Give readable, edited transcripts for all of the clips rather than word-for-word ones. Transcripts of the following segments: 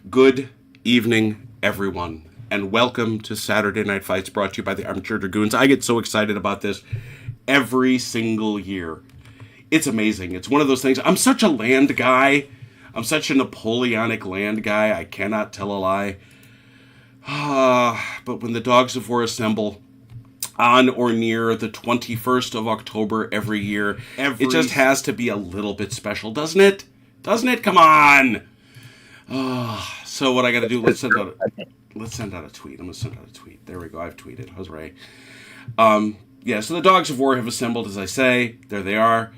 Good evening, everyone, and welcome to Saturday Night Fights, brought to you by the Armchair Dragoons. I get so excited about this every single year. It's amazing. It's one of those things. I'm such a land guy. I'm such a Napoleonic land guy. I cannot tell a lie. But when the Dogs of War assemble on or near the 21st of October every year, it just has to be a little bit special, doesn't it? Doesn't it? Come on. So what I got to do? Let's send out a tweet. I'm gonna send out a tweet. There we go. I've tweeted. Hooray. So the Dogs of War have assembled, as I say. There they are.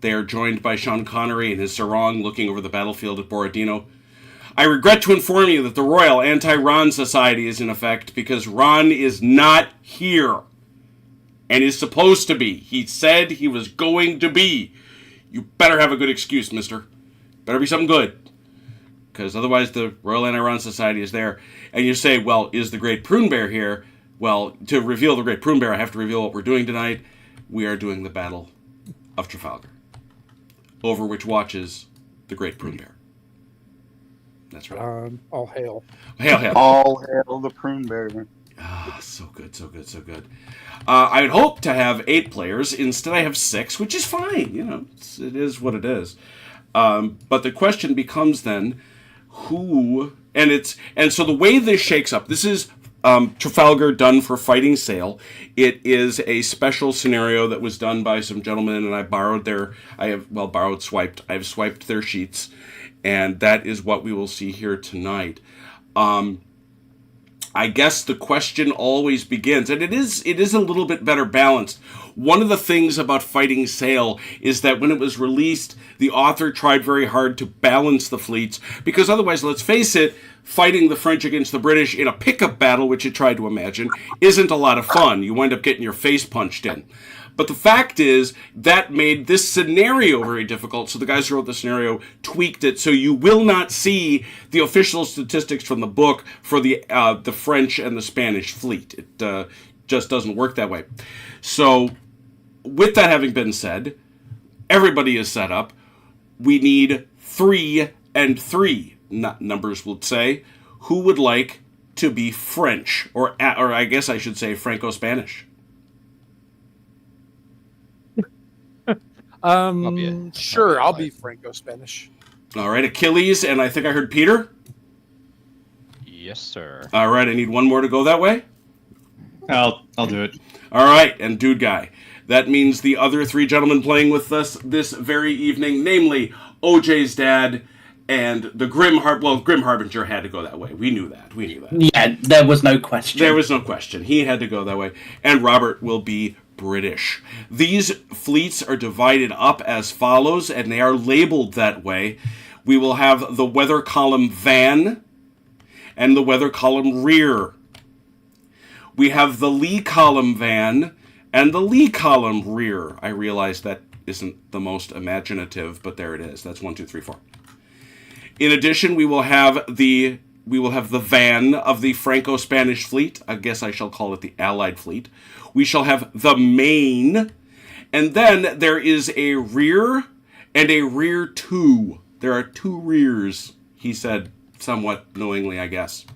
They are joined by Sean Connery and his sarong looking over the battlefield at Borodino. I regret to inform you that the Royal Anti-Ron Society is in effect because Ron is not here and is supposed to be. He said he was going to be. You better have a good excuse, mister. Better be something good. Because otherwise the Royal Anti-Ron Society is there. And you say, well, is the Great Prune Bear here? Well, to reveal the Great Prune Bear, I have to reveal what we're doing tonight. We are doing the Battle of Trafalgar, over which watches the Great Prune Bear. That's right. All hail. Hail, hail. All hail the Prune Bear. So good, so good, so good. I would hope to have 8 players. Instead, I have 6, which is fine. You know, it is what it is. But the question becomes then, who... And so the way this shakes up, this is Trafalgar done for fighting sail. It is a special scenario that was done by some gentlemen, and I have swiped their sheets, and that is what we will see here tonight. I guess the question always begins, and it is a little bit better balanced. One of the things about Fighting Sail is that when it was released, the author tried very hard to balance the fleets, because otherwise, let's face it, fighting the French against the British in a pickup battle, which you tried to imagine, isn't a lot of fun. You wind up getting your face punched in. But the fact is, that made this scenario very difficult, so the guys who wrote the scenario tweaked it, so you will not see the official statistics from the book for the French and the Spanish fleet. It just doesn't work that way. So, with that having been said, everybody is set up. We need 3 and 3, numbers will say. Who would like to be French, or I guess I should say Franco-Spanish? Sure, I'll be Franco-Spanish. All right, Achilles, and I think I heard Peter. Yes, sir. All right, I need one more to go that way. I'll do it. All right, and Dude Guy. That means the other 3 gentlemen playing with us this very evening, namely OJ's dad and the Grim Harbinger had to go that way. We knew that. Yeah, there was no question. He had to go that way. And Robert will be British. These fleets are divided up as follows, and they are labeled that way. We will have the weather column van and the weather column rear. We have the lee column van and the lee column rear. I realize that isn't the most imaginative, but there it is. That's 1, 2, 3, 4. In addition, we will have the van of the Franco-Spanish fleet. I guess I shall call it the Allied fleet. We shall have the main, and then there is a rear and a rear 2. There are 2 rears, he said, somewhat knowingly, I guess.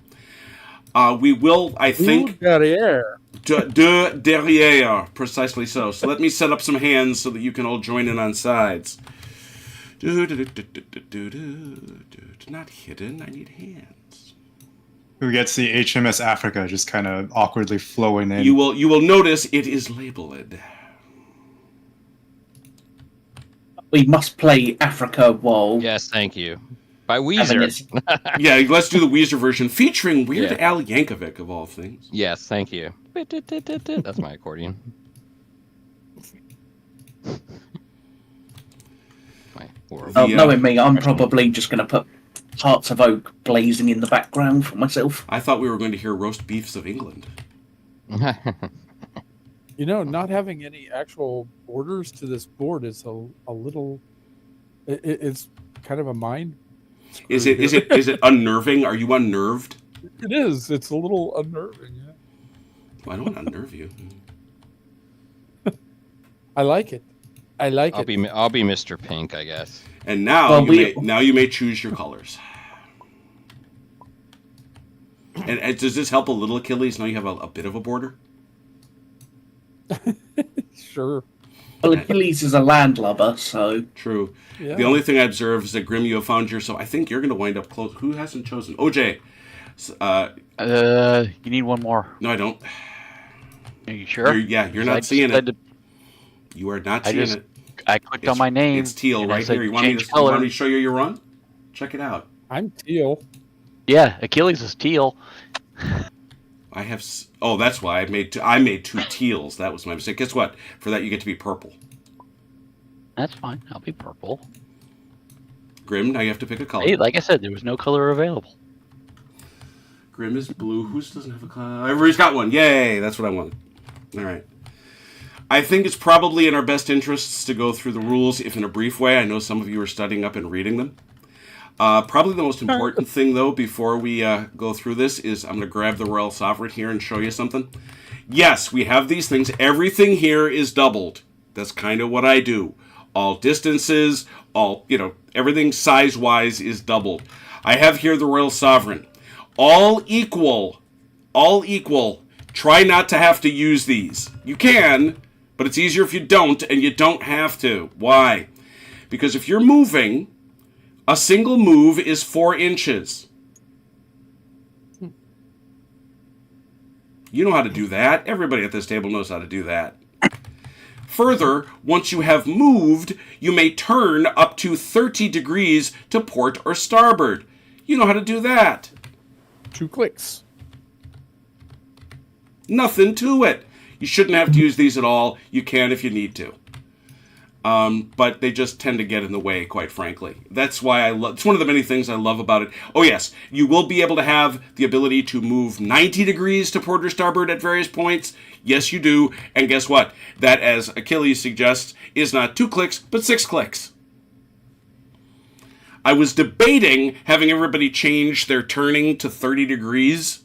We will, I think... Derrière. De derrière, precisely so. So let me set up some hands so that you can all join in on sides. Not hidden, I need hands. Who gets the HMS Africa just kind of awkwardly flowing in? You will notice it is labeled. We must play Africa while... Yes, thank you. By Weezer. Yeah, let's do the Weezer version featuring Weird Al Yankovic, of all things. Yes, thank you. That's my accordion. Knowing me, I'm probably just going to put Hearts of Oak blazing in the background for myself. I thought we were going to hear Roast Beefs of England. You know, not having any actual borders to this board is a little... It's kind of a mind... Is it unnerving? Are you unnerved? It is. It's a little unnerving, yeah. Well, I don't want to unnerve you. I like it. I'll be Mr. Pink, I guess. And now you may choose your colors. And does this help a little, Achilles? Now you have a bit of a border? Sure. Well, Achilles is a landlubber, so... True. Yeah. The only thing I observe is that, Grim, you have found yourself... I think you're going to wind up close. Who hasn't chosen? OJ. You need one more. No, I don't. Are you sure? You're not seeing it. You are not seeing it. I clicked on my name. It's teal right here. You want me to show you your run? Check it out. I'm teal. Yeah, Achilles is teal. I have... Oh, that's why I made two teals. That was my mistake. Guess what? For that, you get to be purple. That's fine. I'll be purple. Grim, now you have to pick a color. Hey, like I said, there was no color available. Grim is blue. Who doesn't have a color? Everybody's got one. Yay! That's what I wanted. All right. I think it's probably in our best interests to go through the rules, if in a brief way. I know some of you are studying up and reading them. Probably the most important thing, though, before we go through this is I'm going to grab the Royal Sovereign here and show you something. Yes, we have these things. Everything here is doubled. That's kind of what I do. All distances, everything size-wise is doubled. I have here the Royal Sovereign. All equal. Try not to have to use these. You can, but it's easier if you don't, and you don't have to. Why? Because if you're moving, a single move is 4 inches. You know how to do that. Everybody at this table knows how to do that. Further, once you have moved, you may turn up to 30 degrees to port or starboard. You know how to do that. 2 clicks. Nothing to it. You shouldn't have to use these at all. You can if you need to. But they just tend to get in the way, quite frankly. That's why it's one of the many things I love about it. Oh yes, you will be able to have the ability to move 90 degrees to port or starboard at various points. Yes, you do. And guess what? That, as Achilles suggests, is not 2 clicks, but 6 clicks. I was debating having everybody change their turning to 30 degrees,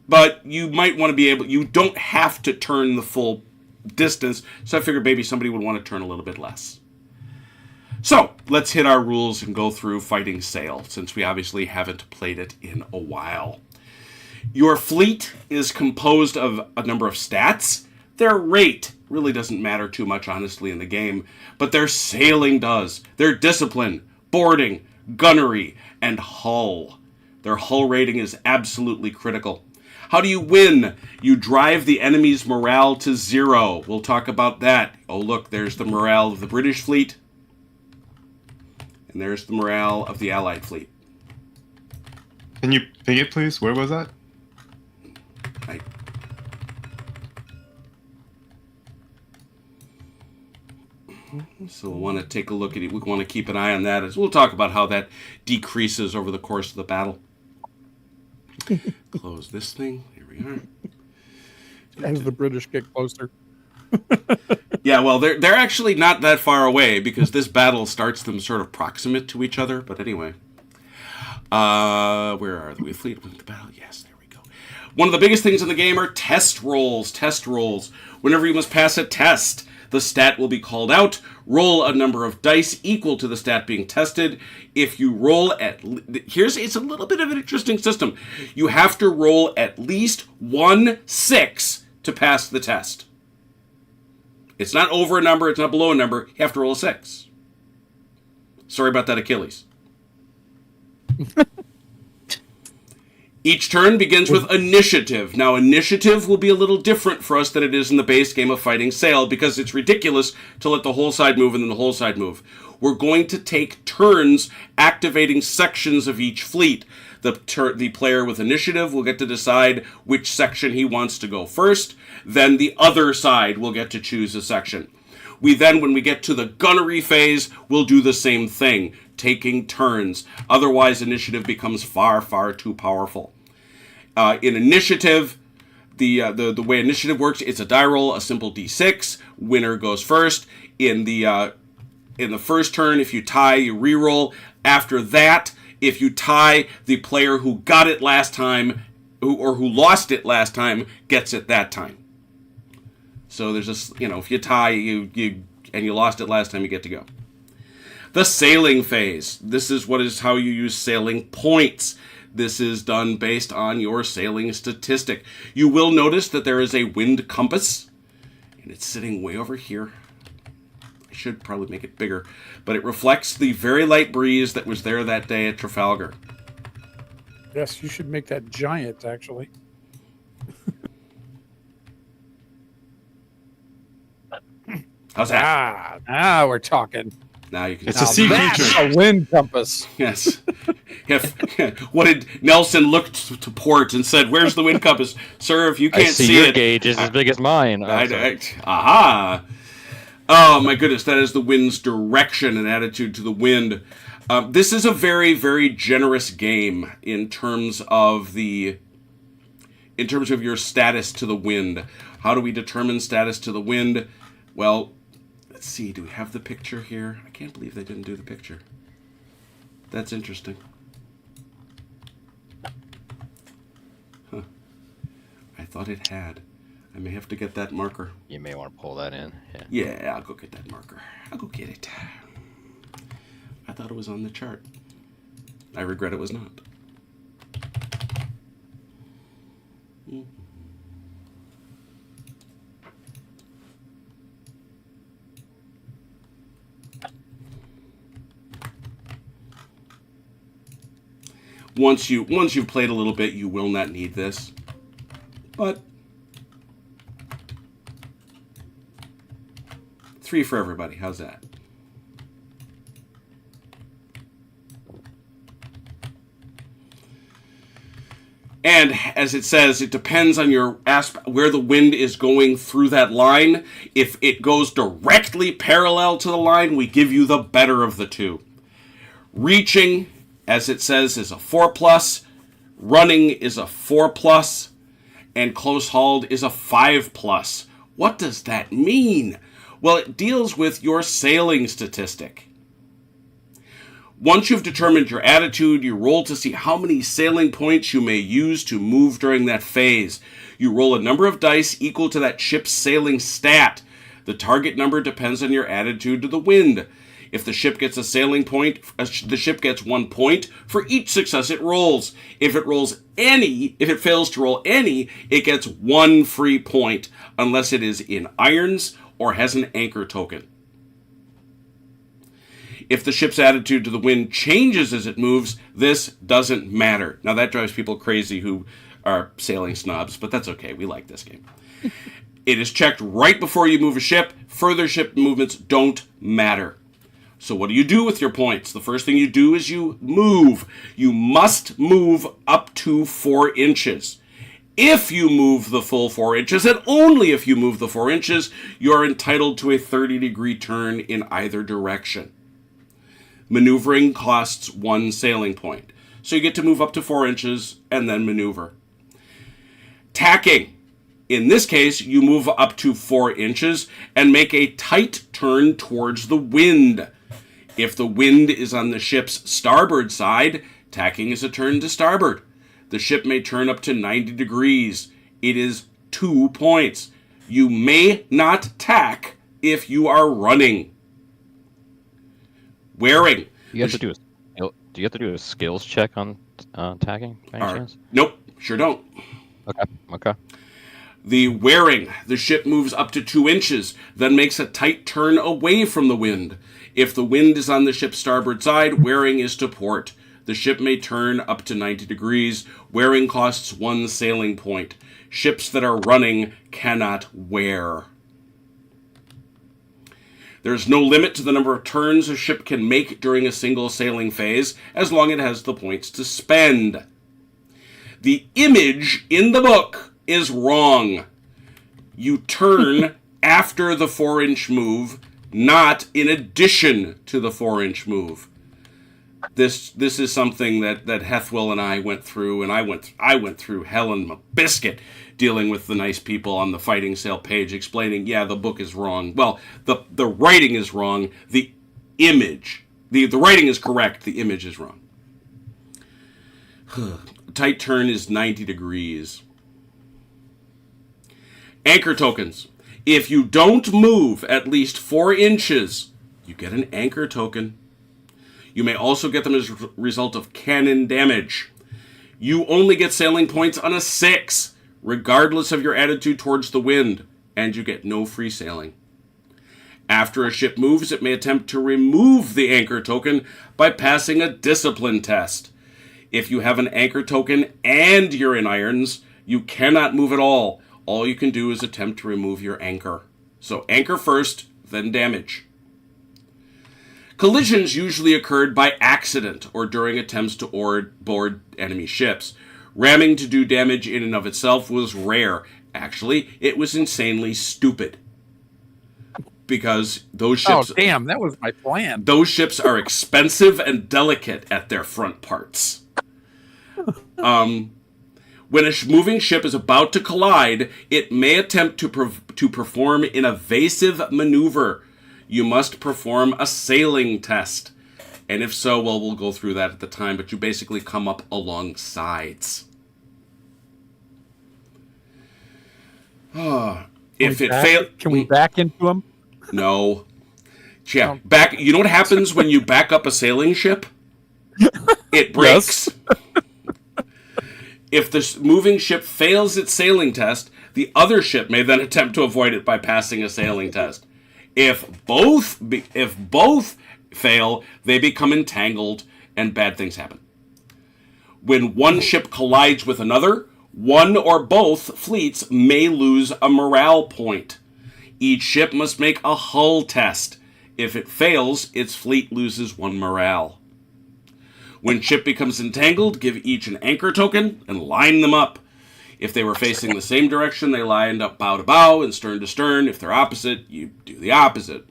but you might want to be able... You don't have to turn the full distance, so I figured maybe somebody would want to turn a little bit less. So, let's hit our rules and go through Fighting Sail, since we obviously haven't played it in a while. Your fleet is composed of a number of stats. Their rate really doesn't matter too much, honestly, in the game, but their sailing does. Their discipline, boarding, gunnery, and hull. Their hull rating is absolutely critical. How do you win? You drive the enemy's morale to 0. We'll talk about that. Oh, look, there's the morale of the British fleet. And there's the morale of the Allied fleet. Can you ping it, please? Where was that? So we'll want to take a look at it. We want to keep an eye on that. As we'll talk about how that decreases over the course of the battle. Close this thing. Here we are. As the British get closer. Yeah, well, they're actually not that far away because this battle starts them sort of proximate to each other. But anyway, where are we? Fleet with the battle. Yes, there we go. One of the biggest things in the game are test rolls. Test rolls. Whenever you must pass a test, the stat will be called out. Roll a number of dice equal to the stat being tested. If you roll it's a little bit of an interesting system. You have to roll at least 1 6 to pass the test. It's not over a number, it's not below a number. You have to roll a 6. Sorry about that, Achilles. Each turn begins with initiative. Now, initiative will be a little different for us than it is in the base game of Fighting Sail, because it's ridiculous to let the whole side move and then the whole side move. We're going to take turns activating sections of each fleet. The player with initiative will get to decide which section he wants to go first. Then the other side will get to choose a section. We then, when we get to the gunnery phase, we'll do the same thing, taking turns. Otherwise, initiative becomes far, far too powerful. In initiative, the way initiative works, it's a die roll, a simple d6. Winner goes first. In the first turn, if you tie, you re-roll. After that, if you tie, the player who got it last time, who lost it last time, gets it that time. So there's if you tie, and you lost it last time, you get to go. The sailing phase. This is how you use sailing points. This is done based on your sailing statistic. You will notice that there is a wind compass, and it's sitting way over here. I should probably make it bigger, but it reflects the very light breeze that was there that day at Trafalgar. Yes, you should make that giant, actually. How's that? Now we're talking. Now you can. It's a sea creature. That's a wind compass. Yes. What did Nelson look to port and said, "Where's the wind compass, sir? If you can't I see see your it, gauge is as big as mine. aha! Oh my goodness, that is the wind's direction and attitude to the wind. This is a very, very generous game in terms of your status to the wind. How do we determine status to the wind? Well, let's see. Do we have the picture here? I can't believe they didn't do the picture. That's interesting. Huh. I thought it had. I may have to get that marker. You may want to pull that in. Yeah. Yeah, I'll go get that marker. I'll go get it. I thought it was on the chart. I regret it was not. Once you've played a little bit, you will not need this. But 3 for everybody. How's that? And as it says, it depends on your where the wind is going through that line. If it goes directly parallel to the line, we give you the better of the two. Reaching, as it says, is a 4+. Running is a 4+. And close hauled is a 5+. What does that mean? Well, it deals with your sailing statistic. Once you've determined your attitude, you roll to see how many sailing points you may use to move during that phase. You roll a number of dice equal to that ship's sailing stat. The target number depends on your attitude to the wind. If the ship gets a sailing point, the ship gets 1 point for each success it rolls. If it fails to roll any, it gets 1 free point, unless it is in irons or has an anchor token. If the ship's attitude to the wind changes as it moves, this doesn't matter. Now that drives people crazy who are sailing snobs, but that's okay. We like this game. It is checked right before you move a ship. Further ship movements don't matter. So what do you do with your points? The first thing you do is you move. You must move up to 4 inches. If you move the full 4 inches, and only if you move the 4 inches, you are entitled to a 30-degree turn in either direction. Maneuvering costs 1 sailing point. So you get to move up to 4 inches and then maneuver. Tacking. In this case, you move up to 4 inches and make a tight turn towards the wind. If the wind is on the ship's starboard side, tacking is a turn to starboard. The ship may turn up to 90 degrees. It is 2 points. You may not tack if you are running. Wearing. Do you have to do a skills check on tagging by any chance? Nope, sure don't. Okay. The wearing. The ship moves up to 2 inches, then makes a tight turn away from the wind. If the wind is on the ship's starboard side, wearing is to port. The ship may turn up to 90 degrees. Wearing costs 1 sailing point. Ships that are running cannot wear. There is no limit to the number of turns a ship can make during a single sailing phase, as long as it has the points to spend. The image in the book is wrong. You turn after the 4-inch move, not in addition to the 4-inch move. This is something that Hethwell and I went through, and I went through hell and a biscuit dealing with the nice people on the Fighting Sail page explaining, yeah, the book is wrong. Well, the writing is wrong. The image, the writing is correct. The image is wrong. Tight turn is 90 degrees. Anchor tokens. If you don't move at least 4 inches, you get an anchor token. You may also get them as a result of cannon damage. You only get sailing points on a 6, regardless of your attitude towards the wind, and you get no free sailing. After a ship moves, it may attempt to remove the anchor token by passing a discipline test. If you have an anchor token and you're in irons, you cannot move at all. All you can do is attempt to remove your anchor. So anchor first, then damage. Collisions usually occurred by accident or during attempts to board enemy ships. Ramming to do damage in and of itself was rare. Actually, it was insanely stupid. Because those ships... Oh, damn, that was my plan. Those ships are expensive and delicate at their front parts. When a moving ship is about to collide, it may attempt to perform an evasive maneuver. You must perform a sailing test. And if so, well, we'll go through that at the time, but you basically come up along sides. If it fails... Can we back into them? No. Yeah, back. You know what happens when you back up a sailing ship? It breaks. Yes. If the moving ship fails its sailing test, the other ship may then attempt to avoid it by passing a sailing test. If both fail, they become entangled and bad things happen. When one ship collides with another, one or both fleets may lose a morale point. Each ship must make a hull test. If it fails, its fleet loses 1 morale. When ship becomes entangled, give each an anchor token and line them up. If they were facing the same direction, they lined up bow to bow and stern to stern. If they're opposite, you do the opposite.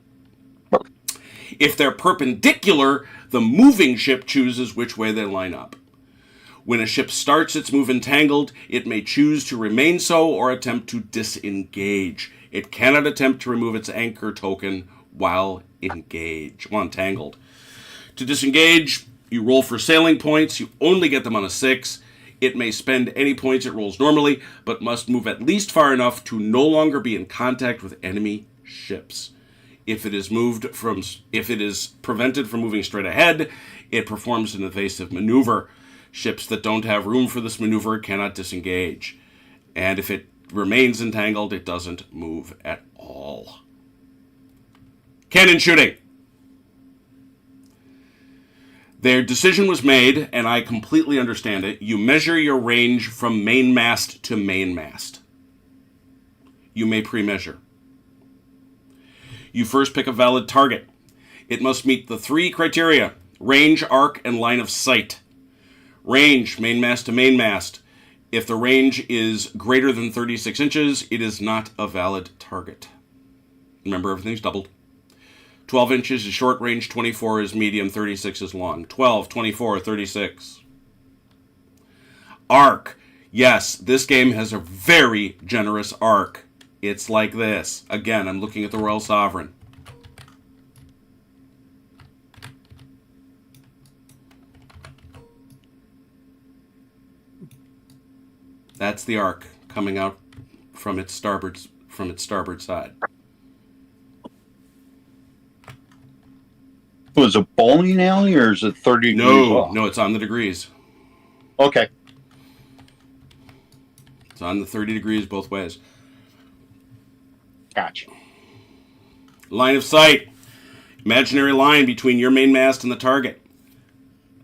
If they're perpendicular, the moving ship chooses which way they line up. When a ship starts its move entangled, it may choose to remain so or attempt to disengage. It cannot attempt to remove its anchor token while entangled. To disengage, you roll for sailing points. You only get them on a 6. It may spend any points it rolls normally, but must move at least far enough to no longer be in contact with enemy ships. If it is prevented from moving straight ahead, it performs an evasive maneuver. Ships that don't have room for this maneuver cannot disengage. And if it remains entangled, it doesn't move at all. Cannon shooting. Their decision was made, and I completely understand it. You measure your range from mainmast to mainmast. You may pre-measure. You first pick a valid target. It must meet the 3 criteria: range, arc, and line of sight. Range, mainmast to mainmast. If the range is greater than 36 inches, it is not a valid target. Remember, everything's doubled. 12 inches is short range, 24 is medium, 36 is long. 12, 24, 36. Arc. Yes, this game has a very generous arc. It's like this. Again, I'm looking at the Royal Sovereign. That's the arc coming out from its starboard side. Was it bowling alley or is it 30 degrees off? No, it's on the degrees. Okay. It's on the 30 degrees both ways. Gotcha. Line of sight. Imaginary line between your mainmast and the target.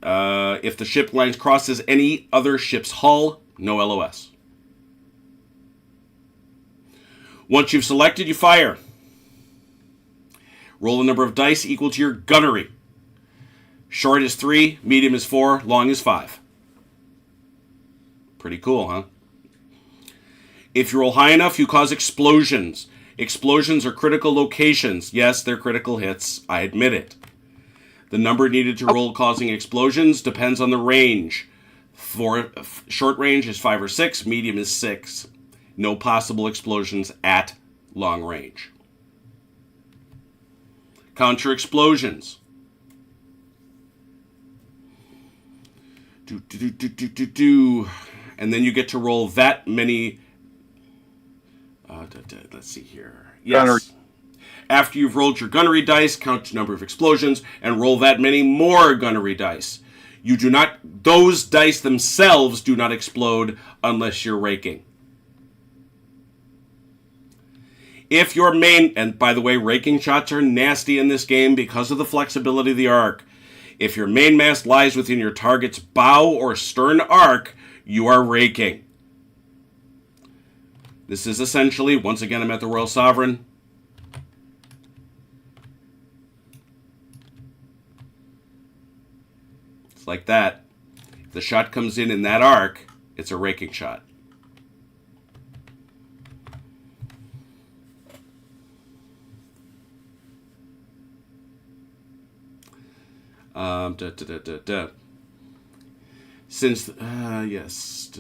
If the ship line crosses any other ship's hull, no LOS. Once you've selected, you fire. Roll the number of dice equal to your gunnery. Short is 3, medium is 4, long is 5. Pretty cool, huh? If you roll high enough, you cause explosions. Explosions are critical locations. Yes, they're critical hits. I admit it. The number needed to roll causing explosions depends on the range. For short range is 5 or 6, medium is 6. No possible explosions at long range. Count your explosions. And then you get to roll that many. Let's see here. Yes. Gunnery. After you've rolled your gunnery dice, count the number of explosions and roll that many more gunnery dice. Those dice themselves do not explode unless you're raking. If your main, and by the way, raking shots are nasty in this game because of the flexibility of the arc. If your mainmast lies within your target's bow or stern arc, you are raking. This is essentially, once again, I'm at the Royal Sovereign. It's like that. If the shot comes in that arc, it's a raking shot. Since, yes.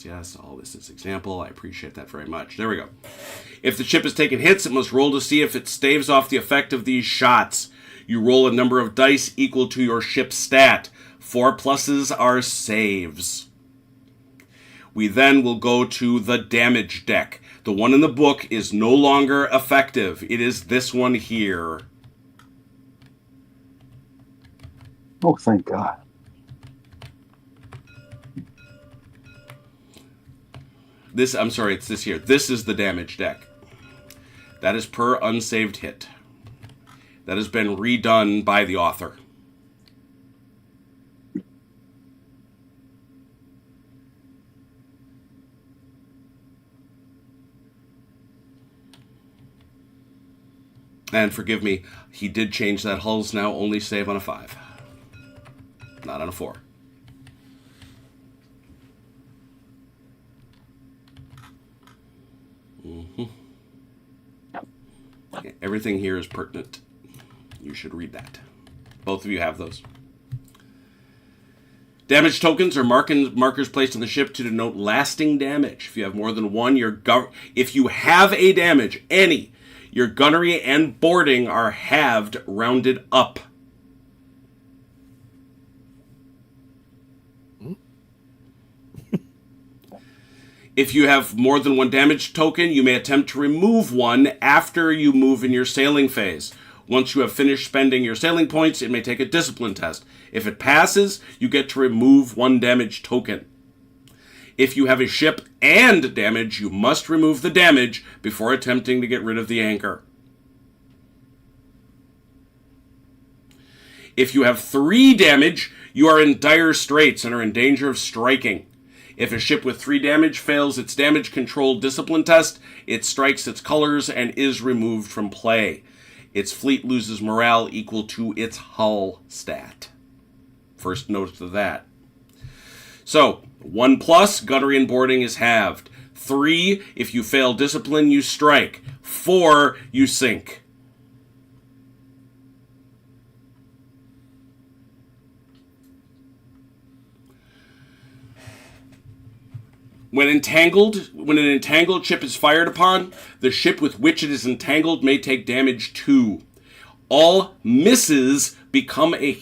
Yes. All this is example. I appreciate that very much. There we go. If the ship has taken hits, it must roll to see if it staves off the effect of these shots. You roll a number of dice equal to your ship's stat. 4 pluses are saves. We then will go to the damage deck. The one in the book is no longer effective. It is this one here. Oh, thank God. It's this here. This is the damage deck. That is per unsaved hit. That has been redone by the author. And forgive me, he did change that. Hulls now only save on a 5. Not on a 4. Everything here is pertinent. You should read that. Both of you have those. Damage tokens are markers placed on the ship to denote lasting damage. If you have more than one, if you have a damage, any, your gunnery and boarding are halved, rounded up. If you have more than one damage token, you may attempt to remove one after you move in your sailing phase. Once you have finished spending your sailing points, it may take a discipline test. If it passes, you get to remove one damage token. If you have a ship and damage, you must remove the damage before attempting to get rid of the anchor. If you have 3 damage, you are in dire straits and are in danger of striking. If a ship with 3 damage fails its damage control discipline test, it strikes its colors and is removed from play. Its fleet loses morale equal to its hull stat. First note of that. So, 1 plus, gunnery and boarding is halved. 3, if you fail discipline, you strike. 4, you sink. When an entangled ship is fired upon, the ship with which it is entangled may take damage 2. All misses become a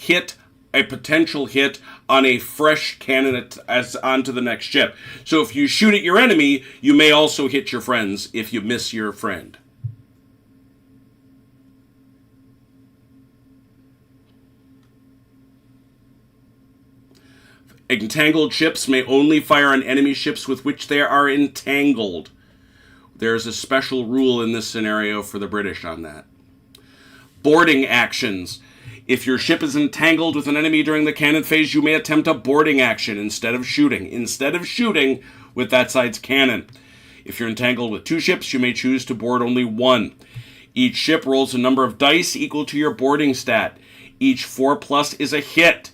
potential hit on a fresh cannon as onto the next ship. So if you shoot at your enemy, you may also hit your friends if you miss your friend. Entangled ships may only fire on enemy ships with which they are entangled. There's a special rule in this scenario for the British on that. Boarding actions. If your ship is entangled with an enemy during the cannon phase, you may attempt a boarding action instead of shooting. With that side's cannon. If you're entangled with 2 ships, you may choose to board only 1. Each ship rolls a number of dice equal to your boarding stat. Each 4 plus is a hit.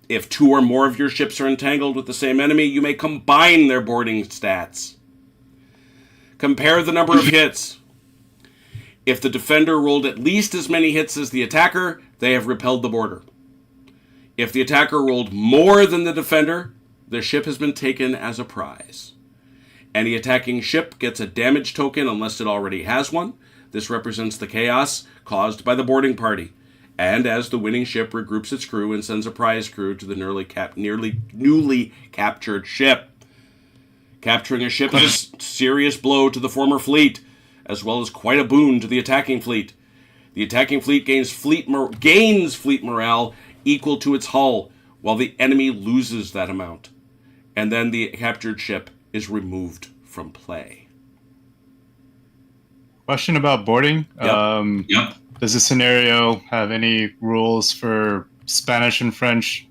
If 2 or more of your ships are entangled with the same enemy, you may combine their boarding stats. Compare the number of hits. If the defender rolled at least as many hits as the attacker, they have repelled the boarder. If the attacker rolled more than the defender, the ship has been taken as a prize. Any attacking ship gets a damage token unless it already has one. This represents the chaos caused by the boarding party. And as the winning ship regroups its crew and sends a prize crew to the newly captured ship. Capturing a ship is a serious blow to the former fleet, as well as quite a boon to the attacking fleet. The attacking fleet gains fleet morale equal to its hull, while the enemy loses that amount. And then the captured ship is removed from play. Question about boarding. Yep. Does this scenario have any rules for Spanish and French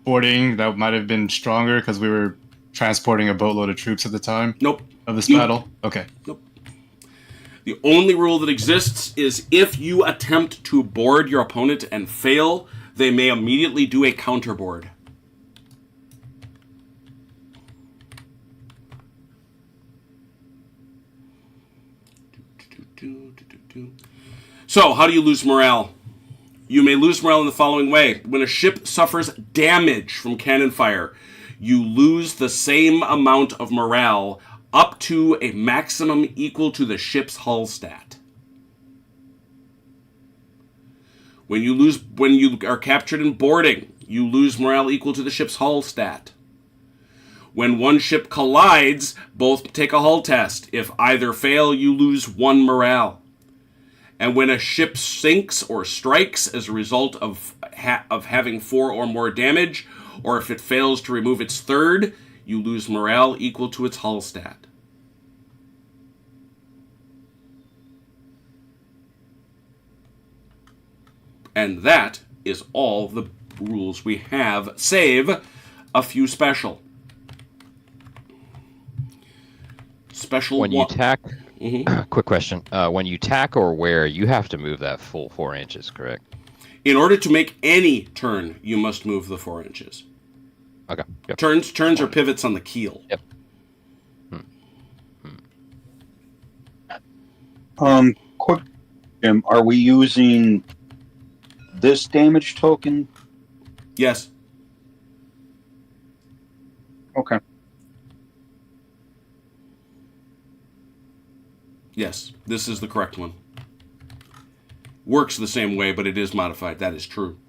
boarding that might have been stronger because we were transporting a boatload of troops at the time? Nope. Of this battle? Okay. Nope. The only rule that exists is if you attempt to board your opponent and fail, they may immediately do a counterboard. So, how do you lose morale? You may lose morale in the following way. When a ship suffers damage from cannon fire, you lose the same amount of morale up to a maximum equal to the ship's hull stat. When you are captured in boarding, you lose morale equal to the ship's hull stat. When one ship collides, both take a hull test. If either fail, you lose 1 morale. And when a ship sinks or strikes as a result of having 4 or more damage, or if it fails to remove its third, you lose morale equal to its hull stat. And that is all the rules we have, save a few special. When you tack, quick question. When you tack or wear, you have to move that full 4 inches, correct? In order to make any turn, you must move the 4 inches. Okay. Yep. Turns are pivots on the keel. Yep. Quick, Jim, are we using this damage token? Yes. Okay. Yes, this is the correct one. Works the same way, but it is modified. That is true.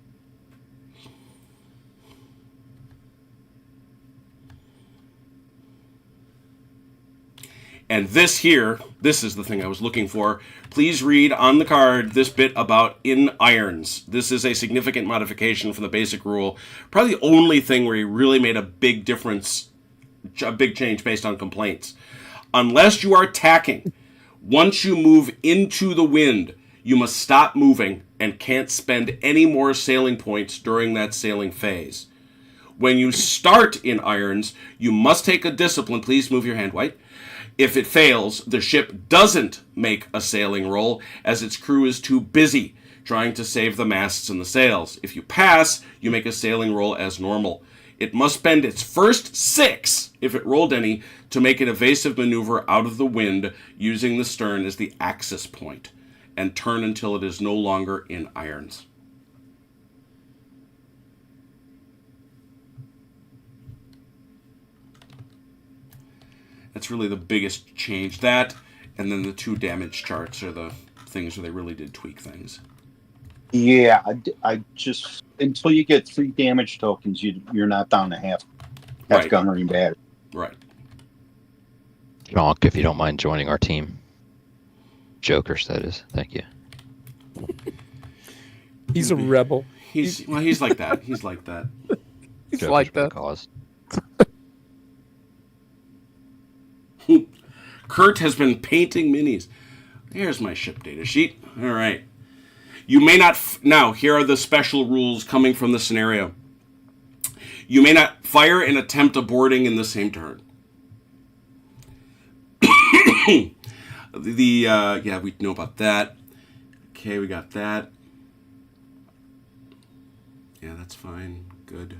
And this here, this is the thing I was looking for. Please read on the card this bit about in irons. This is a significant modification from the basic rule. Probably the only thing where he really made a big difference, a big change based on complaints. Unless you are tacking, once you move into the wind, you must stop moving and can't spend any more sailing points during that sailing phase. When you start in irons, you must take a discipline. Please move your hand, White. If it fails, the ship doesn't make a sailing roll, as its crew is too busy trying to save the masts and the sails. If you pass, you make a sailing roll as normal. It must spend its first 6, if it rolled any, to make an evasive maneuver out of the wind using the stern as the axis point, and turn until it is no longer in irons. That's really the biggest change. That, and then the 2 damage charts are the things where they really did tweak things. Yeah, I just, until you get 3 damage tokens, you're not down to half Right. gunnery and battery. Right. Jonk, if you don't mind joining our team. Jokers, that is. Thank you. He's a rebel. He's like that. He's like that. He's Jokers like for the that. cause. Kurt has been painting minis. Here's my ship data sheet. All right. You may not... Now, here are the special rules coming from the scenario. You may not fire and attempt a boarding in the same turn. Yeah, we know about that. Okay, we got that. Yeah, that's fine. Good.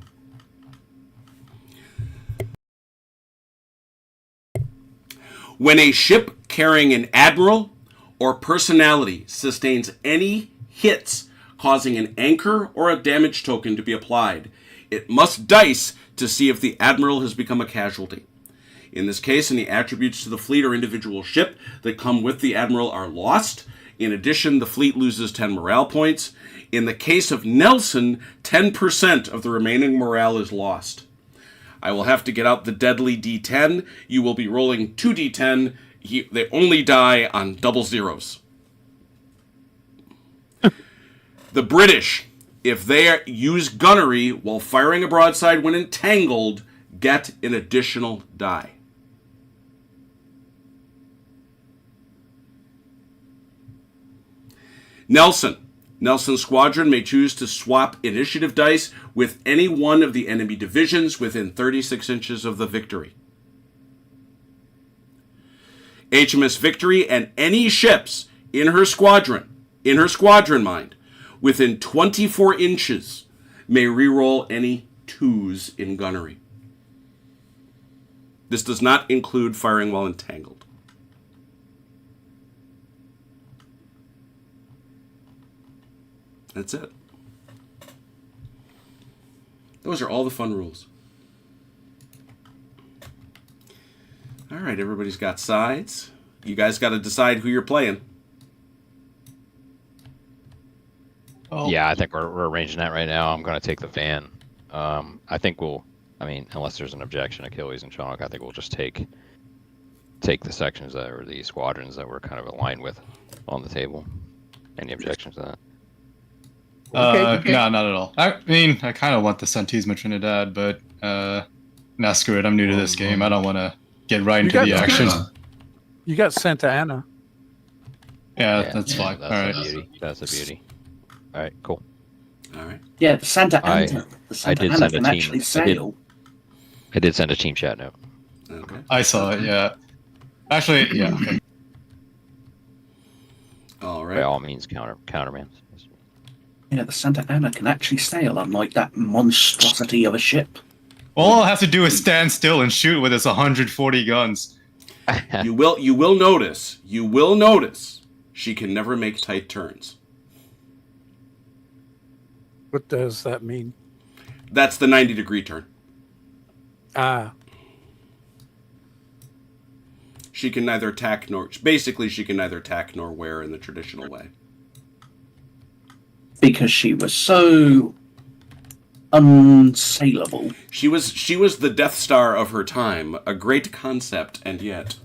When a ship carrying an admiral or personality sustains any hits causing an anchor or a damage token to be applied, it must dice to see if the admiral has become a casualty. In this case, any attributes to the fleet or individual ship that come with the admiral are lost. In addition, the fleet loses 10 morale points. In the case of Nelson, 10% of the remaining morale is lost. I will have to get out the deadly D10. You will be rolling 2D10. They only die on double zeros. The British if they use gunnery while firing a broadside when entangled, get an additional die. Nelson's squadron may choose to swap initiative dice with any one of the enemy divisions within 36 inches of the Victory. HMS Victory and any ships in her squadron mind, within 24 inches, may reroll any 2s in gunnery. This does not include firing while entangled. That's it. Those are all the fun rules. All right, everybody's got sides. You guys got to decide who you're playing. Oh. Yeah, I think we're arranging that right now. I'm going to take the van. I think unless there's an objection, Achilles and Chonk, I think we'll just take the sections or the squadrons that we're kind of aligned with on the table. Any objections to that? Okay. No, not at all. I mean, I kind of want the Santismo Trinidad, but nah, screw it. I'm new to this game. I don't want to get right into the action. You got Santa Ana. Yeah, that's fine. That's all right. Beauty. That's a beauty. All right, cool. All right. Yeah, the Santa Ana. I did send a actually team. sail. I did send a team chat note. Okay. I saw it. Yeah. Actually, yeah. Okay. All right. By all means, countermand. Yeah, the Santa Ana can actually sail, unlike that monstrosity of a ship. All I'll have to do is stand still and shoot with its 140 guns. You will notice she can never make tight turns. What does that mean? That's the 90-degree turn. Ah. She can neither tack nor wear in the traditional way. Because she was so unsaleable. She was the Death Star of her time, a great concept, and yet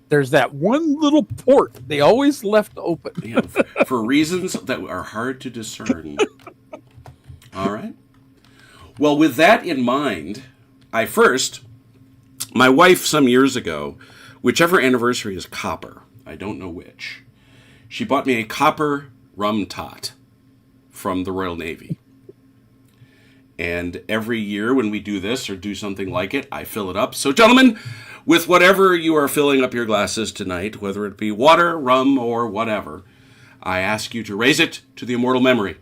there's that one little port they always left open. Yeah, for reasons that are hard to discern. All right. Well, with that in mind, my wife some years ago, whichever anniversary is copper, I don't know which, she bought me a copper rum tot from the Royal Navy. And every year when we do this or do something like it, I fill it up. So, gentlemen, with whatever you are filling up your glasses tonight, whether it be water, rum, or whatever, I ask you to raise it to the Immortal Memory.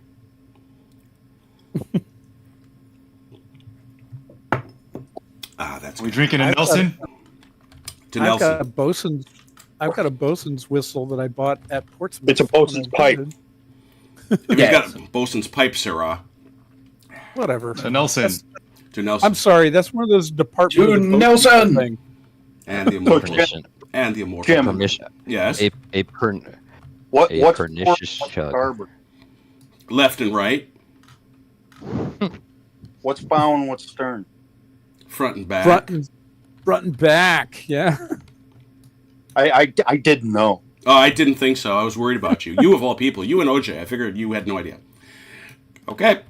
That's we drinking a Nelson? To Nelson. I've got a bosun's whistle that I bought at Portsmouth. It's a bosun's pipe. You've got a bosun's pipe, Sarah. Whatever. To Nelson. I'm sorry, that's one of those department. To Nelson. Thing. And the Immortal. Permission. And the Immortal. Jim. Permission. Yes. What's pernicious chug. starboard? Left and right. What's bow and what's stern? Front and back. Front and back. Yeah. I didn't know. Oh, I didn't think so. I was worried about you. You of all people. You and OJ. I figured you had no idea. Okay.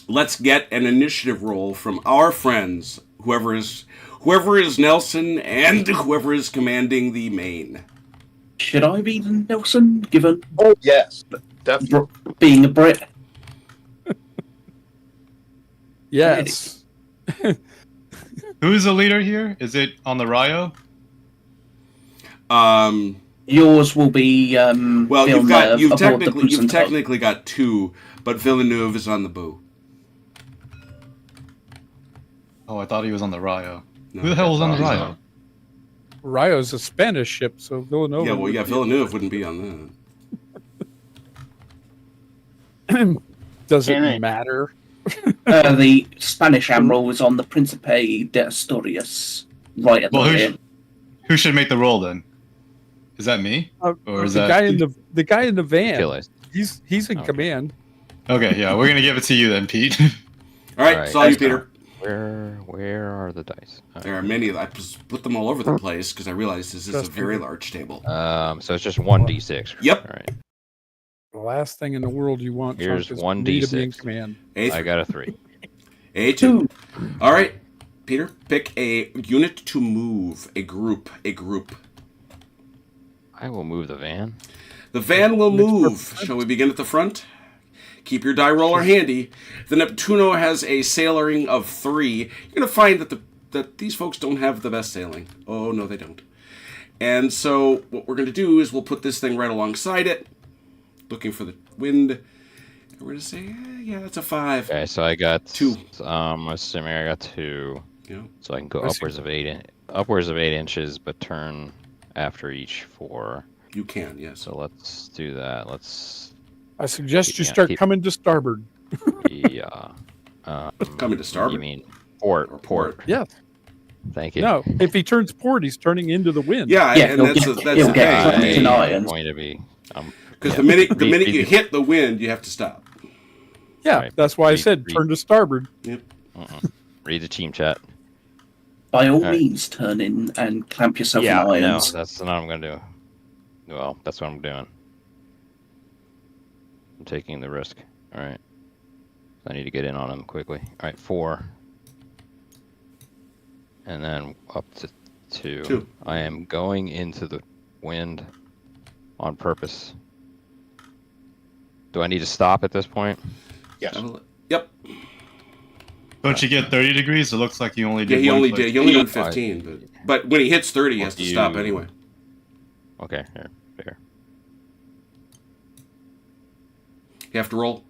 Let's get an initiative roll from our friends, whoever is Nelson and whoever is commanding the main. Should I be Nelson, given Oh yes, definitely. being a Brit? Yes. Who's the leader here? Is it on the Rio? Yours will be. Well, you've Villeneuve technically got two, but Villeneuve is on the boo. Oh, I thought he was on the Rio. No, Who the hell was on the Rio? Rio's a Spanish ship, so Villanova. Yeah, well, Villeneuve wouldn't be on that. Does it Can it? matter? The Spanish admiral was on the Príncipe de Asturias, right at the rear. Who should make the roll then? Is that me? Or is that the guy in the van? Achilles. He's in command. Okay, yeah, we're gonna give it to you then, Pete. All right, saw you, Peter. Where are the dice? There are many. I just put them all over the place because I realized this is a very large table. So it's just 1d6. Yep. All right. The last thing in the world you want, Here's Chunk, is one me to be in D6. command. I got a 3. A2. All right, Peter, pick a unit to move. A group. I will move the van. The van will move. Shall we begin at the front? Keep your die roller handy. The Neptuno has a sailoring of 3. You're going to find that these folks don't have the best sailing. Oh, no, they don't. And so what we're going to do is we'll put this thing right alongside it, looking for the wind. And we're going to say, yeah, that's a 5. Okay, so I got 2. Assuming I got 2. Yeah. So I can go upwards of 8 inches, but turn after each 4. You can, yes. So let's do that. I suggest you start coming to starboard. Yeah. Coming to starboard? You mean port? Yes. Thank you. No, if he turns port, he's turning into the wind. Yeah, and that's the thing. I'm going to be. Because the minute you hit the wind, you have to stop. Yeah, right. That's why I said turn to starboard. Yep. Read the team chat. By all means, turn in and clamp yourself in irons. No, that's not what I'm going to do. Well, that's what I'm doing. I'm taking the risk. All right. I need to get in on him quickly. All right, 4. And then up to 2. I am going into the wind on purpose. Do I need to stop at this point? Yes. Yep. Don't you get 30 degrees? It looks like you only did. Yeah, he only went 15, but when he hits 30, he has to stop anyway. Okay, here, fair. You have to roll.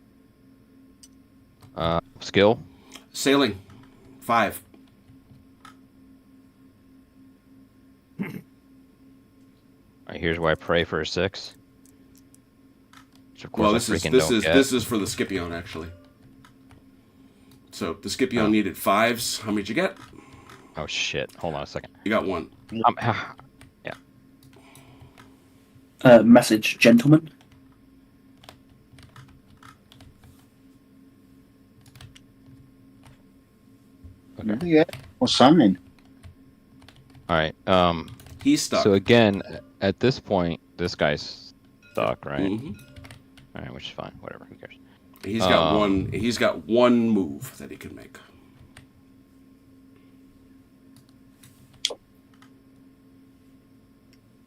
Skill. Sailing. 5. All right, here's why I pray for a 6. Which of course this is for the Scipion actually. So the Scipion needed 5s. How many did you get? Oh shit! Hold on a second. You got 1. Yeah. Message, gentlemen. Okay. Yeah. Well, sign. All right. He's stuck. So again, at this point, this guy's stuck, right? Mm-hmm. All right, which is fine. Whatever. Who cares? He's got one. He's got one move that he can make.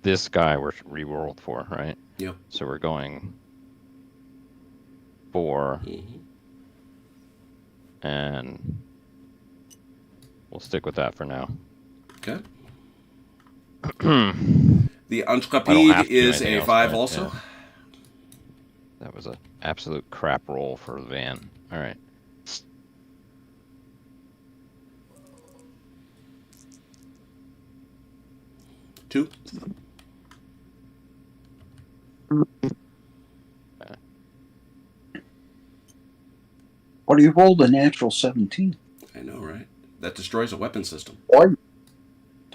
This guy we're re-rolled for, right? Yep. So we're going 4, and we'll stick with that for now. Okay. The Intrepide is a 5 also. Yeah. That was an absolute crap roll for the van. All right. Two. What do you roll? A natural 17? I know, right? That destroys a weapon system. Twice.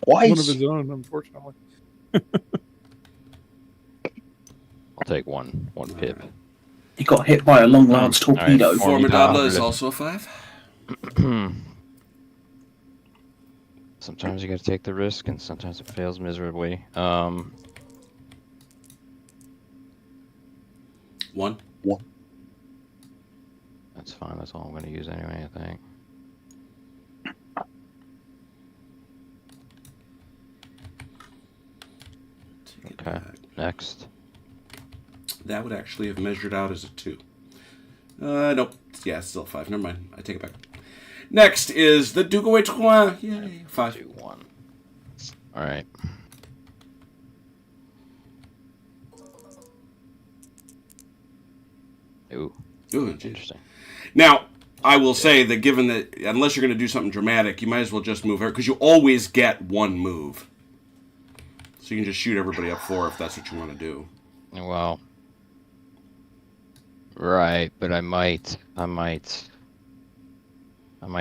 One of his own, unfortunately. I'll take one pip. Right. He got hit by a long lance torpedo. Right. Formidable is also a 5. Sometimes you got to take the risk, and sometimes it fails miserably. 1. That's fine. That's all I'm going to use anyway, I think. Okay, next. That would actually have measured out as a 2. Nope. Yeah, it's still 5. Never mind. I take it back. Next is the Dugo Étroit. Yay. 5. 2, 1. All right. Ooh, interesting. Now, I will say that given that, unless you're going to do something dramatic, you might as well just move her, because you always get one move. So you can just shoot everybody up 4 if that's what you want to do. Well, right, but I might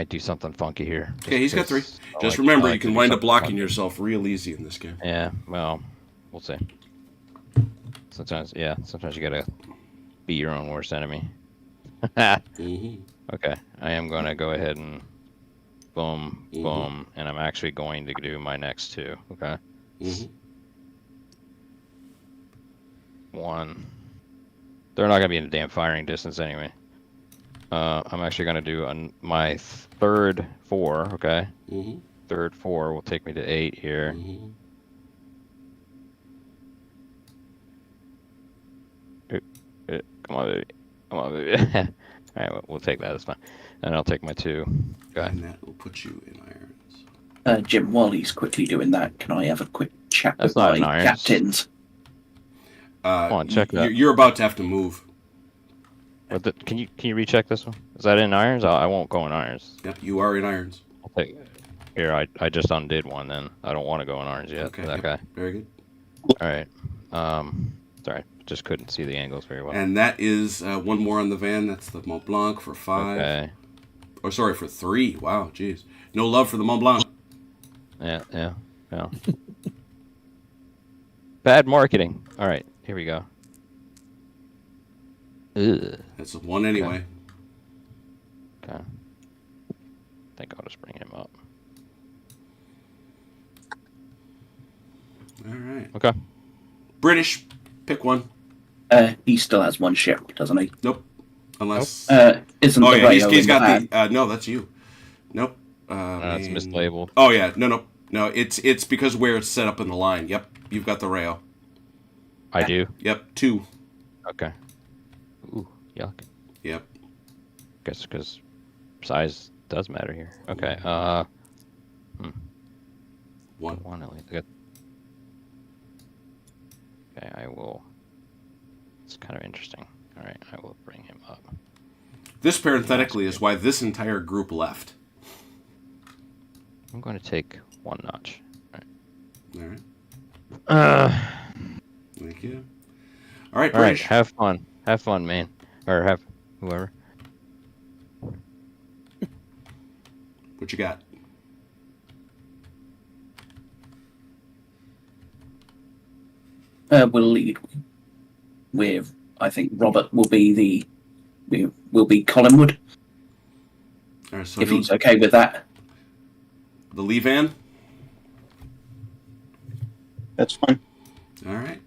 do something funky here. Okay, he's got 3. Just remember, you can wind up blocking yourself real easy in this game. Yeah, well, we'll see. Sometimes you gotta be your own worst enemy. Okay, I am going to go ahead and boom, boom, and I'm actually going to do my next 2, okay? 1. They're not gonna be in a damn firing distance anyway. I'm actually gonna do my third 4. Okay. Mm-hmm. Third 4 will take me to 8 here. Mm-hmm. Come on, baby. Come on, baby. All right, we'll take that. That's fine. And I'll take my 2. Okay. And that will put you in irons. Jim, while he's quickly doing that, can I have a quick chat That's with not my an irons. captains? Come on, check that. You're about to have to move. Can you recheck this one? Is that in irons? I won't go in irons. Yep, you are in irons. I'll take. Here, I just undid one. Then I don't want to go in irons yet. Okay. That Yep. guy. Very good. All right. Sorry, just couldn't see the angles very well. And that is one more on the van. That's the Mont Blanc for 5. Okay. Or sorry, for 3. Wow, jeez. No love for the Mont Blanc. Yeah. Bad marketing. All right, here we go. Ugh. That's 1 anyway. Okay. I think I'll just bring him up. All right. Okay. British, pick one. He still has 1 ship, doesn't he? Nope. Unless. Isn't Oh the yeah, Rayo he's in got the the. No, that's you. Nope. It's mislabeled. Oh yeah, no. It's because where it's set up in the line. Yep, you've got the rail. I do. Yep, 2. Okay. Ooh, yuck. Yep. Guess because size does matter here. Okay. 1. 1 at least. Good. Okay, I will. It's kind of interesting. All right, I will bring him up. This parenthetically is why this entire group left. I'm going to take 1 notch. All right. All right. Thank you. All right, All right. British. Have fun, man. Or have whoever. What you got? We'll lead with, I think Robert will be Collingwood, All right, so if he's okay with that. the Lee van. That's fine. All right,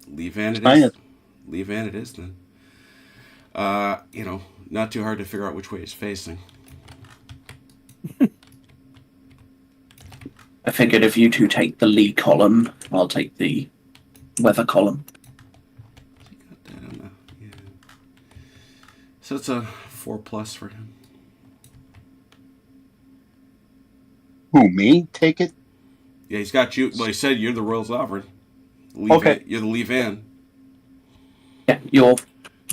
Lee van it Fine. is. Lee van it is then. Not too hard to figure out which way it's facing. I figured if you two take the lee column, I'll take the weather column. Got that on the, yeah. So it's a 4+ for him. Who, me? Take it? Yeah, he's got you. Well, he said you're the Royal Sovereign. Okay. You're the Lee van. Yeah, you're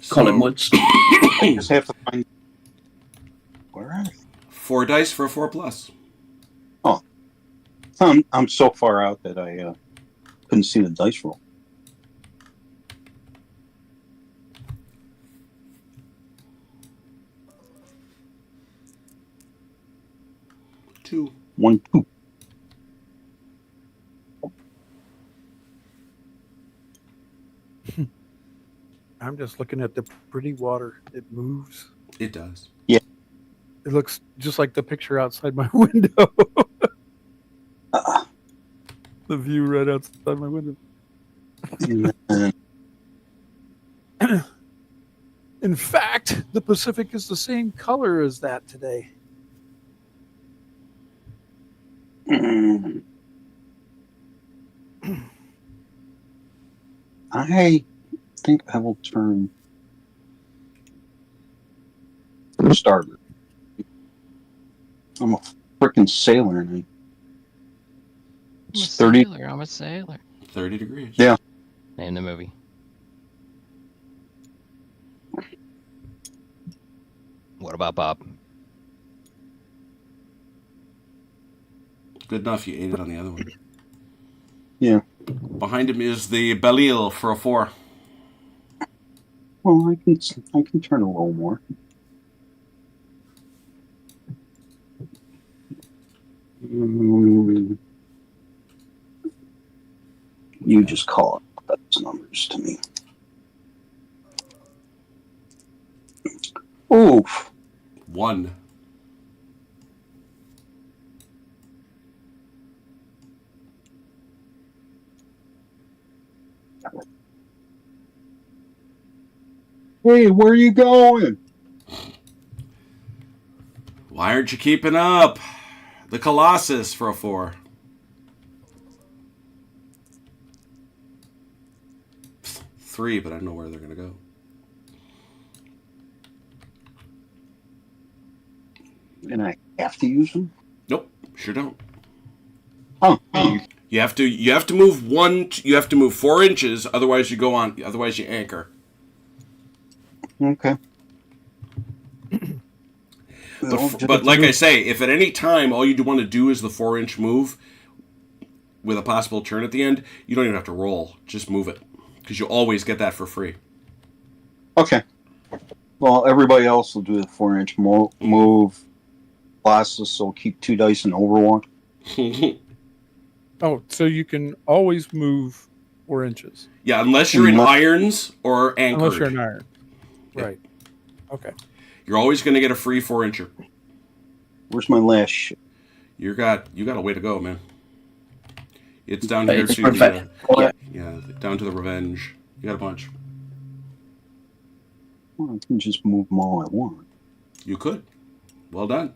So, Collingwoods. I just have to find. Where are they? 4 dice for a 4+. I'm so far out that I couldn't see the dice roll. Two. 1, 2. I'm just looking at the pretty water. It moves. It does. It looks just like the picture outside my window. The view right outside my window. In fact, the Pacific is the same color as that today. I think I will turn for starboard. I'm a freaking sailor, and it's 30. I'm a sailor. 30 degrees. Yeah. Name the movie. What about Bob? Good enough. You ate it on the other one. Yeah. Behind him is the Belle-Île for a 4. Well, I can turn a little more. You just call it those numbers to me. Oof. 1. Hey, where are you going? Why aren't you keeping up? The Colossus for a 4. Three, but I don't know where they're going to go. And I have to use them? Nope, sure don't. Oh. You have to move you have to move 4 inches, otherwise you go on, otherwise you anchor. Okay. But like I say, if at any time all you want to do is the 4-inch move with a possible turn at the end, you don't even have to roll. Just move it. Because you always get that for free. Okay. Well, everybody else will do the 4-inch move. Colossus will keep 2 dice in Overwatch. Oh, so you can always move 4 inches. Yeah, unless you're in irons or anchored. Unless you're in iron. Yeah. Right. Okay. You're always going to get a free 4-incher. Where's my last ship? You got a way to go, man. It's down here It's to perfect. down to the Revenge. You got a bunch. Well, I can just move them all I want. You could. Well done.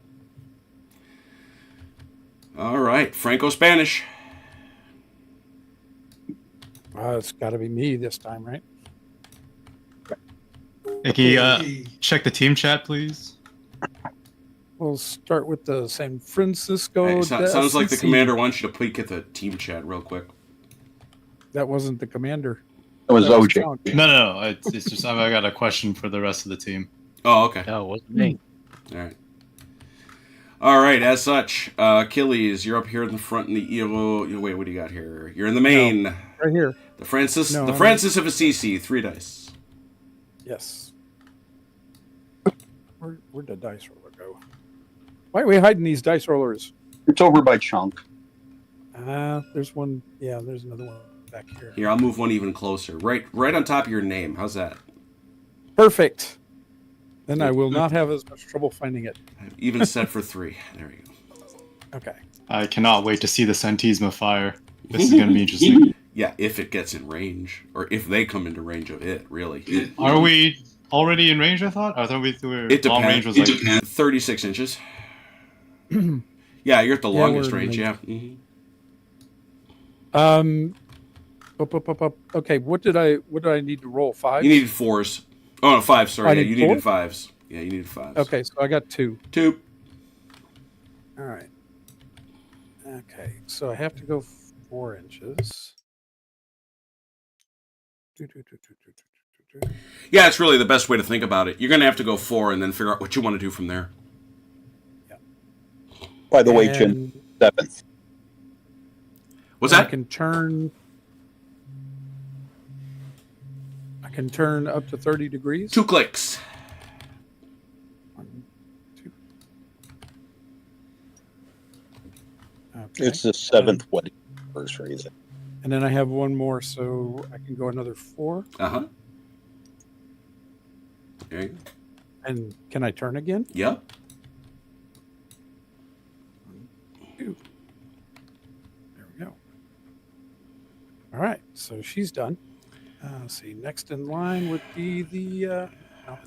All right, Franco-Spanish. It's got to be me this time, right? Hey, can you check the team chat, please? We'll start with the San Francisco. Hey, sounds like the SCC. commander wants you to peek at the team chat real quick. That wasn't the commander. It was OJ. Chunk. No. It's just I got a question for the rest of the team. Oh, okay. No, it wasn't me. All right. As such, Achilles, you're up here in the front in the Evo. Wait, what do you got here? You're in the main. No, right here. The Francis No, Francis of Assisi, 3 dice. Yes. Where'd the dice roller go? Why are we hiding these dice rollers? It's over by Chunk. There's one. Yeah, there's another one back here. Here, I'll move one even closer. Right on top of your name. How's that? Perfect. Then I will not have as much trouble finding it. Even set for 3. There you go. Okay. I cannot wait to see the Centisma fire. This is going to be interesting. Yeah, if it gets in range, or if they come into range of it, really. Are we already in range? I thought we were. It Long range was like 36 inches. Yeah, you're at the longest we're in range. Yeah. range. Mm-hmm. Okay, what did I need to roll? 5? You needed 4s. Oh no, 5. Sorry, I you need needed 4? 5s. Yeah, you needed 5s. Okay, so I got 2. 2. All right. Okay, so I have to go 4 inches. Yeah, it's really the best way to think about it. You're going to have to go 4 and then figure out what you want to do from there. By the way, Jim, 7th. What's that? I can turn up to 30 degrees. 2 clicks. 1, 2. Okay. It's the 7th wedding anniversary. And then I have one more, so I can go another 4. Uh-huh. There you go. And can I turn again? Yep. 1, 2. There we go. All right, so she's done. Let's see. Next in line would be the hero.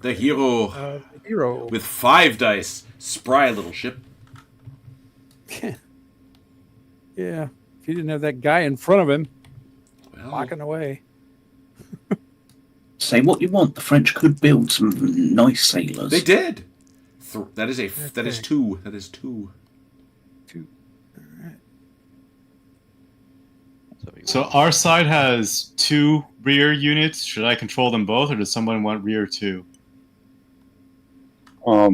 The hero With 5 dice. Spry little ship. Yeah. If he didn't have that guy in front of him, Well, walking away. Say what you want. The French could build some nice sailors. they did. That is 2. That is 2. 2. All right. So our side has 2 rear units. Should I control them both, or does someone want rear 2? I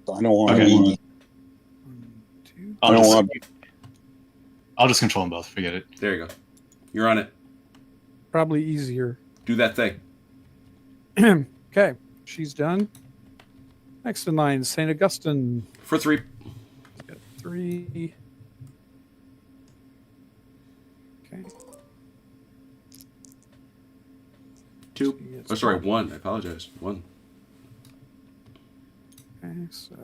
don't want Okay. to. 1, 2. I don't want. I'll just control them both. Forget it. There you go. You're on it. Probably easier. Do that thing. Okay, she's done. Next in line, St. Augustine. For 3. Got 3. Okay. 2. Oh, sorry, 1. I apologize. 1. Okay, so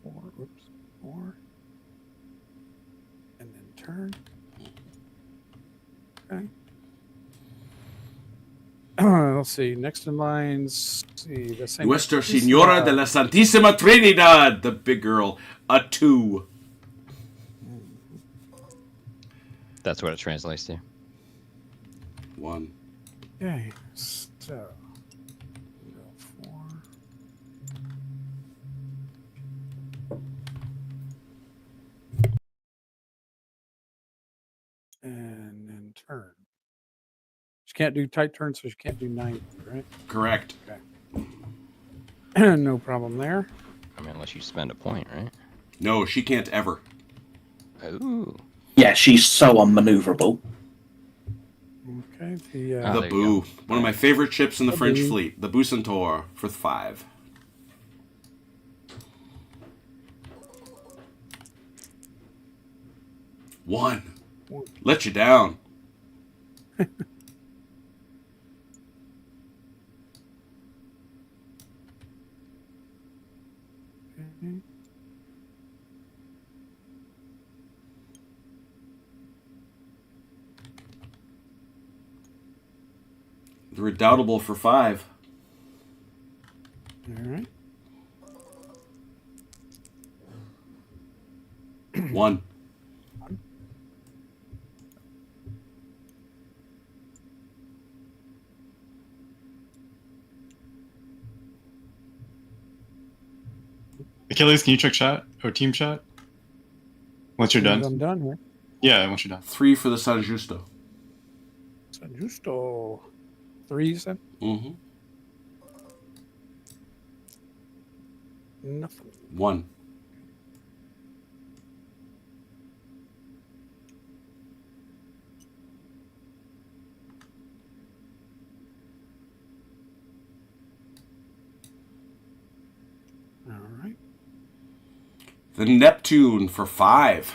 4. Whoops, 4. And then turn. Okay. Let's see. Next in lines. See the same. Nuestra Señora de la Santísima Trinidad, the big girl, a 2. That's what it translates to. 1. Okay. So. 4. And then turn. She can't do tight turn, so she can't do 90, right? Correct. Okay. No problem there. I mean, unless you spend a point, right? No, she can't ever. Ooh. Yeah, she's so unmaneuverable. Okay. The there you Boo. go. One of my favorite ships in the French Boo. fleet. The Boo Centaur for 5. One. Let you down. Okay. The Redoubtable for 5. All right. 1. Achilles, can you trick shot or team shot? Once you're done. I'm done here. Yeah, once you're done. 3 for the San Justo. San Justo. 3, you said? Mm-hmm. Nothing. 1. All right. The Neptune for 5.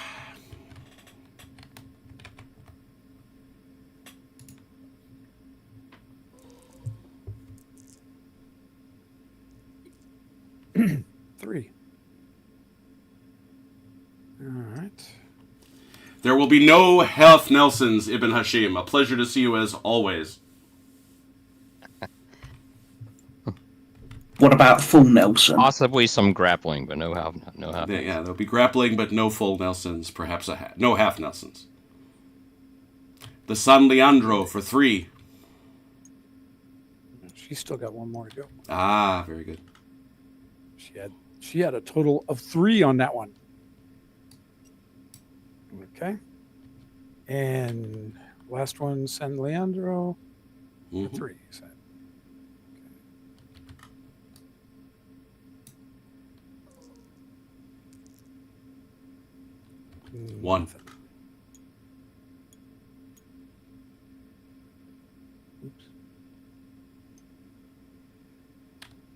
Three. All right. There will be no Health Nelsons, Ibn Hashim. A pleasure to see you as always. What about full Nelson? Possibly some grappling, but no half. Yeah, there'll be grappling, but no full Nelsons. Perhaps no half Nelsons. The San Leandro for 3. She's still got one more to go. Ah, very good. She had a total of 3 on that one. Okay. And last one, San Leandro, for 3. You said. Okay. 1. Oops.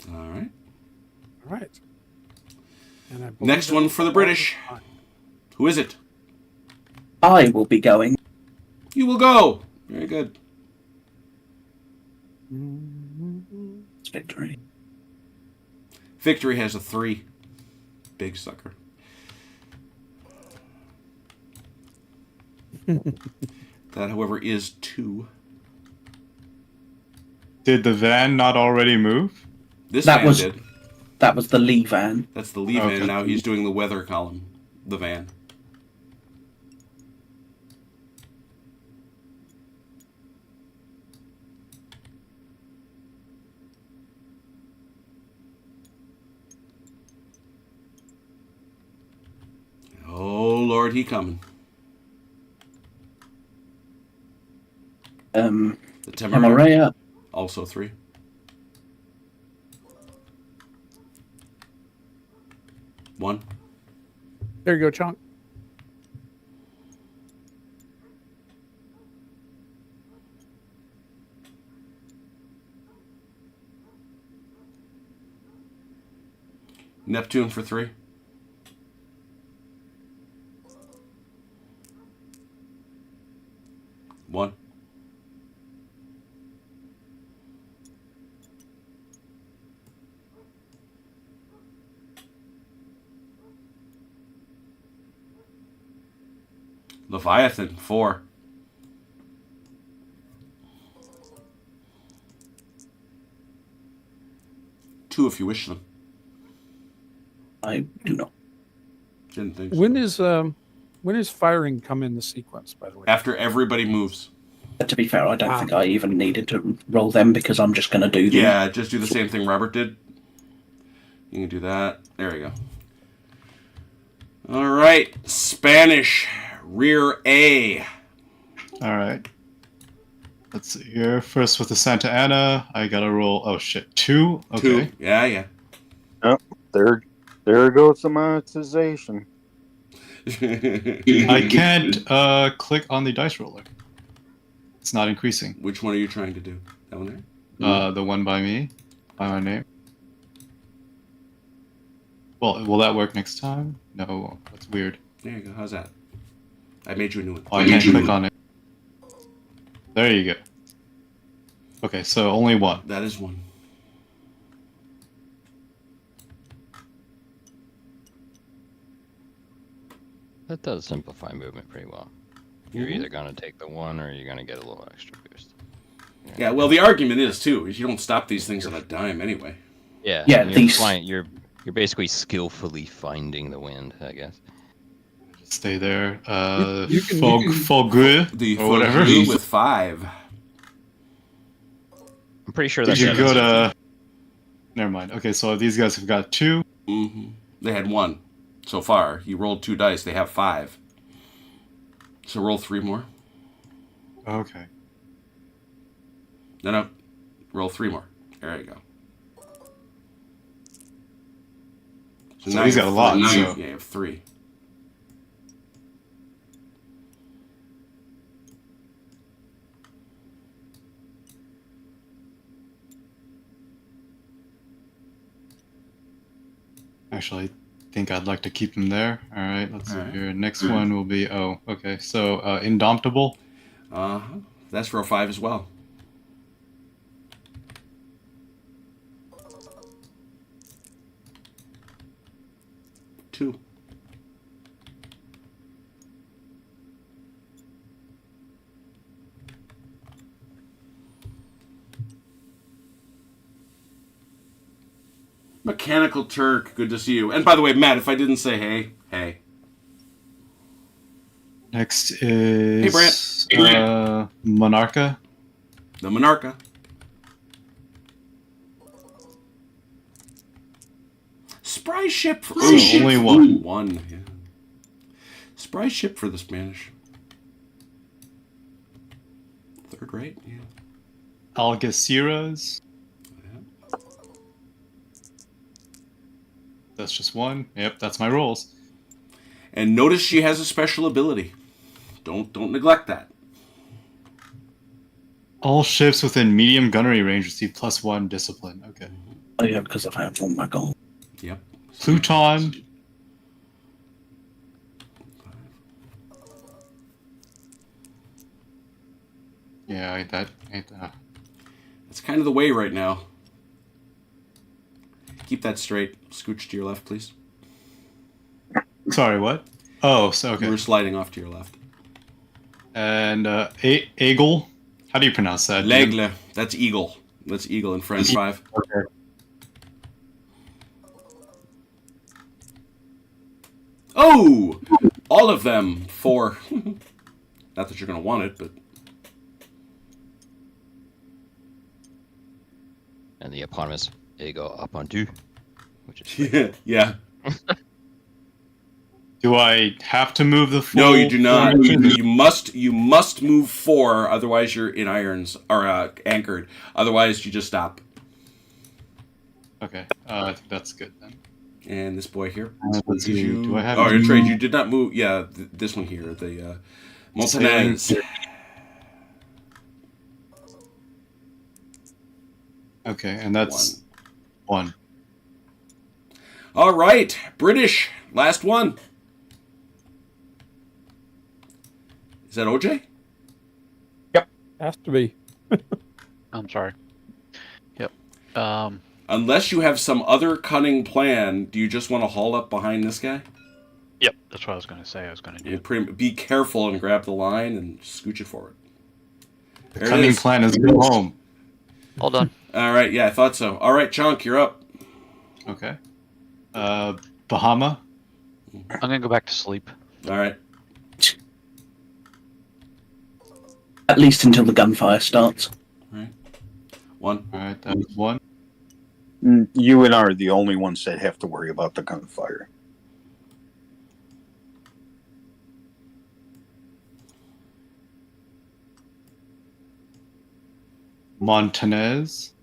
All right. All right. And I believe Next one for the British. Who is it? I will be going. You will go. Very good. It's victory. Victory has a 3. Big sucker. That, however, is 2. Did the van not already move? This That van was- did. That was the Lee van. That's the Lee Okay. van. Now he's doing the weather column. The van. Oh, Lord, he coming. The Temarea. also 3. One. There you go, Chunk. Neptune for 3. One. Leviathan, 4. Two if you wish them. I do not. Didn't think so. When is firing come in the sequence, by the way? After everybody moves. To be fair, I don't think I even needed to roll them because I'm just going to do them. Yeah, just do the same thing Robert did. You can do that. There we go. All right. Spanish. Rear A. All right. Let's see here. First with the Santa Ana, I got to roll. Oh shit, 2. Okay. 2. Yeah. Yep. There goes the monetization. I can't click on the dice roller. It's not increasing. Which one are you trying to do? That one there? The one by me, by my name. Well, will that work next time? No, that's weird. There you go. How's that? I made you a new one. Oh, I can't click on it. There you go. Okay, so only 1. That is 1. That does simplify movement pretty well. You're either going to take the 1 or you're going to get a little extra boost. Yeah, well, the argument is, too, is you don't stop these things on a dime anyway. Yeah, you're basically skillfully finding the wind, I guess. Stay there. Fogre, the or whatever. With 5. I'm pretty sure that's. You go to. Never mind. Okay, so these guys have got 2. Mm-hmm. They had 1 so far. You rolled 2 dice. They have 5. So roll 3 more. Okay. No. Roll 3 more. There you go. So he's got a lot. Now so. you have 3. Actually, I think I'd like to keep him there. All right, let's see here. Next one will be, okay. So, Indomitable. That's row 5 as well. Two. Mechanical Turk, good to see you. And by the way, Matt, if I didn't say hey. Next is... Hey, Brant. Monarcha. The Monarcha. Spry ship for... only 1. 1, yeah. Spry ship for the Spanish. 3rd rate, yeah. Algeciras. That's just 1. Yep, that's my rolls. And notice she has a special ability. Don't neglect that. All ships within medium gunnery range receive +1 discipline. Okay. Oh yeah, because I've had one back on. Yep. Pluton. Yeah, That's kind of the way right now. Keep that straight. Scooch to your left, please. Sorry, what? Oh, so okay. We're sliding off to your left. And Aigle. How do you pronounce that? L'aigle. That's eagle. That's eagle in French. 5. Okay. Oh! All of them. 4. Not that you're going to want it, but... And the eponymous Ego Apendu. Which is yeah. Do I have to move the full? No, you do not. You must move 4, otherwise you're in irons or anchored. Otherwise, you just stop. Okay, I think that's good then. And this boy here. Let's see. Do I have? Oh, your trade. You did not move. Yeah, this one here. The Montanez. Okay, and that's 1. All right, British. Last one. Is that OJ? Yep. Has to be. I'm sorry. Yep. Unless you have some other cunning plan, do you just want to haul up behind this guy? Yep, that's what I was going to say. I was going to do. Be careful and grab the line and scooch it forward. The cunning plan is go home. All done. All right, yeah, I thought so. All right, Chunk, you're up. Okay. Bahama. I'm going to go back to sleep. All right. At least until the gunfire starts. All right. 1. All right, that was 1. You and I are the only ones that have to worry about the gunfire. Montanez.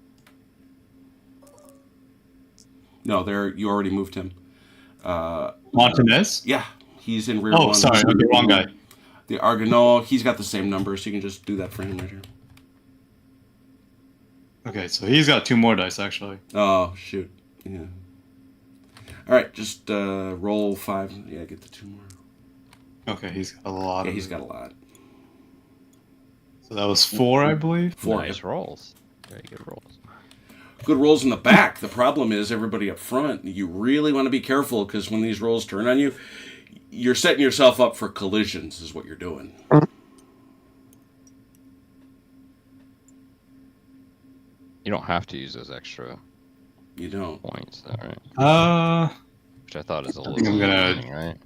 No, you already moved him. Montanez? Yeah, he's in rear 1. Oh, sorry, okay, wrong guy. The Argonaut, he's got the same number, so you can just do that for him right here. Okay, so he's got 2 more dice, actually. Oh, shoot. Yeah. All right, just roll 5. Yeah, get the 2 more. Okay, he's got a lot. Yeah, he's got a lot. So that was 4, I believe? 4. Nice rolls. Very good rolls. Good rolls in the back. The problem is everybody up front. You really want to be careful because when these rolls turn on you, you're setting yourself up for collisions is what you're doing. You don't have to use those extra You don't. points, though, right? Which I thought is a little think I'm gonna- annoying, right?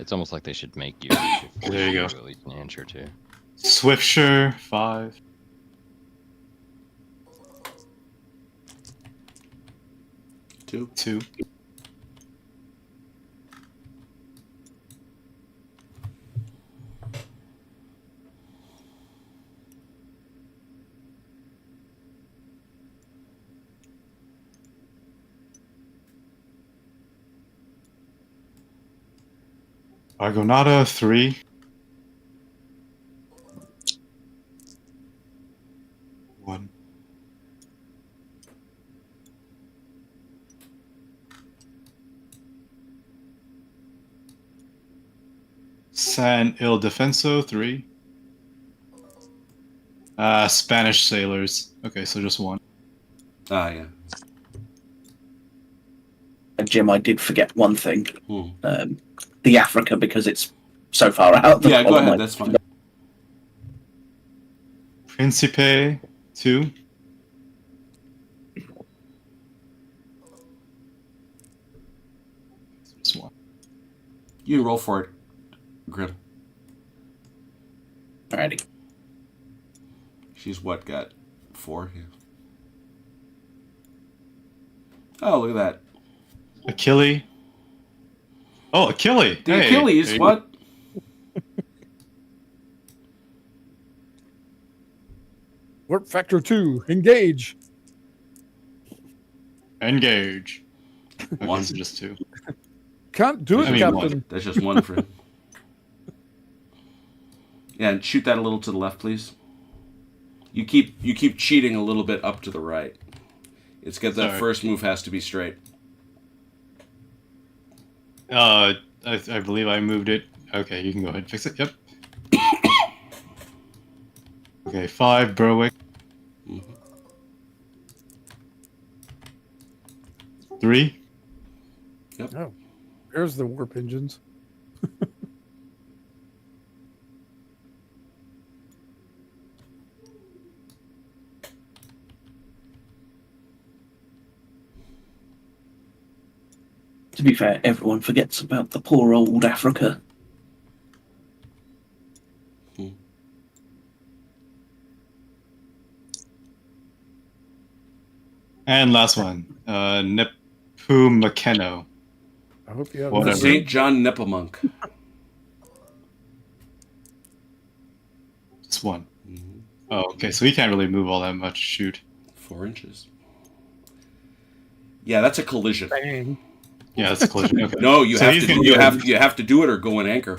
It's almost like they should make you. There you go. At least an inch or 2. Swiftsure, 5. 2. 2. Argonauta, 3. 1. San Ildefonso, 3. Spanish sailors. Okay, so just 1. Ah, yeah. Jim, I did forget one thing. Hmm. The Africa, because it's so far out. Yeah, go ahead. That's fine. Principe, 2. Just 1. You can roll for it, Grim. Alrighty. She's what, got 4? Yeah. Oh, look at that. Achille. Oh, Achille. The Hey, Achilles, there you what? Warp factor 2. Engage. go. Engage. Okay, 1. so just 2. Can't do it, I mean, Captain. 1. That's just 1 for him. Yeah, and shoot that a little to the left, please. You keep cheating a little bit up to the right. It's because that Sorry. first move has to be straight. I believe I moved it. Okay, you can go ahead and fix it. Yep. Okay, 5, Berwick. Mhm. 3. Oh, there's the warp engines. To be fair, everyone forgets about the poor old Africa. And last one, Nepomuceno. I hope you have Whatever. St. John Nepomuk. Just 1. Mhm. Oh, okay, so he can't really move all that much. Shoot. 4 inches. Yeah, that's a collision. Bang. Yeah, that's a collision. Okay. No, you So have he's to gonna you go- have to do it or go in anchor.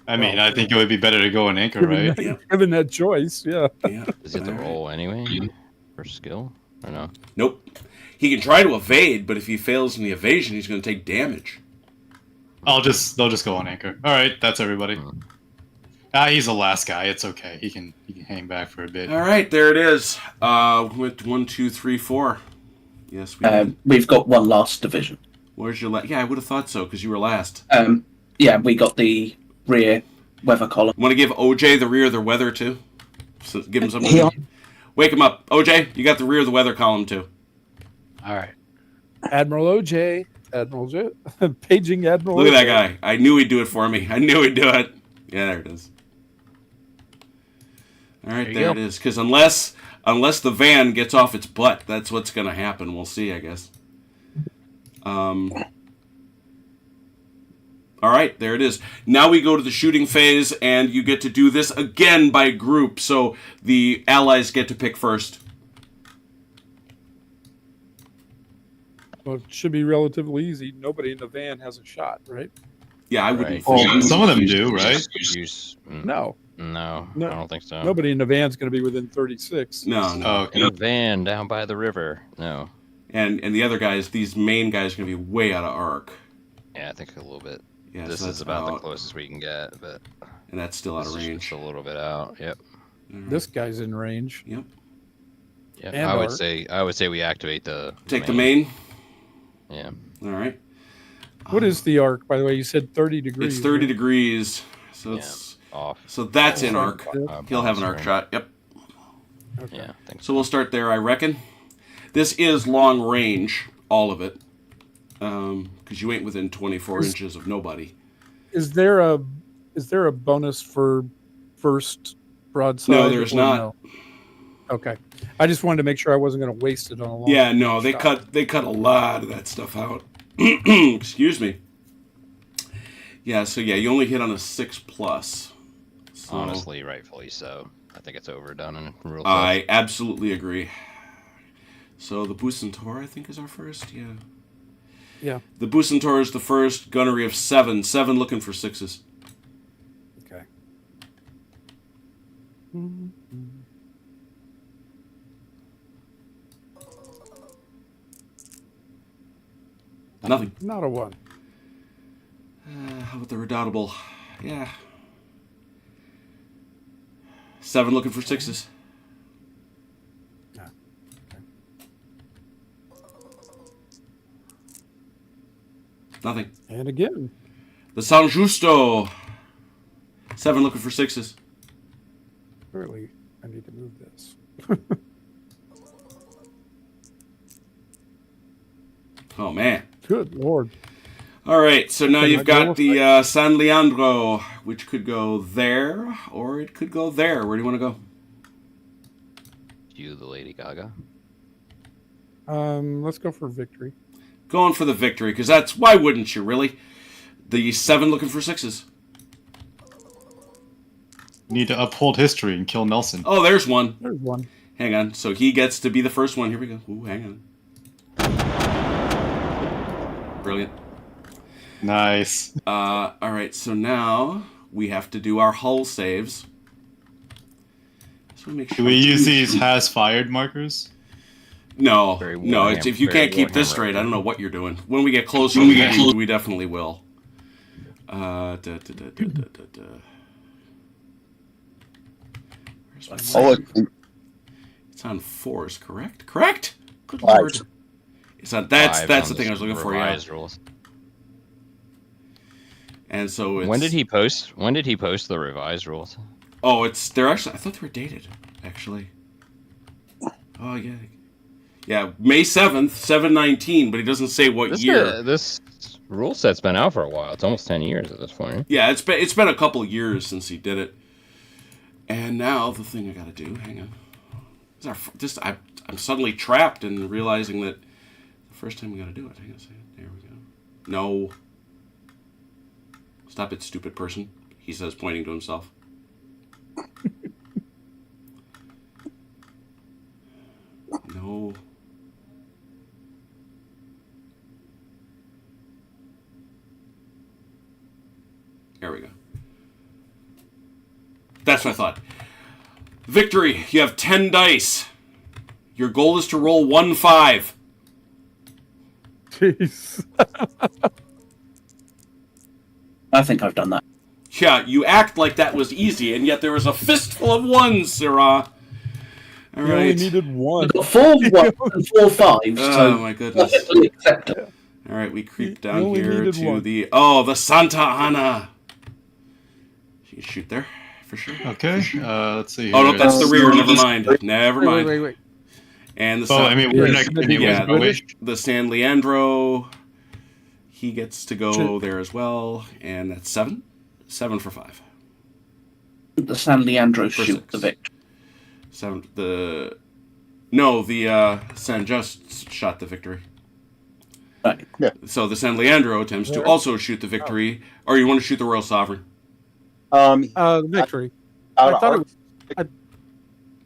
I mean, I think it would be better to go an anchor, right? Yeah. Given that choice, yeah. Yeah. Is it the All right. roll anyway for skill or no? Nope. He can try to evade, but if he fails in the evasion, he's going to take damage. They'll just go on anchor. All right, that's everybody. He's the last guy. It's okay. He can hang back for a bit. All right, there it is. Went 1, 2, 3, 4. Yes, we did. We've got one last division. Where's your Yeah, I would have thought so, because you were last. Yeah, we got the rear weather column. Want to give OJ the rear of the weather, too? So give him something. Wake him up. OJ, you got the rear of the weather column, too. All right. Admiral OJ. Admiral J. Paging Admiral Look at that OJ. guy. I knew he'd do it for me. I knew he'd do it. Yeah, there it is. All right, there it is. Because unless the van gets off its butt, that's what's going to happen. We'll see, I guess. All right, there it is. Now we go to the shooting phase, and you get to do this again by group. So the allies get to pick first. Well, it should be relatively easy. Nobody in the van has a shot, right? Yeah, I wouldn't. Well, some of them do, right? No. No, I don't think so. Nobody in the van's going to be within 36. No. Oh, In a van down by the river. No. And the other guys, these main guys, are going to be way out of arc. Yeah, I think a little bit. Yeah, This so is about the closest we can get, but and that's still out of this is range. just a little bit out. Yep. This guy's in range. Yep. Yep. And I would arc. say we activate the Take the main. Yeah. All right. What is the arc, by the way? You said 30 degrees. It's 30 right? degrees, so it's Off. so that's in arc. Uh, He'll have an arc shot. Yep. Okay. Yeah. I think So we'll start there, I reckon. This is long range, all of it, because you ain't within 24 inches of nobody. Is there a bonus for first broadside? No, there's or not. no? Okay. I just wanted to make sure I wasn't going to waste it on a long Yeah, no, they shot. cut a lot of that stuff out. Excuse me. Yeah, so yeah, you only hit on a 6+. So honestly, rightfully so. I think it's overdone and real. I absolutely agree. So the Bucentaur, I think, is our first. Yeah. Yeah. The Bucentaur is the first. Gunnery of 7. 7 looking for 6s. Okay. Nothing. Not a 1. How about the Redoubtable? Yeah. 7 looking for 6s. Yeah. Okay. Nothing. And again. The San Justo. 7 looking for 6s. Clearly, I need to move this. Oh, man. Good Lord. All right, so now Can you've I go got with the San Leandro, which could go there, or it could go there. Where do you want to go? You, the Lady Gaga. Let's go for victory. Going for the victory, because that's... Why wouldn't you, really? The 7 looking for 6s. need to uphold history and kill Nelson. Oh, there's one. There's one. Hang on. So he gets to be the first one. Here we go. Ooh, hang on. Brilliant. Nice. All right, so now we have to do our hull saves. So make sure Do we use these has fired markers? No, Very no. It's, if you Very can't keep this Warhammer. straight, I don't know what you're doing. When we get closer, we definitely will. Where's my Oh, It's on 4s, correct? Correct. Good Five. lord. It's on. That's Five the on thing I was looking for. Yeah. revised rules. And so it's, When did he post? When did he post the revised rules? Oh, they're actually. I thought they were dated. Actually. Oh yeah. Yeah, May 7th, 7/19, but he doesn't say what year. This rule set's been out for a while. It's almost 10 years at this point. Right? Yeah, it's been a couple years since he did it. And now the thing I gotta do. Hang on. I'm suddenly trapped in realizing that the first time we gotta do it. Hang on a second. There we go. No. Stop it, stupid person. He says, pointing to himself. No. There we go. That's what I thought. Victory. You have 10 dice. Your goal is to roll 1-5. Jeez. I think I've done that. Yeah, you act like that was easy, and yet there was a fistful of 1s, Sirrah. All All You only right. needed one. We've got 4 1 and 4 5. Oh So my goodness. perfectly acceptable. All right, we creep You down only here needed to one. the Santa Ana. You can shoot there for sure. Okay. Let's see. Oh no, here. that's the It's- rear. Never mind. Never mind. Wait. And the Oh, I mean, we're Yeah, next it's gonna be anyway. yeah, aren't we? the San Leandro. He gets to go Shoot. there as well, and that's 7. 7 for 5. The San Leandro For shoot 6. the victory. 7. The San Just shot the victory. Right. So the San Leandro attempts to Where? also shoot the victory, or you want to shoot the Royal Sovereign? Victory. Out I of thought arc- it was.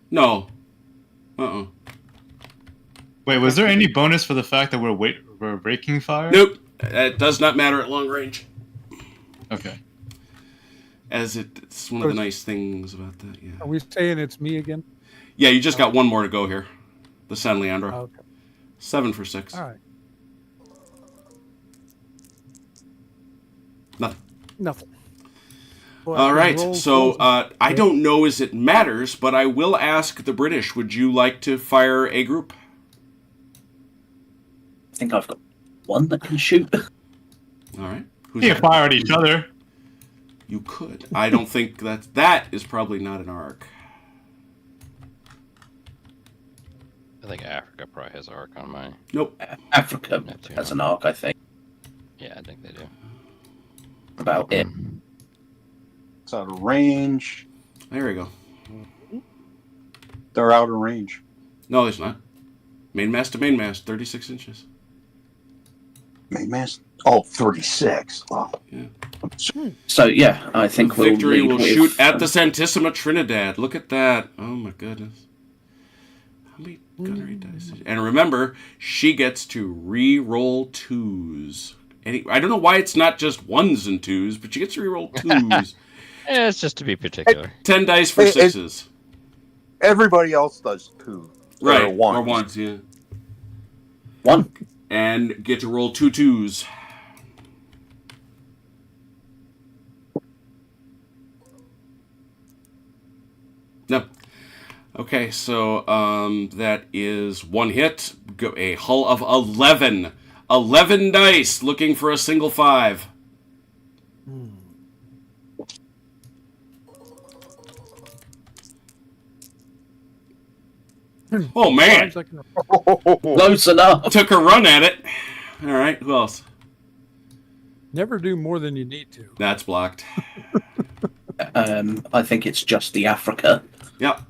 No. Wait, was there any bonus for the fact that we're breaking fire? Nope. It does not matter at long range. Okay. As it's one of the nice things about that, yeah. Are we saying it's me again? Yeah, you just got one more to go here. The San Leandro. Okay. 7 for 6. All right. Nothing. Well, All I right, roll so close. I don't know as it matters, but I will ask the British, would you like to fire a group? I think I've got one that can shoot. All right. We can fire at each other. You could. I don't think that is probably not an arc. I think Africa probably has arc on mine. Nope. Africa Neptune. has an arc, I think. Yeah, I think they do. About it. It's out of range. There we go. They're out of range. No, it's not. Mainmast to mainmast, 36 inches. Mainmast? Oh, 36. Wow. Yeah. So yeah, I think we'll Victory lead will with, shoot at the Santissima Trinidad. Look at that. Oh my goodness. How many gunnery dice? And remember, she gets to re-roll 2s. I don't know why it's not just 1s and 2s, but she gets to re-roll 2s. Yeah, it's just to be particular. 10 dice for 6s. Everybody else does 2. Right. Or 1. Or 1s, yeah. 1. And get to roll 2 2s. No. Okay, so that is 1 hit. A hull of 11. 11 dice looking for a single 5. Oh, man. Close enough. Took a run at it. All right, who else? Never do more than you need to. That's blocked. I think it's just the Africa Yep.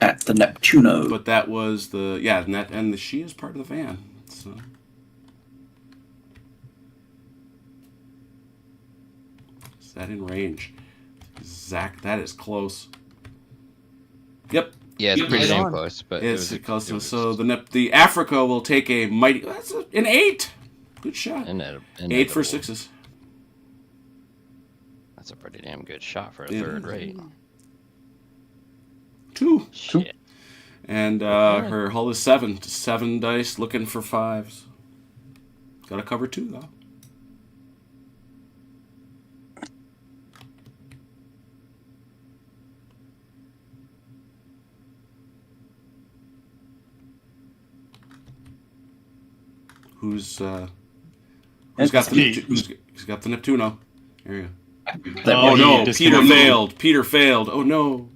at the Neptuno. But that was the and she is part of the van. So is that in range? Zach, that is close. Yep. Yeah, it's Yep. pretty Right damn on. close. But It's close. So the Africa will take a mighty. That's an 8. Good shot. 8 for 6s. That's a pretty damn good shot for a Yeah. third rate. 2. Shit. And her hull is 7. 7 dice looking for 5s. Got to cover 2 though. Who's got the who's got the Neptuno? There you go. Oh no, Peter failed. Peter failed. Oh no.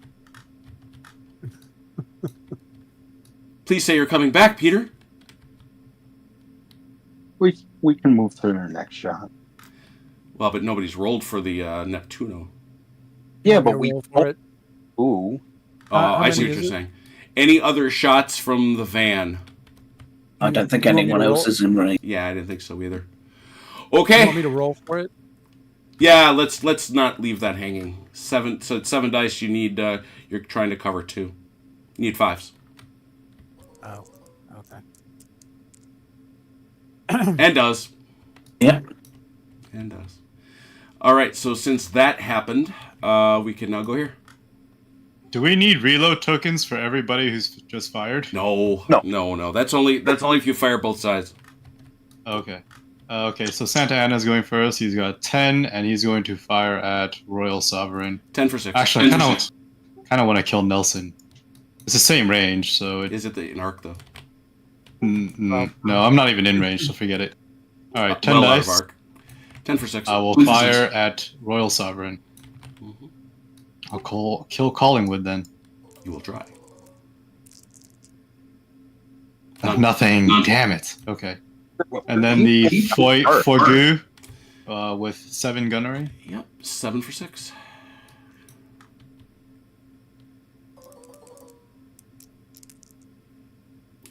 Please say you're coming back, Peter. We can move to their next shot. Well, but nobody's rolled for the Neptuno. Yeah, Want me but to we roll for it. Ooh. How I see many what is you're it? saying. Any other shots from the van? I don't think You want me anyone to else roll? is in range. Yeah, I didn't think so either. You Okay. want me to roll for it? Yeah, let's not leave that hanging. 7. So it's 7 dice. You need. You're trying to cover 2. You need 5s. Oh, okay. And does. Yeah. And does. All right. So since that happened, we can now go here. Do we need reload tokens for everybody who's just fired? No. That's only if you fire both sides. Okay. Okay, so Santa Ana's going first. He's got 10, and he's going to fire at Royal Sovereign. 10 for 6. Actually, 10 I for 6. kind of want to kill Nelson. It's the same range, so Is it an arc though? No, I'm not even in range, so forget it. All right, 10 well dice. Out of arc. 10 for 6. I will fire at Royal Sovereign. I'll kill Collingwood then. You will try. Nothing. Damn it. Okay. And then the Forgu with 7 gunnery. Yep, 7 for 6.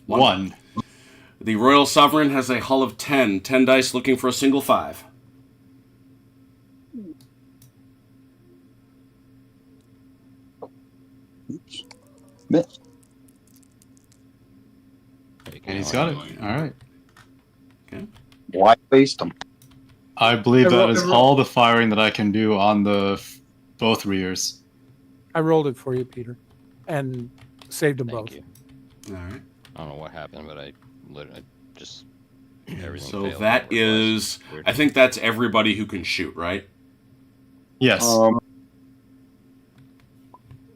One. The Royal Sovereign has a hull of 10. 10 dice looking for a single 5. Oops. Missed. And he's got it. All right. Okay. Why waste them? I believe that is all the firing that I can do on the both rears. I rolled it for you, Peter, and saved them Thank both. you. All right. I don't know what happened, but I literally just everything. So failed that over the last is, weird- I think that's everybody who can shoot, right? Yes.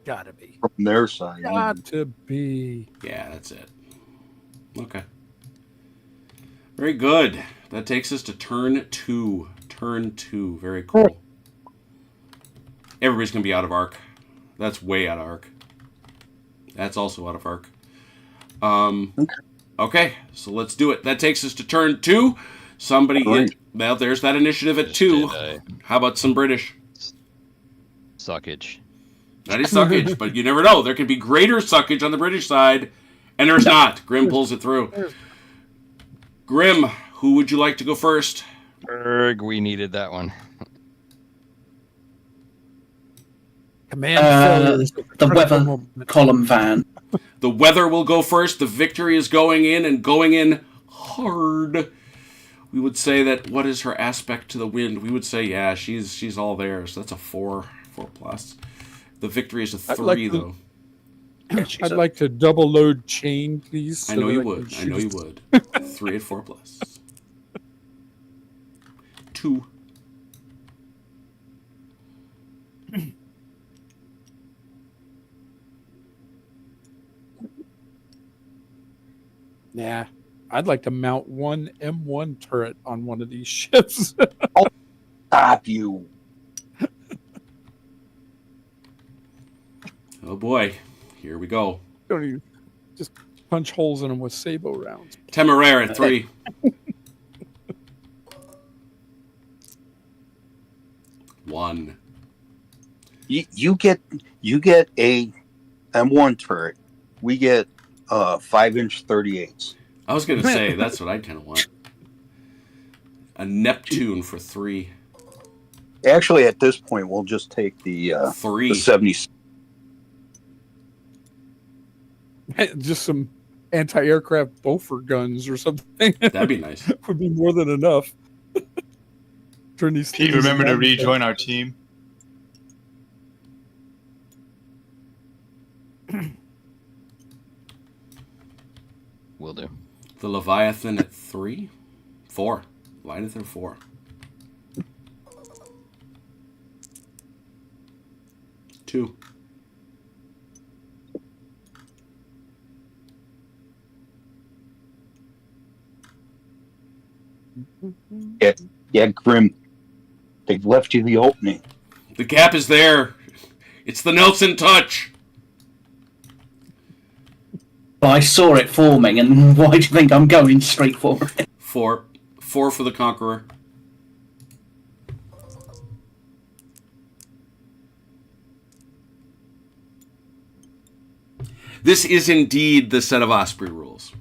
Gotta be. From their side. Got to be. Yeah, that's it. Okay. Very good. That takes us to turn 2. Turn 2. Very cool. Everybody's going to be out of arc. That's way out of arc. That's also out of arc. Okay, so let's do it. That takes us to turn 2. Somebody, well, there's that initiative at 2. How about some British? Suckage. That is suckage, but you never know. There could be greater suckage on the British side, and there's not. Grim pulls it through. Grim, who would you like to go first? Erg, we needed that one. Command the weather column van. The weather will go first. The victory is going in, and going in hard. We would say that, what is her aspect to the wind? We would say, yeah, she's all there. So that's a 4 plus. The victory is a 3, though. I'd like to double load chain, please. I know you would. I know you would. 3 at 4 plus. 2. Nah, I'd like to mount one M1 turret on one of these ships. Stop you. Oh boy, here we go. Don't even just punch holes in them with sabot rounds. Temeraire at 3. One. You get a M1 turret. We get 5-inch 38s. I was gonna say that's what I kind of want. A Neptune for 3. Actually, at this point, we'll just take the 3. 70s. Just some anti-aircraft Bofor guns or something. That'd be nice. Would be more than enough. Turn these. Pete, remember to rejoin our team. Will do. The Leviathan at 3? 4. Leviathan 4. 2. Yeah, Grim. They've left you the opening. The gap is there. It's the Nelson touch. I saw it forming, and why do you think I'm going straight for it? 4. 4 for the Conqueror. This is indeed the set of Osprey rules.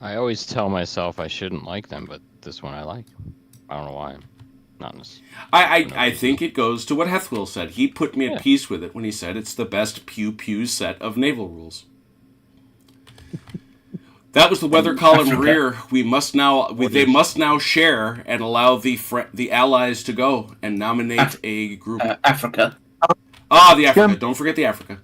I always tell myself I shouldn't like them, but this one I like. I don't know why. Not in this. I think it goes to what Hethwill said. He put me at peace with it when he said it's the best pew-pew set of naval rules. That was the weather column rear. They must now share and allow the allies to go and nominate a group. Africa. The Africa. Don't forget the Africa.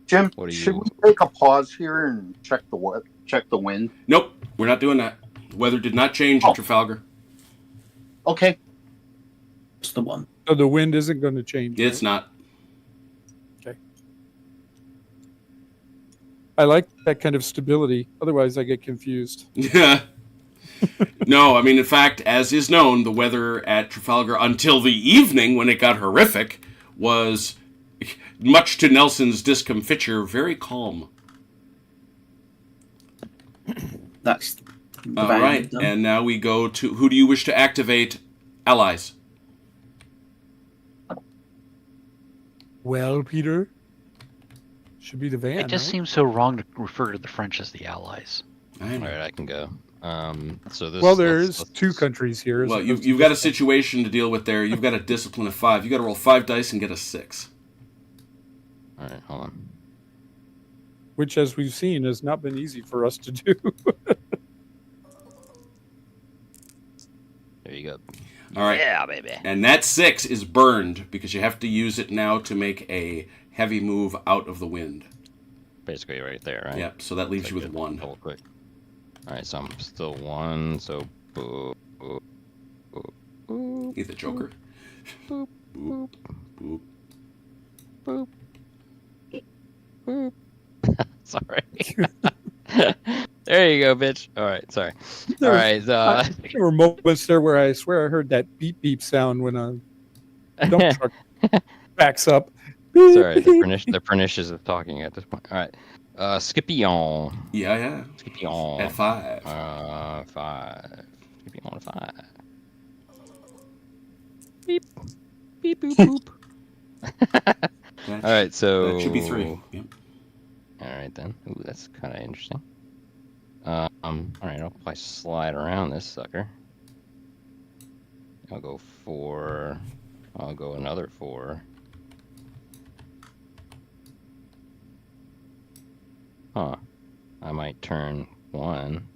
Jim, should we take a pause here and check the wind? Nope, we're not doing that. The weather did not change at Trafalgar. Okay. That's the one. So the wind isn't going to change. It's right? not. Okay. I like that kind of stability. Otherwise, I get confused. Yeah. No, I mean, in fact, as is known, the weather at Trafalgar until the evening, when it got horrific, was, much to Nelson's discomfiture, very calm. That's the All van right, done. and now we go to, who do you wish to activate allies? Well, Peter, should be the van. It just right? seems so wrong to refer to the French as the Allies. I All know. right, I can go. So this. Well, there's two countries here. as Well, opposed to you've got a just one. situation to deal with there. You've got a discipline of 5. You've got to roll 5 dice and get a 6. All right, hold on. Which, as we've seen, has not been easy for us to do. There you go. All right. Yeah, baby. And that 6 is burned because you have to use it now to make a heavy move out of the wind. Basically right there, right? Yep, so that leaves So you with good. 1. Double quick. All right, so I'm still 1. So boop, boop, boop, boop, He's the Joker. boop, Boop, boop. boop, boop. Sorry. There you go, bitch. All right, sorry. All right. There were moments there where I swear I heard that beep beep sound when a dump truck backs up. Sorry, the pernicious is talking at this point. All right. Scipion. Yeah. Scipion. At 5. 5. Scipion at 5. Beep. Beep boop boop. That All right, so That should be 3. Yep. All right then. Ooh, that's kind of interesting. All right, I'll probably slide around this sucker. I'll go 4. I'll go another 4. Huh. I might turn 1,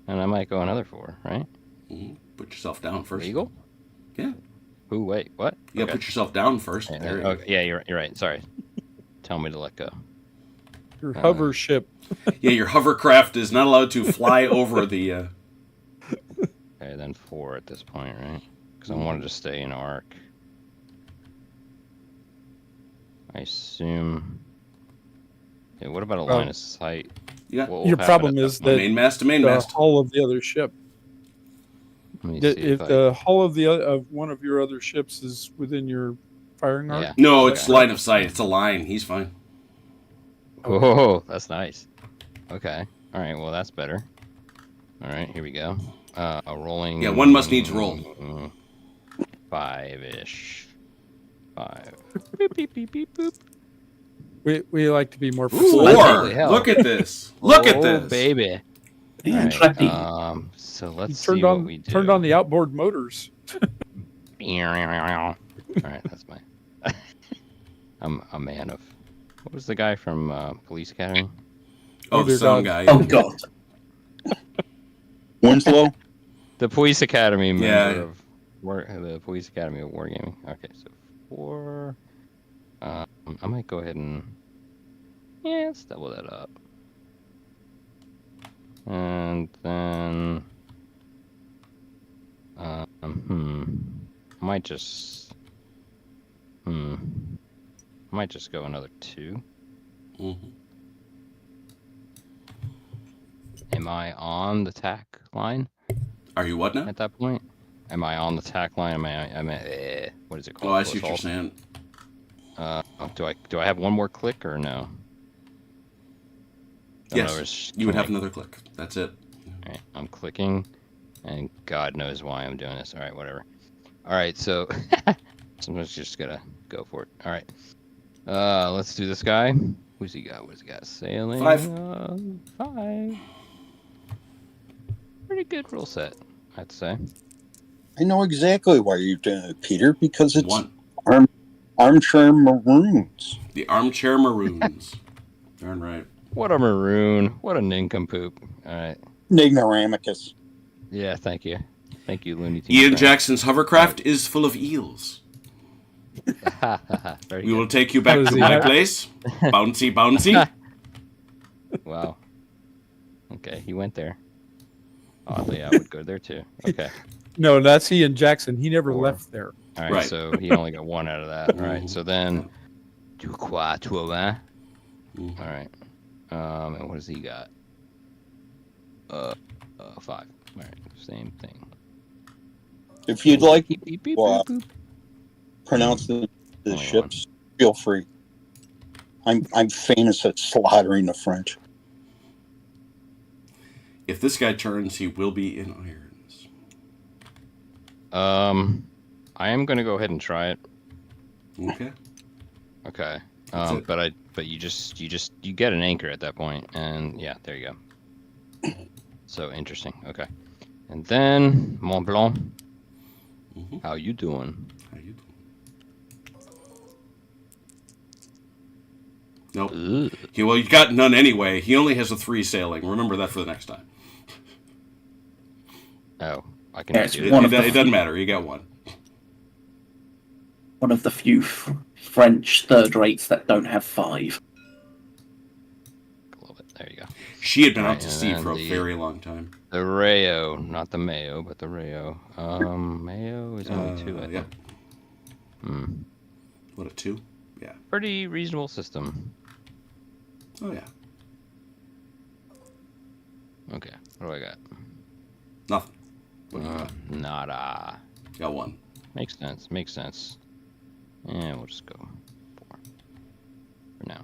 and I might go another 4, right? Put yourself down first. Legal? Yeah. Ooh, wait, what? You gotta put yourself down first. Yeah, There you go. okay, yeah, you're right. Sorry. Tell me to let go. Your hover ship. Yeah, your hovercraft is not allowed to fly over the... Okay, then 4 at this point, right? Because I wanted to stay in arc. I assume... Yeah, what about a line of sight? Yeah. What will Your happen problem at is that point? that Main mast to main the mast. hull of the other ship. Let me see If the hull of one of your other ships is within your firing arc. Yeah. No, Okay. it's line of sight. It's a line. He's fine. Oh, that's nice. Okay. All right. Well, that's better. All right. Here we go. Rolling. Yeah, one must needs roll. 5-ish. 5. Beep beep beep beep boop. We like to be more Ooh, precise. 4. Holy hell. Look at this. Look at Oh, this. baby. Yeah, All right, 20. so You let's turned see what on we do. turned on the outboard motors. All right, that's my. I'm a man of. What was the guy from Police Academy? Oh, the dear sound God. guy. Oh, God. Winslow? The Police Academy member Yeah. of the Police Academy of Wargaming. Okay, so 4. I might go ahead and let's double that up, and then I might just go another 2. Mhm. Am I on the tack line Are you what now? at that point? Am I on the tack line? What is it called? Oh, I see what you're Assault? saying. Do I have one more click or no? Yes, you would have another click. That's it. All right, I'm clicking, and God knows why I'm doing this. All right, whatever. All right, so sometimes you just gotta go for it. All right, let's do this guy. Who's he got? What's he got? Sailing. 5. 5. Pretty good rule set, I'd say. I know exactly why you're doing it, Peter, because it's 1. Armchair Maroons. The Armchair Maroons. Darn right. What a maroon. What a nincompoop. All right. Ignoramicus. Yeah, thank you. Thank you, Looney Tunes. Ian fan. Jackson's hovercraft is full of eels. Very We good. will take you back How does to he my have- place. Bouncy, bouncy. Wow. Okay, he went there. Oddly, I would go there too. Okay. No, that's Ian Jackson. He never 4. left there. All right, Right. so he only got 1 out of that. All right, so then Yeah. All right. And what does he got? 5. All right, same thing. If you'd like Beep, beep, beep, well, boop, boop. pronounce the Only ships, feel free. I'm famous at slaughtering the French. If this guy turns, he will be in irons. I am gonna go ahead and try it. Okay. Okay. That's it. But you get an anchor at that point, and yeah, there you go. So interesting. Okay. And then Mont Blanc. Mhm. How you doing? How you doing? Nope. Well, you got none anyway. He only has a 3 sailing. Remember that for the next time. Oh, I can. Yeah, just it's do one It of the doesn't matter. You got 1. one of the few French third rates that don't have 5. A little bit. There you go. She had been Right, out to and sea then for a the- very long time. The Rayo, not the Mayo, but the Rayo. Mayo is only 2, I think. Yep. What, a 2? Yeah. Pretty reasonable system. Oh, yeah. Okay, what do I got? Nothing. What do you got? Nada. Got 1. Makes sense. Makes sense. Yeah, we'll just go 4 for now.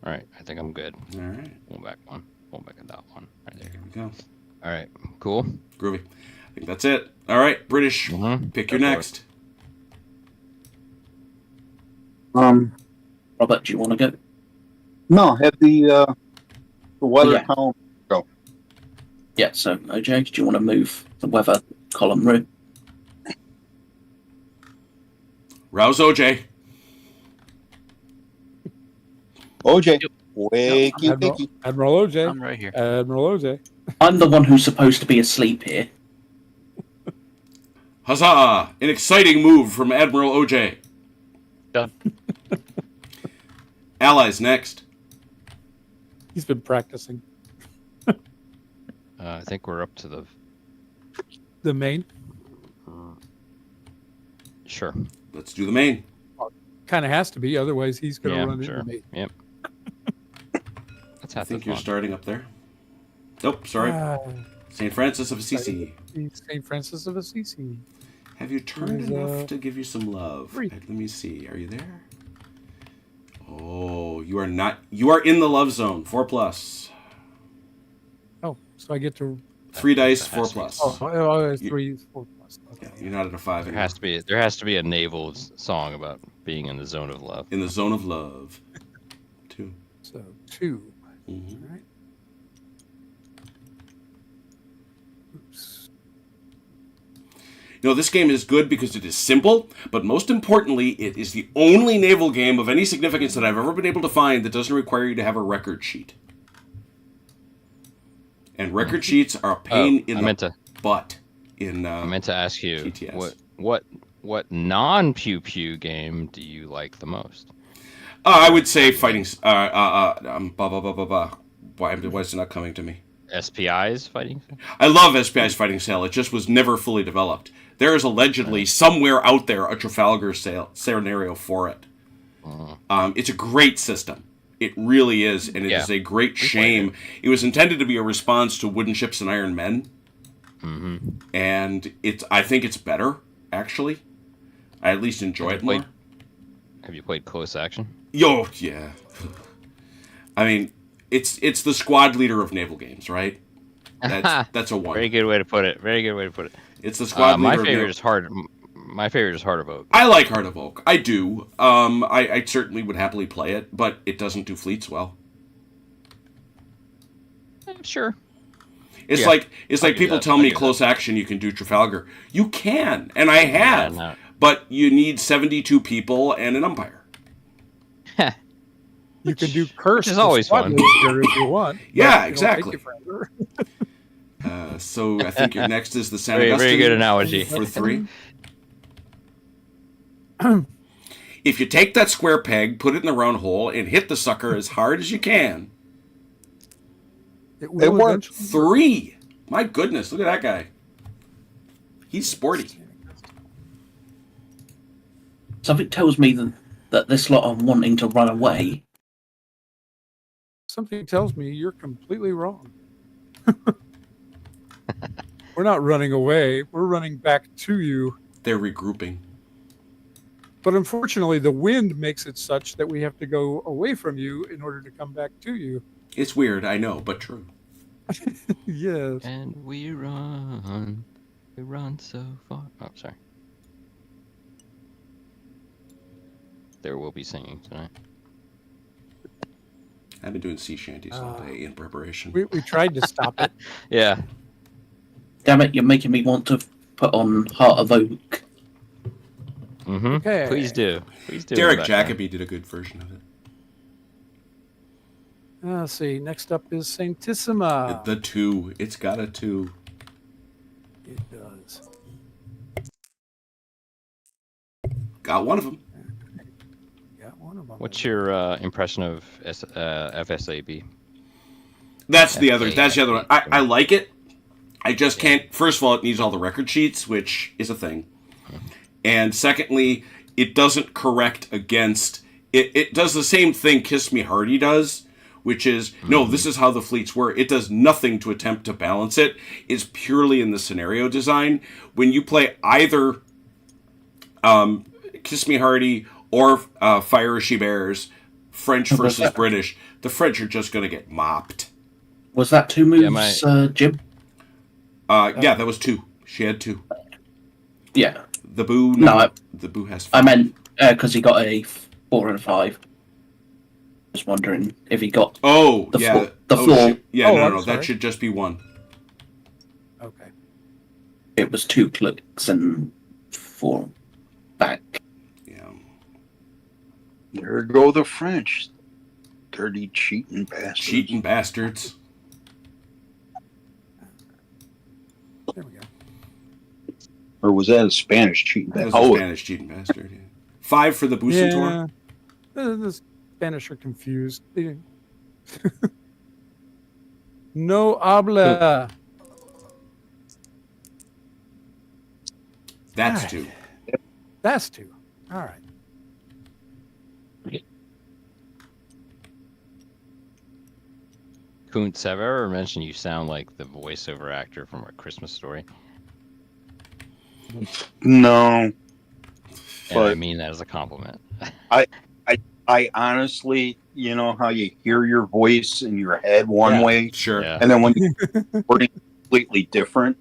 All right, I think I'm good. All right. Pull back 1. Pull back that 1. Right there. There we go. All right, cool. Groovy. I think that's it. All right, British. Mhm. Pick Go your for it. next. Robert, do you want to go? No, have the weather Yeah. column. Yeah, so OJ, do you want to move the weather column route? Rouse OJ. OJ, wakey, Admiral, wakey. Admiral OJ. I'm right here. Admiral OJ. I'm the one who's supposed to be asleep here. Huzzah! An exciting move from Admiral OJ. Done. Allies next. He's been practicing. I think we're up to the. The main Sure. Let's do the main. kind of has to be, otherwise he's going to Yeah, run sure. into me. Yep. That's I half think the you're fun. starting up there. Nope, sorry. St. Francis of Assisi. St. Francis of Assisi. Have you turned There's, enough to give you some love? 3. Let me see. Are you there? Oh, you are not. You are in the love zone. 4+. Oh, so I get to. 3 dice. That has 4+. to be- It's 3, 4 plus. Okay. Yeah, you're not at a 5 There anymore. has to be a naval song about being in the zone of love. In the zone of love. 2. So 2. Mhm. All right. Oops. You know, this game is good because it is simple, but most importantly, it is the only naval game of any significance that I've ever been able to find that doesn't require you to have a record sheet. And record sheets are a pain in the butt. I meant to ask you TTS. what non-pew pew game do you like the most? I would say fighting. Why is it not coming to me? SPI's fighting. I love SPI's Fighting Sail. It just was never fully developed. There is allegedly somewhere out there a Trafalgar scenario for it. It's a great system. It really is, and it is a great shame. It was intended to be a response to Wooden Ships and Iron Men, and I think it's better actually. I at least enjoy it more. Have you played Close Action? Yo, yeah. I mean, it's the squad leader of naval games, right? That's a one. Very good way to put it. Very good way to put it. It's the squad leader. My favorite is Heart. My favorite is Heart of Oak. I like Heart of Oak. I do. I certainly would happily play it, but it doesn't do fleets well. Sure. It's Yeah, like I do people that. tell I me do Close Action you can do Trafalgar. You can, and I have. Yeah, no. But you need 72 people and an umpire. You can do Curse. which is always fun. If you want. Yeah, but exactly. it'll take you forever. So I think your next is the San Very Augustine. good analogy. For 3. If you take that square peg, put it in the round hole, and hit the sucker as hard as you can. It will worked. eventually. 3. My goodness, look at that guy. He's sporty. Something tells me that this lot are wanting to run away. Something tells me you're completely wrong. We're not running away. We're running back to you. They're regrouping. But unfortunately, the wind makes it such that we have to go away from you in order to come back to you. It's weird, I know, but true. Yes. And we run so far. Oh, sorry. There will be singing tonight. I've been doing sea shanties all day in preparation. We tried to stop it. Yeah. Damn it, you're making me want to put on Heart of Oak. Mm-hmm. Okay. Please do. Please do. Derek Jacobi did a good version of it. Let's see. Next up is Saintissima. The 2. It's got a 2. It does. Got one of them. Got one of them. What's your impression of FSAB? That's the other one. I like it. I just can't. First of all, it needs all the record sheets, which is a thing. And secondly, it doesn't correct against. It does the same thing Kiss Me Hearty does, which is, no, this is how the fleets were. It does nothing to attempt to balance it. It's purely in the scenario design. When you play either Kiss Me Hearty or Fire She Bears, French versus British, the French are just going to get mopped. Was that 2 moves, Jim? Yeah, that was 2. She had 2. Yeah. The Boo. No, the Boo has 5. I meant because he got a 4 and a 5. Just wondering if he got. Oh, the yeah. The floor. Yeah, Oh, no. That should just be 1. Okay. It was 2 clicks and 4 back. Yeah. There go the French. Dirty cheating bastards. Cheating bastards. There we go. Or was that a Spanish cheating That bastard? was a Spanish cheating bastard. Yeah. 5 for the Bucentaur. Yeah. The Spanish are confused. No habla. That's Right. 2. That's 2. All right. Kuntz, have I ever mentioned you sound like the voiceover actor from A Christmas Story? No. And I mean that as a compliment. I honestly, you know how you hear your voice in your head one way, Sure. Yeah. and then when you're recording completely different.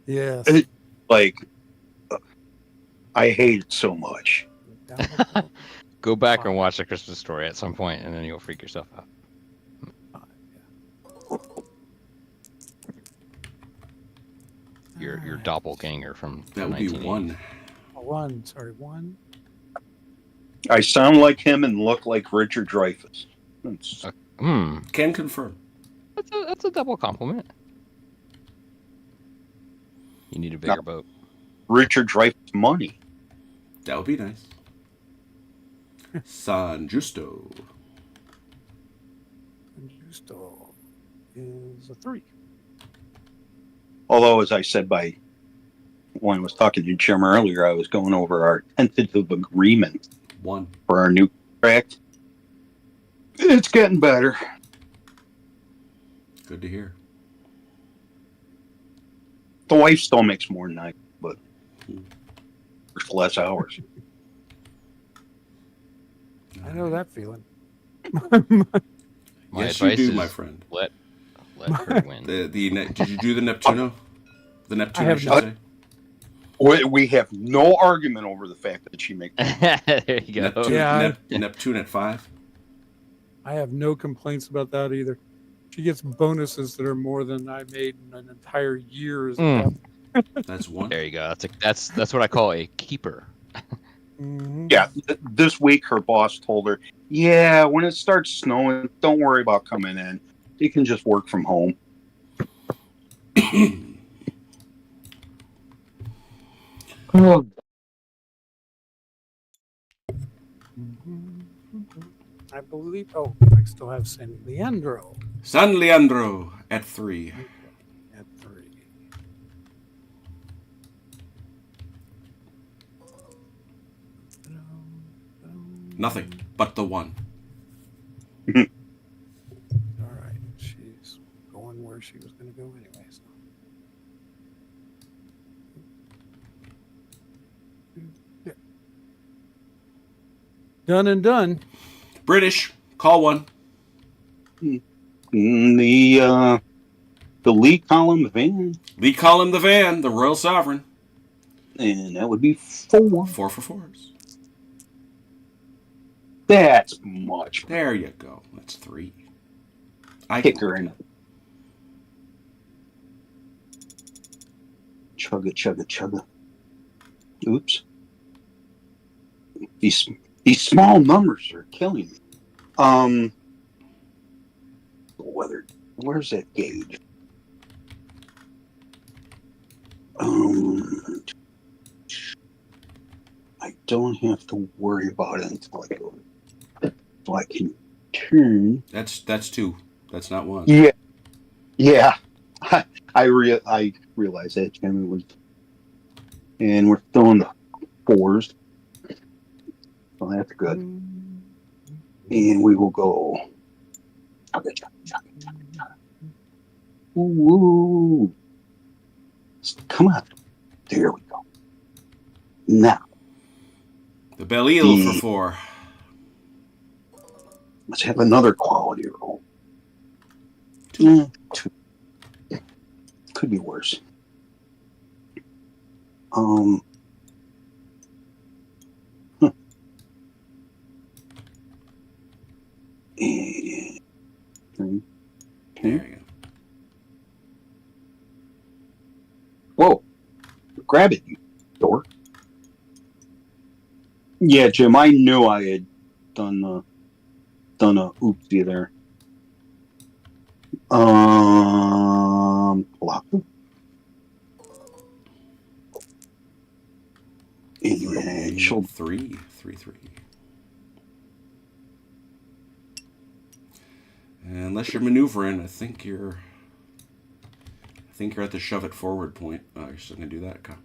Yes. Like, I hate it so much. Go back and watch A Christmas Story at some point, and then you'll freak yourself out. Your doppelganger from That would be 1980. 1. 1. I sound like him and look like Richard Dreyfuss. Can confirm. That's a double compliment. You need a bigger boat. Richard Dreyfuss money. That would be nice. San Justo. Justo is a 3. Although, as I said when I was talking to Jim earlier, I was going over our tentative agreement 1. for our new contract. It's getting better. Good to hear. The wife still makes more than I, but works less hours. I know that feeling. My Yes, you advice do, is my friend. let her win. Did you do the Neptuno? The Neptuno, I have should not. say. We have no argument over the fact that she makes. There you go. Neptune, Yeah, Neptune at 5. I have no complaints about that either. She gets bonuses that are more than I made in an entire year. That's 1. There you go. That's what I call a keeper. Mm-hmm. Yeah, this week her boss told her, "Yeah, when it starts snowing, don't worry about coming in. You can just work from home." I believe. Oh, I still have San Leandro San Leandro at 3. at 3. Nothing but the 1. All right. She's going where she was going to go anyway. So. Yeah. Done and done. British, call 1. The Lee column van. Lee Column the van, the Royal Sovereign. And that would be 4. 4 for 4s. That's much. There you go. That's 3. Kick her in. Chugga, chugga, chugga. Oops. These small numbers are killing me. Where's that gauge? I don't have to worry about it until I go. So I can turn. That's 2. That's not 1. Yeah. I realized that, Jim. It was, and we're throwing the 4s. So that's good. And we will go. Ooh. Come on. There we go. Now. The Belle Ile for 4. Let's have another quality roll. 2. Could be worse. Huh. And, There you go. Whoa. Grab it, you dork. Yeah, Jim, I knew I had done a oopsie there. Block. And she'll 3. Unless you're maneuvering, I think you're at the shove it forward point. Oh, you're still gonna do that, okay.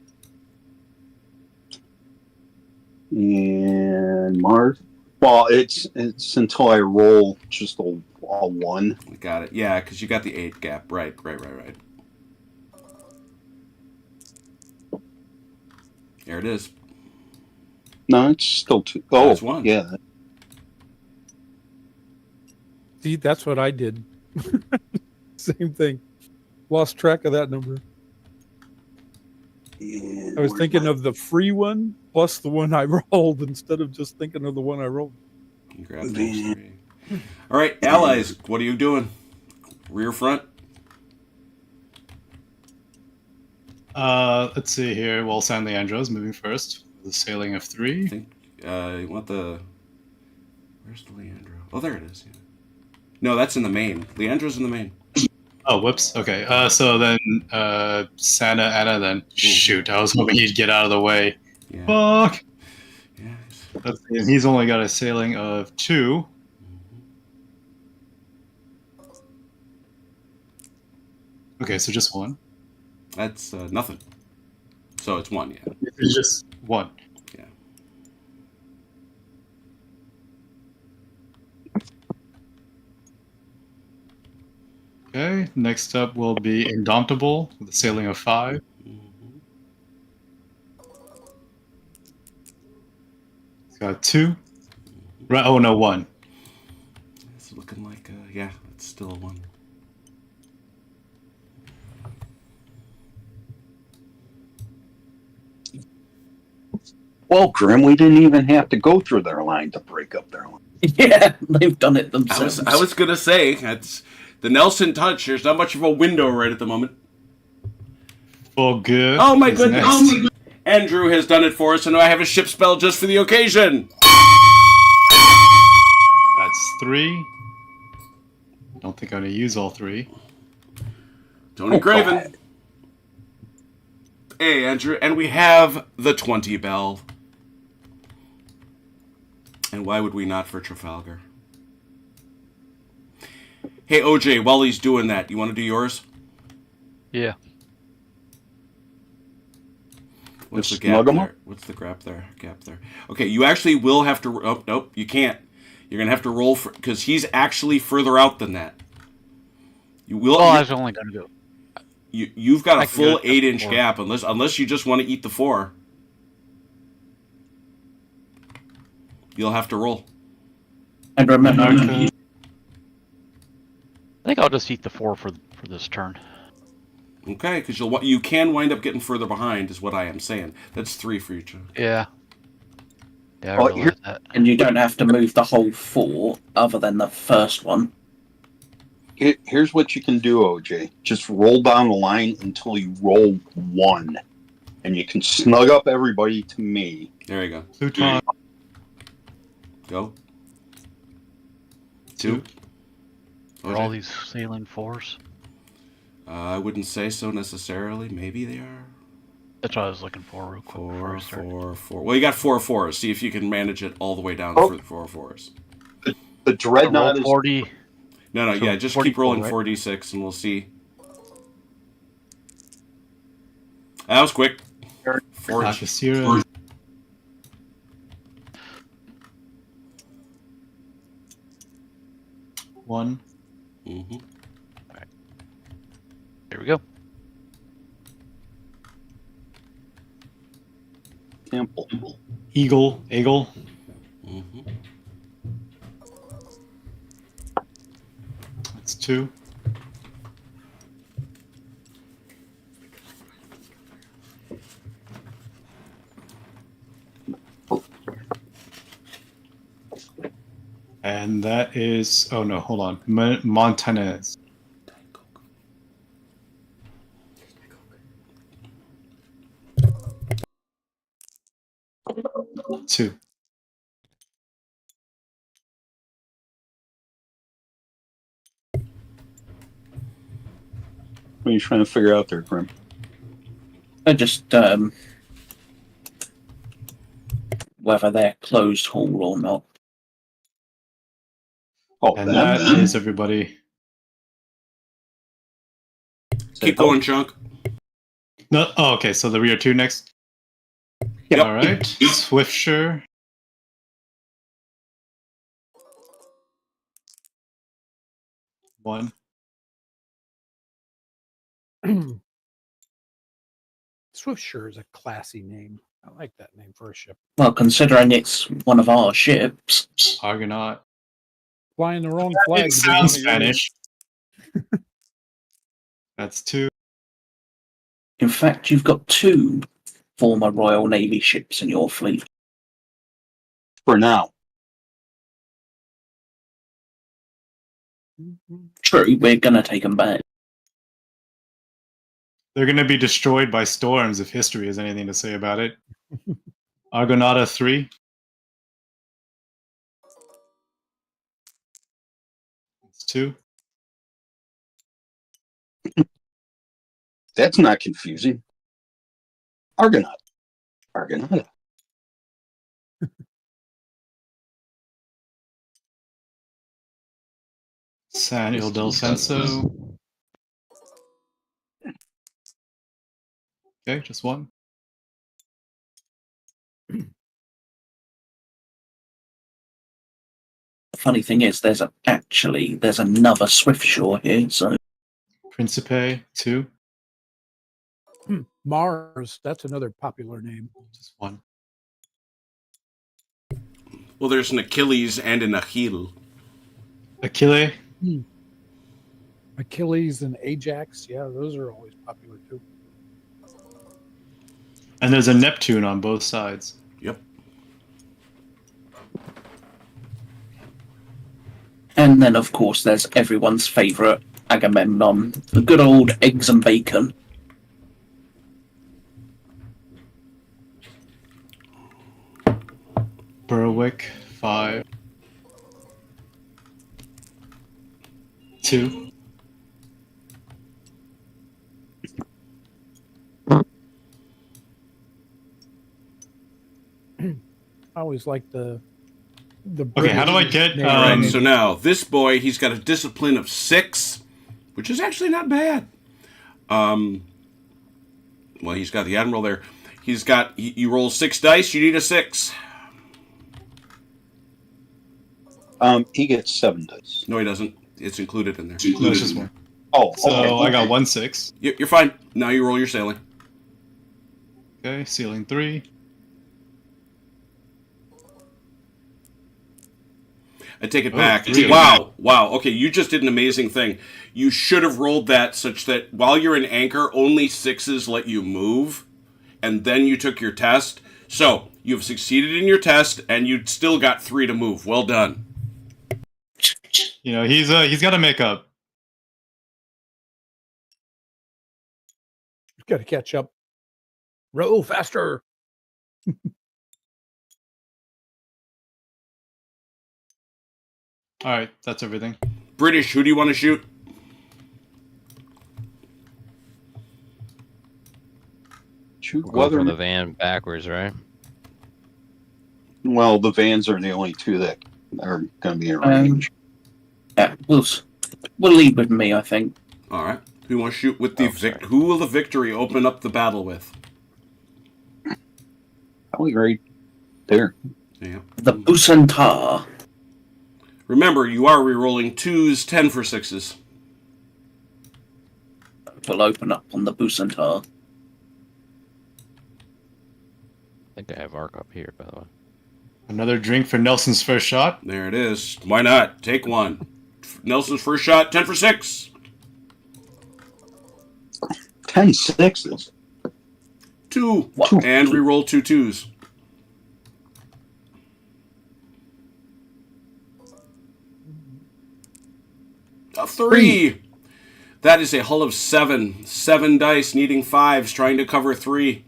And Mars. Well, it's until I roll just a 1. Got it. Yeah, because you got the 8 gap. Right. There it is. No, it's still 2. Oh, that's 1. Yeah. See, that's what I did. Same thing. Lost track of that number. And I was thinking of the free one plus the one I rolled instead of just thinking of the one I rolled. Grab those 3. All right, allies, what are you doing? Rear front? Let's see here. Well, San Leandro's moving first. The sailing of 3. I think you want the... Where's the Leandro? Oh, there it is. Yeah. No, that's in the main. Leandro's in the main. Oh, whoops. Okay. So then Santa Ana then. Shoot, I was hoping he'd get out of the way. Yeah. Fuck! Yeah. Let's see, and he's only got a sailing of 2. Okay, so just 1. That's nothing. So it's 1, yeah. It's just 1. Yeah. Okay, next up will be Indomitable with a sailing of 5. It's got 2. Right? Oh no, 1. It's looking like yeah, it's still a 1. Well, Grim, we didn't even have to go through their line to break up their line. Yeah, they've done it themselves. I was gonna say it's the Nelson touch. There's not much of a window right at the moment. Full good. Oh my goodness! Oh my goodness! Andrew has done it for us, and I have a ship spell just for the occasion. That's 3. Don't think I'm gonna use all 3. Tony Craven. Hey, Andrew, and we have the 20 bell. And why would we not for Trafalgar? Hey, OJ, while he's doing that, you want to do yours? Yeah. What's the Just gap snug 'em there? up? What's the gap there? Okay, you actually will have to. Oh, nope, you can't. You're gonna have to roll for because he's actually further out than that. You will. Well, I was only going to go. You've got I a can go full to 8-inch 4. gap unless you just want to eat the 4. You'll have to roll. And remember, Narco. I think I'll just eat the 4 for this turn. Okay, because you can wind up getting further behind, is what I am saying. That's 3 for each. Yeah. Yeah, I Oh, realize that. and you don't have to move the whole 4 other than the first one. Here's what you can do, OJ. Just roll down the line until you roll 1. And you can snug up everybody to me. There you go. Pluton. Go. 2. Are all these sailing 4s? I wouldn't say so necessarily. Maybe they are. That's what I was looking for real quick. 4, before I start. 4, 4. Well, you got 4 4s. See if you can manage it all the way down for 4 4s. The dreadnought Roll is 40. No, So yeah, just 44, keep rolling right? 4d6 and we'll see. That was quick. 4 Takashira. One. Mm-hmm. Here we go. Temple. Eagle. Mm-hmm. That's 2. And that is... Oh, no, hold on. Montanez. 2. What are you trying to figure out there, Grim? I just whether they're closed hall or not. Oh, And that is everybody. Keep going, Chunk. No. Oh, okay. So the rear 2 next. Yep. All right. Swiftsure. 1. Swiftsure is a classy name. I like that name for a ship. Well, considering it's one of our ships. Argonaut. Flying the wrong It flag. sounds Spanish. That's 2. In fact, you've got 2 former Royal Navy ships in your fleet. For now. True, we're gonna take them back. They're going to be destroyed by storms if history has anything to say about it. Argonauta 3. That's 2. That's not confusing. Argonaut. Argonauta. San Il del Senso. Okay, just 1. The funny thing is, there's another Swiftsure here, so Principe 2. Mars, that's another popular name. Just 1. Well, there's an Achilles and an Achille. Achille. Achilles and Ajax, yeah, those are always popular too. And there's a Neptune on both sides. Yep. and then of course there's everyone's favourite Agamemnon, the good old eggs and bacon. Berwick 5. 2. I always like the Okay, how do I get? name. All right, so now this boy, he's got a discipline of 6, which is actually not bad. Well, he's got the admiral there. You roll 6 dice, you need a 6. He gets 7 dice. No, he doesn't. It's included in there. No, it's just one. Oh, So okay. I got 1 6. You're fine. Now you roll your sailing. Okay, ceiling 3. I take it Oh, back. 3. Wow. Okay, you just did an amazing thing. You should have rolled that such that while you're in anchor, only 6s let you move, and then you took your test. So you've succeeded in your test, and you still got 3 to move. Well done. You know, he's got to make up. Got to catch up. Row faster. All right, that's everything. British, who do you want to shoot? Shoot We'll go from the weather. van backwards, right? Well, the vans are the only 2 that are going to be in range. Yeah, we'll lead with me, I think. All right. Who wants to shoot with the Who will the victory open up the battle with? Probably right there. Yeah. The Busantar. Remember, you are re-rolling 2s, 10 for 6s. Will open up on the Busantar. I think I have arc up here, by the way. Another drink for Nelson's first shot. There it is. Why not? Take one. Nelson's first shot, 10 for 6. 10 6s. 2. What? And re-roll 2 2s. A 3. That is a hull of 7. 7 dice, needing 5s, trying to cover 3.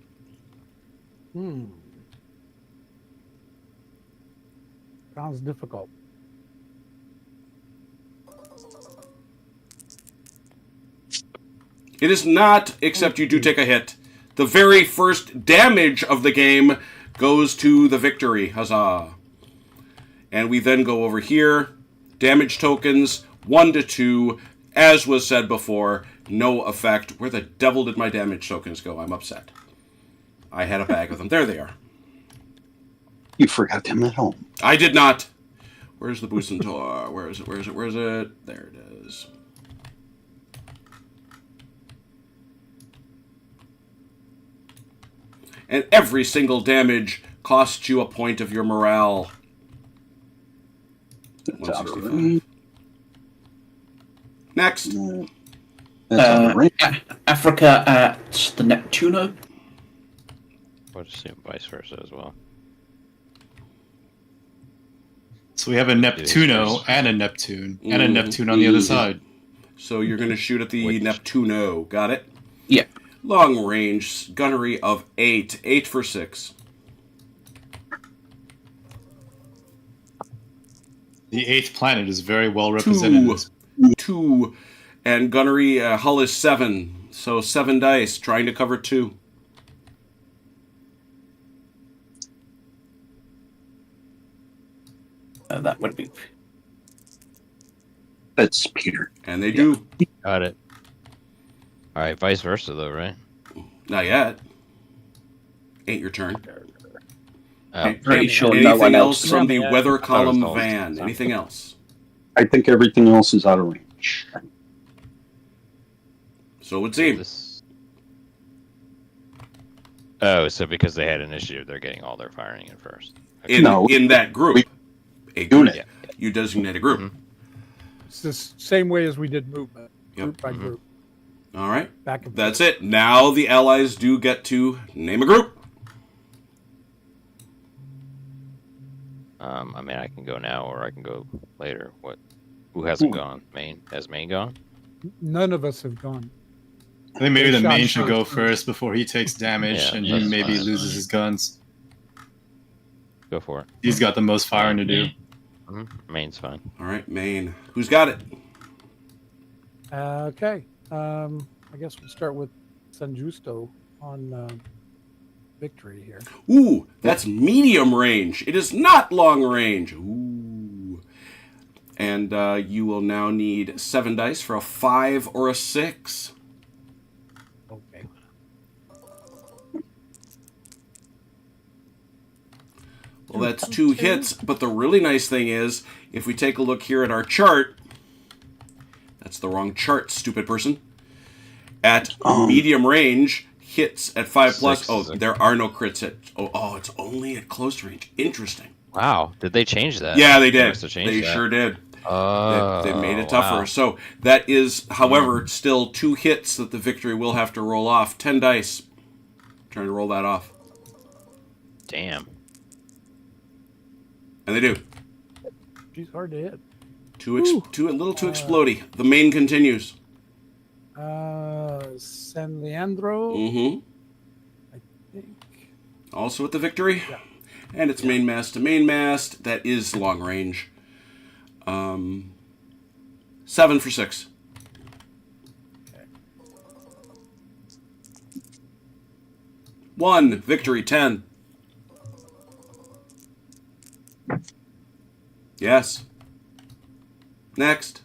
Sounds difficult. It is not, except you do take a hit. The very first damage of the game goes to the victory. Huzzah. And we then go over here. Damage tokens, 1 to 2. As was said before, no effect. Where the devil did my damage tokens go? I'm upset. I had a bag of them. There they are. You forgot them at home. I did not. Where's the Busantar? Where is it? There it is. And every single damage costs you a point of your morale. That's out of 165. range. Next. That's out of range. Africa at the Neptuno. We'll just assume vice versa as well. So we have a Neptuno and a Neptune and a Neptune on the other side. So you're going to shoot at the Neptuno. Got it? Yeah. Long range gunnery of 8. 8 for 6. The 8th planet is very well represented. 2. And gunnery hull is 7. So 7 dice, trying to cover 2. That would be. That's Peter. And they do. Got it. All right, vice versa though, right? Not yet. Ain't your turn. Oh, Pretty sure no Anything one else else. from the weather column always van? Anything else? I think everything else is out of range. So it would seem. Oh, so because they had initiative, they're getting all their firing in first. In that group. A group. Unit. You designate a group. Mm-hmm. It's the same way as we did movement, Yep. group by group. All right. Back and That's forth. it. Now the allies do get to name a group. I mean, I can go now, or I can go later. Who hasn't gone? Maine has Maine gone? None of us have gone. I think maybe the Shot main should go first. first before he takes damage Yeah, and that's he maybe fine. loses his guns. Go for it. He's got the most firing to do. Maine's fine. All right, Maine. Who's got it? Okay. I guess we'll start with San Justo on victory here. Ooh, that's medium range. It is not long range. Ooh. And you will now need 7 dice for a 5 or a 6. Okay. Well, that's 2 hits, but the really nice thing is, if we take a look here at our chart, that's the wrong chart, stupid person. At medium range, hits at 5+. Oh, there are no crits at... Oh, it's only at close range. Interesting. Wow, did they change that? Yeah, they did. They sure did. Oh, they made it tougher. wow. So that is, however, still 2 hits that the victory will have to roll off. 10 dice. Trying to roll that off. Damn. And they do. She's hard to hit. A little too explodey. The main continues. San Leandro. Mm-hmm. I think. Also with the victory. Yeah. And it's main mast to main mast. That is long range. 7 for 6. Okay. 1 victory. 10. Yes. Next.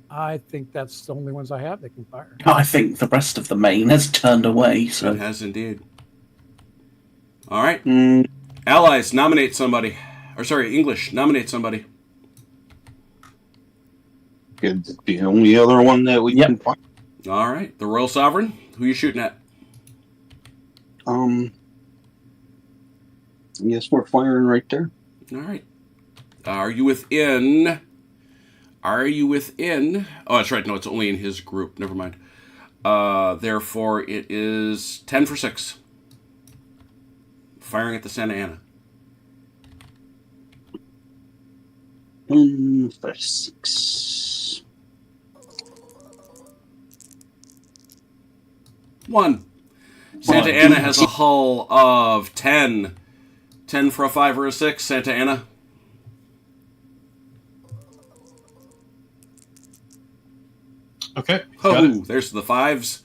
I think that's the only ones I have that can fire. I think the rest of the main has turned away. So It has indeed. All right. Allies, nominate somebody. Or sorry, English, nominate somebody. The only other one that we can find. All right. The Royal Sovereign. Who you shooting at? Yes, we're firing right there. All right. Are you within? Oh, that's right. No, it's only in his group. Never mind. Therefore, it is 10 for 6. Firing at the Santa Ana. 10 for 6. 1. Santa Ana has a hull of 10. 10 for a 5 or a 6, Santa Ana. Okay. Oh, there's the 5s.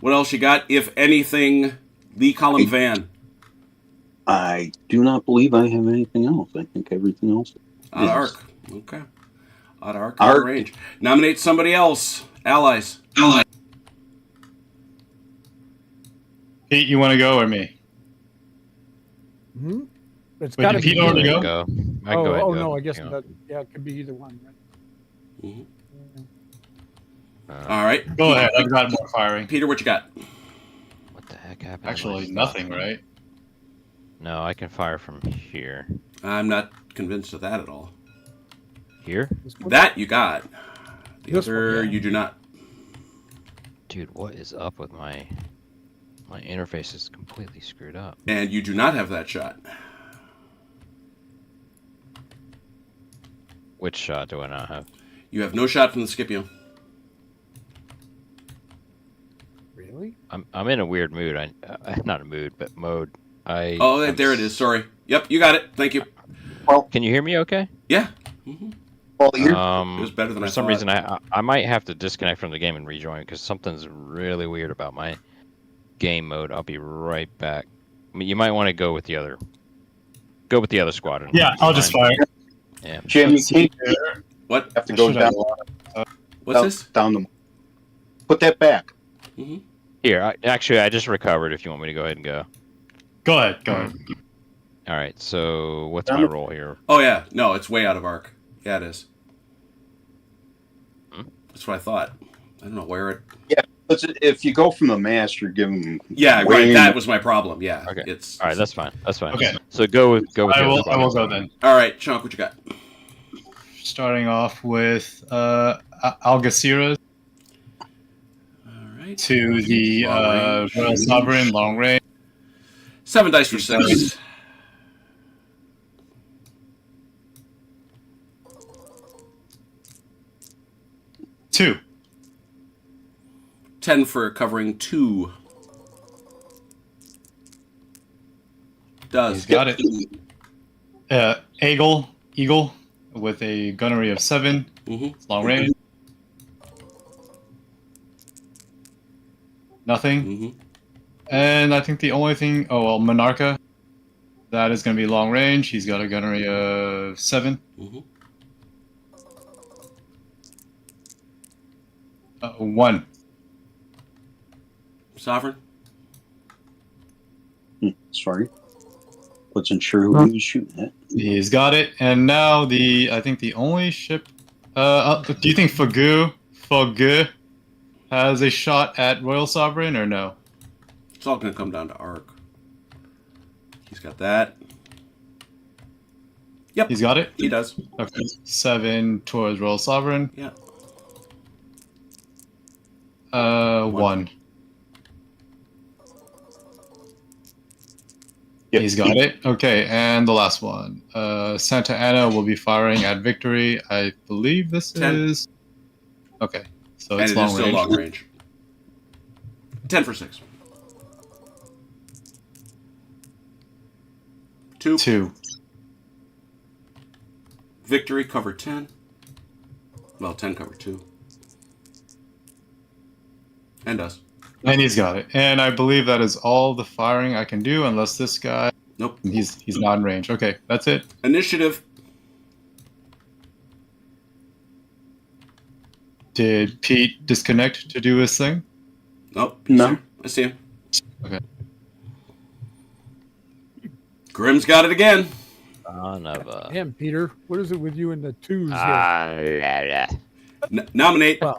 What else you got? If anything, Lee Column Van. I do not believe I have anything else. I think everything else Out of arc. Okay. Out of arc, out of range. Nominate somebody else. Allies. Pete, you want to go or me? Hmm? It's Wait, got to did be. Pete already either. go? I can go ahead and go. No, I guess Hang on. that. Yeah, it could be either one. Right? Mm-hmm. All right. Go ahead. I've got more firing. Peter, what you got? What the heck happened? to my Actually, stuff? nothing, right? No, I can fire from here. I'm not convinced of that at all. Here? That you got. The This other, one, yeah. you do not. Dude, what is up with my interface is completely screwed up. And you do not have that shot. Which shot do I not have? You have no shot from the Scipio. Really? I'm in a weird mood. Not a mood, but mode. Oh, there it is. Sorry. Yep, you got it. Thank you. Can you hear me okay? Yeah. Mm-hmm. Well, It was better than for I some thought. reason I might have to disconnect from the game and rejoin because something's really weird about my game mode. I'll be right back. I mean, you might want to go with the other squadron. Yeah, I'll just fire. Yeah. Jim, you Let's see can't here. What? have to go down. What's this? Down the. Put that back. Mm-hmm. Here, I just recovered. If you want me to go ahead and go. Go ahead. Go ahead. All right. So what's my role here? Oh, yeah. No, it's way out of arc. Yeah, it is. Hmm? That's what I thought. I don't know where it... If you go from the mast, you're giving. Yeah, right. That was my problem. Yeah. Okay. It's All right, that's fine. That's fine. Okay. So go with the I other will squadron. go then. All right, Chunk, what you got? Starting off with Algeciras All right. to the Long range. Royal Sovereign, long range. 7 dice for 6. Two. 10 for covering 2. Does. He's got it. Eagle with a gunnery of 7. Mm-hmm. It's long range. Nothing. Mm-hmm. And I think the only thing, Monarca. That is going to be long range. He's got a gunnery of 7. Mm-hmm. 1. Sovereign? Sorry. Wasn't sure who he was shooting at. He's got it. And now I think the only ship. Do you think Fogu has a shot at Royal Sovereign or no? It's all going to come down to Arc. He's got that. Yep. He's got it? He does. Okay. 7 towards Royal Sovereign. Yeah. 1. Yep. He's got it. Okay, and the last one. Santa Ana will be firing at Victory. I believe this 10. is... Okay, so And it's it long is still range. long range. 10 for 6. 2. 2. Victory cover 10. Well, 10 cover 2. And us. And he's got it. And I believe that is all the firing I can do, unless this guy... Nope. He's not in range. Okay, that's it. Initiative. Did Pete disconnect to do his thing? Nope. No. I see him. Okay. Grimm's got it again. Son of a... Damn, Peter, what is it with you and the twos here? Nominate. Well,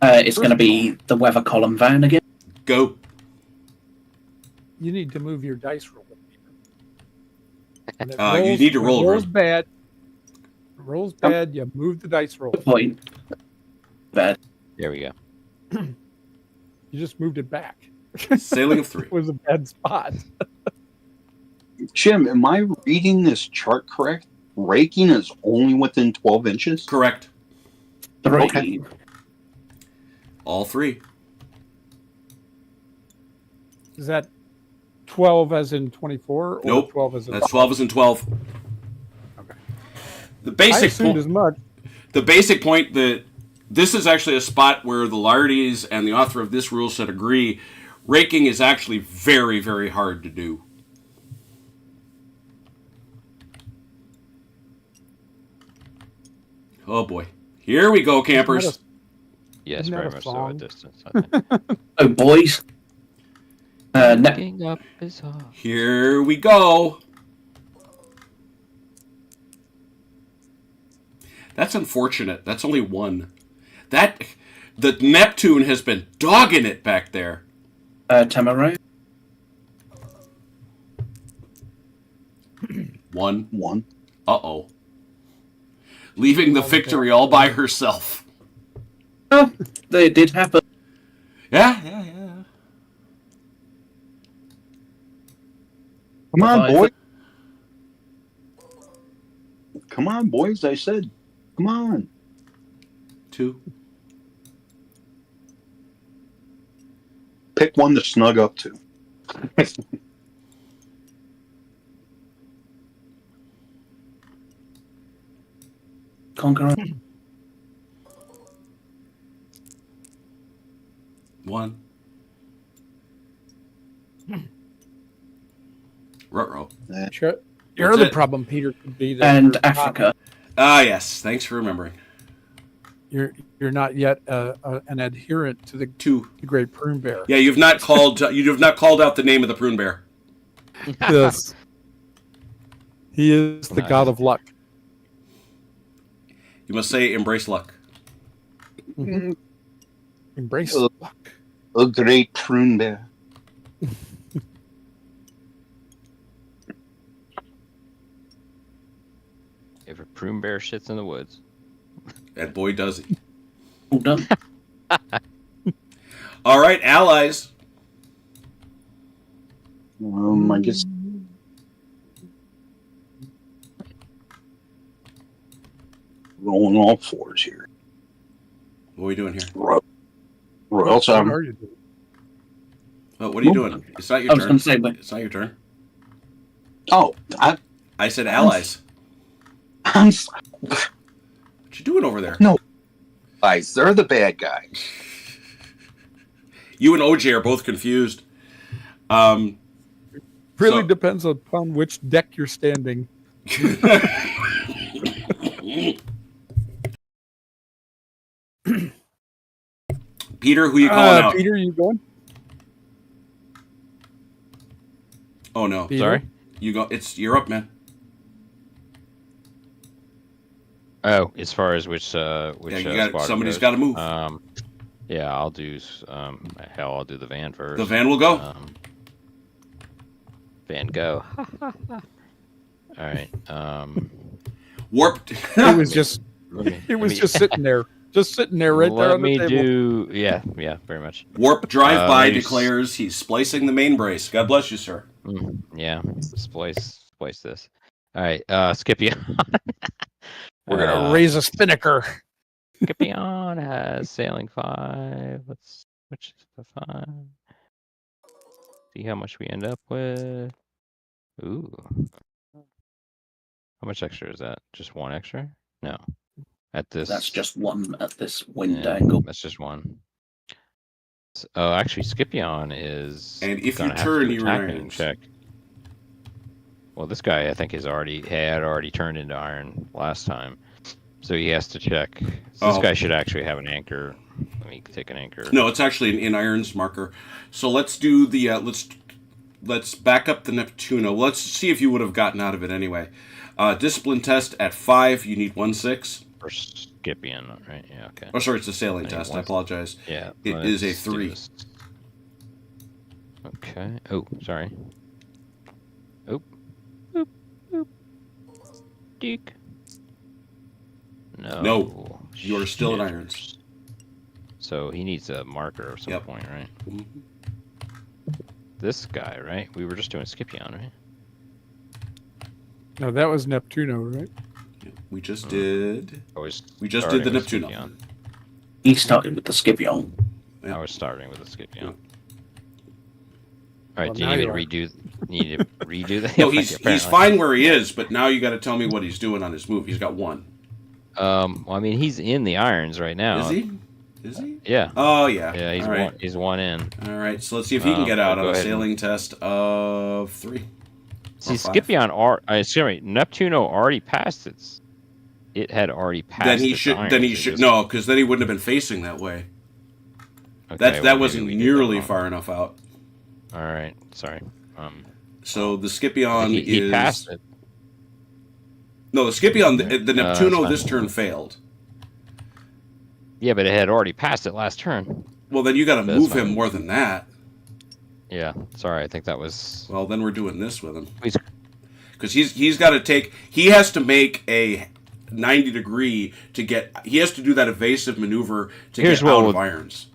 It's going to be the weather column van again. Go. you need to move your dice roll. Peter. When it You need to when roll, it rolls Grim. bad. It rolls bad. You move the dice roll. Good point. Bad. There we go. You just moved it back. Sailing of 3. It was a bad spot. Jim, am I reading this chart correct? Raking is only within 12 inches? Correct. 3. Okay. All 3. Is that 12 as in 24? Or Nope. 12 as in That's 12 as in 12. Okay. The I basic assumed point. as much. The basic point that this is actually a spot where the Lardies and the author of this rule set agree. Raking is actually very, very hard to do. Oh boy. Here we go, campers. Yes, Isn't that very a much so song? at distance. I think. Oh, boys. Looking up is hard. Here we go. That's unfortunate. That's only 1. The Neptune has been dogging it back there. Tamaro. 1. 1. Uh-oh. Leaving the Victory all by herself. Oh, they did happen. Yeah. Come on, Bye-bye. boy. Come on, boys, I said. Come on. 2. Pick one to snug up to. Conqueror. 1. Ruh-roh. Sure. Your That's other it. problem, Peter, could be that And you're not- Africa. Ah, yes. Thanks for remembering. You're not yet an adherent to the 2. Great Prune Bear. Yeah, you have not called out the name of the prune bear. Yes. He is the god of luck. You must say embrace luck. Embrace Uh, luck. A great prune bear. If a prune bear shits in the woods. And boy, does he. All done. All right, allies. I guess. Rolling all 4s here. What are we doing here? Royal What Sovereign. are you doing? Oh, what are you doing? It's not your I was turn. going to say, but It's not your turn. Oh, I said allies. I'm What you doing over there? No. guys. They're the bad guys. You and OJ are both confused. Really So- depends upon which deck you're standing. Peter, who you calling out? Peter, you going? Oh no. Peter? Sorry? You go. You're up, man. Oh, as far as which somebody's got to move. Yeah, I'll do. Hell, I'll do the van first. The van will go. Van go. All right. Warped. It was just. It was just sitting there. Just sitting there right there on the table. Yeah, very much. Warp drive-by declares he's splicing the main brace. God bless you, sir. Yeah, splice this. All right, Scipion. We're gonna raise a spinnaker. Scipion has sailing 5. Let's switch to 5. See how much we end up with. Ooh. How much extra is that? Just 1 extra? No. At this. That's just 1 at this wind angle. That's just 1. Oh, actually, Scipion is. And if you turn, you iron check. Well, this guy I think had already turned into iron last time, so he has to check. So this guy should actually have an anchor. Let me take an anchor. No, it's actually an in irons marker. So let's do the let's back up the Neptuno. Let's see if you would have gotten out of it anyway. Discipline test at 5. You need 1/6. For Scipion, right? Yeah, okay. Oh, sorry, it's a sailing test. I apologize. Yeah, it is a 3. Okay. Oh, sorry. Oh. Boop. Boop. Deek. No. You are still in irons. So he needs a marker at some point, right? Mm-hmm. This guy, right? We were just doing Scipion, right? No, that was Neptuno, right? We just did. We just did the Neptuno. Scipion. He started with the Scipion. Yeah. I was starting with the Scipion. Yeah. All right, do you need to redo that? No, he's fine where he is, but now you got to tell me what he's doing on his move. He's got 1. Well, I mean, he's in the irons right now. Is he? Is he? Yeah. Oh, yeah. Yeah, he's 1 in. All right, so let's see if he can get out on a sailing test of 3. See, Scipion, Neptuno already passed it. It had already passed. Then he should. No, because then he wouldn't have been facing that way. Okay, that wasn't nearly far enough out. All right, sorry. So the Scipion he passed it. No, the Scipion, the Neptuno this turn failed. Yeah, but it had already passed it last turn. Well, then you got to move him more than that. Yeah, sorry, I think that was. Well, then we're doing this with him. Because he's got to take. He has to make a 90-degree to get. He has to do that evasive maneuver to get out of irons.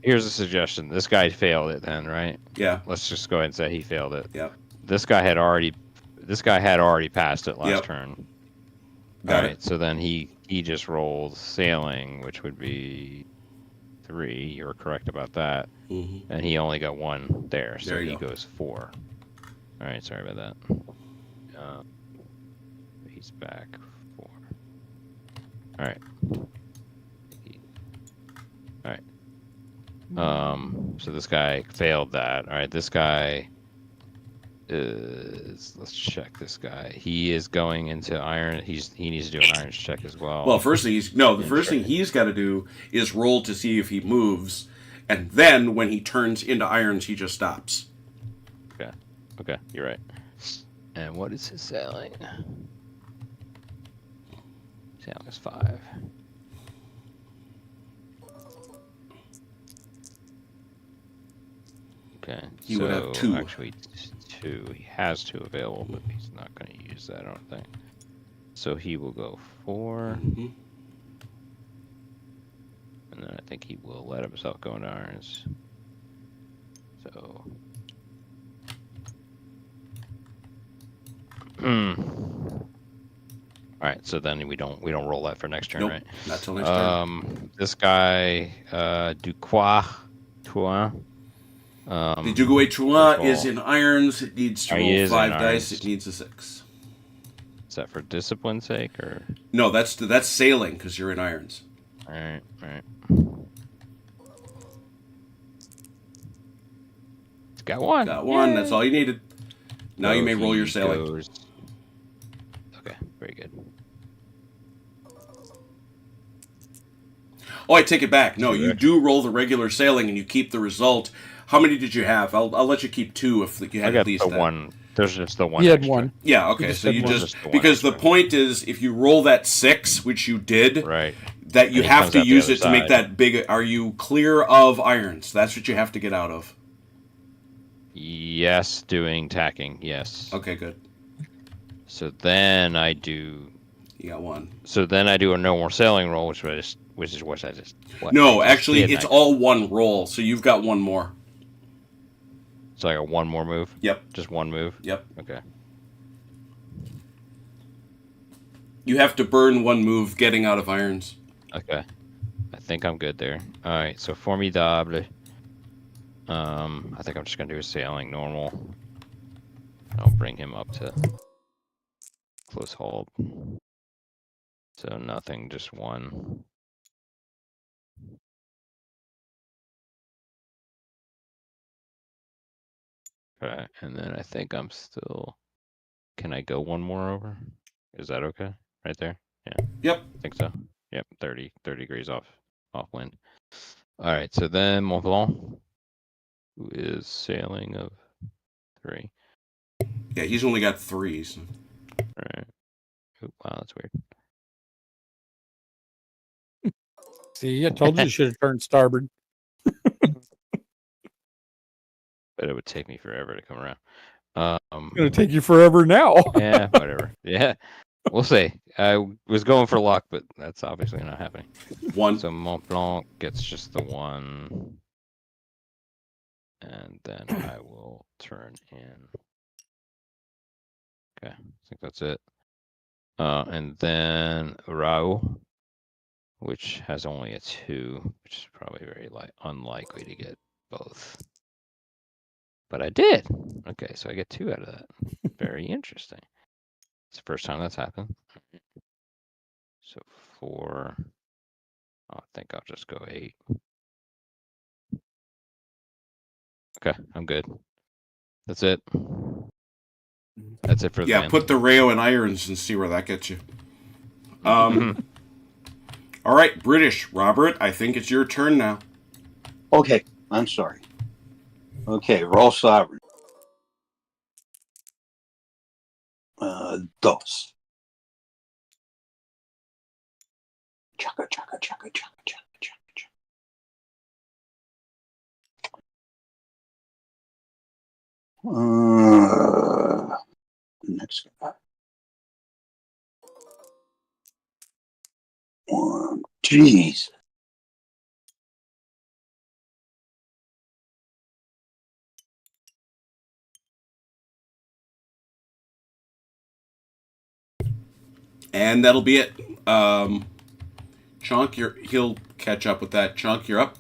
Here's a suggestion. This guy failed it then, right? Yeah. Let's just go ahead and say he failed it. Yeah. This guy had already passed it last turn. Got it. So then he just rolled sailing, which would be 3. You were correct about that. Mm-hmm. And he only got 1 there, so he go. goes 4. All right, sorry about that. He's back 4. All right. All right. So this guy failed that. All right, this guy is. Let's check this guy. He is going into iron. He needs to do an irons check as well. Well, first thing he's got to do is roll to see if he moves, and then when he turns into irons, he just stops. Okay, you're right. And what is his sailing? Sailing is 5. Okay, he would have 2. Actually, 2. He has 2 available, but he's not going to use that, I don't think. So he will go 4. Mm-hmm. And then I think he will let himself go into irons. So. All right, so then we don't roll that for next turn, nope, right? Not till next turn. This guy, Duquois, the Duguay Truant is in irons. It needs to roll 5 dice. It needs a 6. Is that for discipline's sake, or? No, that's sailing because you're in irons. All right. He's got 1. Got 1. Yay. That's all you needed. Now so you may roll your sailing. Okay, very good. Oh, I take it back. No, you do roll the regular sailing and you keep the result. How many did you have? I'll let you keep 2 if you had at least the that. one. There's just the one. He had extra. one. Yeah, okay. just So had you one. just the one because the extra. point is if you roll that 6, which you did, Right. that you And he have comes to out the use other it to make side. that big. Are you clear of irons? That's what you have to get out of. Yes, doing tacking. Yes. Okay, good. So then I do. You got 1. So then I do a no more sailing roll, which is what I just. No, actually, it's all 1 roll, so you've got 1 more. So I got 1 more move. Yep. Just 1 move. Yep. Okay. You have to burn 1 move getting out of irons. Okay. I think I'm good there. All right. So formidable. I think I'm just gonna do a sailing normal. I'll bring him up to close hold. So nothing, just 1. Okay, and then I think I'm still. Can I go 1 more over? Is that okay? Right there? Yeah. Yep. I think so. Yep, 30 degrees off wind. All right, so then Mont Blanc, who is sailing of 3. Yeah, he's only got 3. So. All right. Ooh, wow, that's weird. See, I told you should have turned starboard. But it would take me forever to come around. It's going to take you forever now. Yeah, whatever. Yeah, we'll see. I was going for luck, but that's obviously not happening. 1. So Mont Blanc gets just the 1. And then I will turn in. Okay, I think that's it. And then Raoul, which has only a 2, which is probably very unlikely to get both. But I did. Okay, so I get 2 out of that. Very interesting. It's the first time that's happened. So 4. I think I'll just go 8. Okay, I'm good. That's it. That's it for the van. Put the Rayo in irons and see where that gets you. All right, British. Robert, I think it's your turn now. Okay, I'm sorry. Okay, roll sovereign. Dos. Chaka, chaka, chaka, chaka, chaka, chaka, chaka. Next guy. 1. Jeez. And that'll be it. Chunk, he'll catch up with that. Chunk, you're up.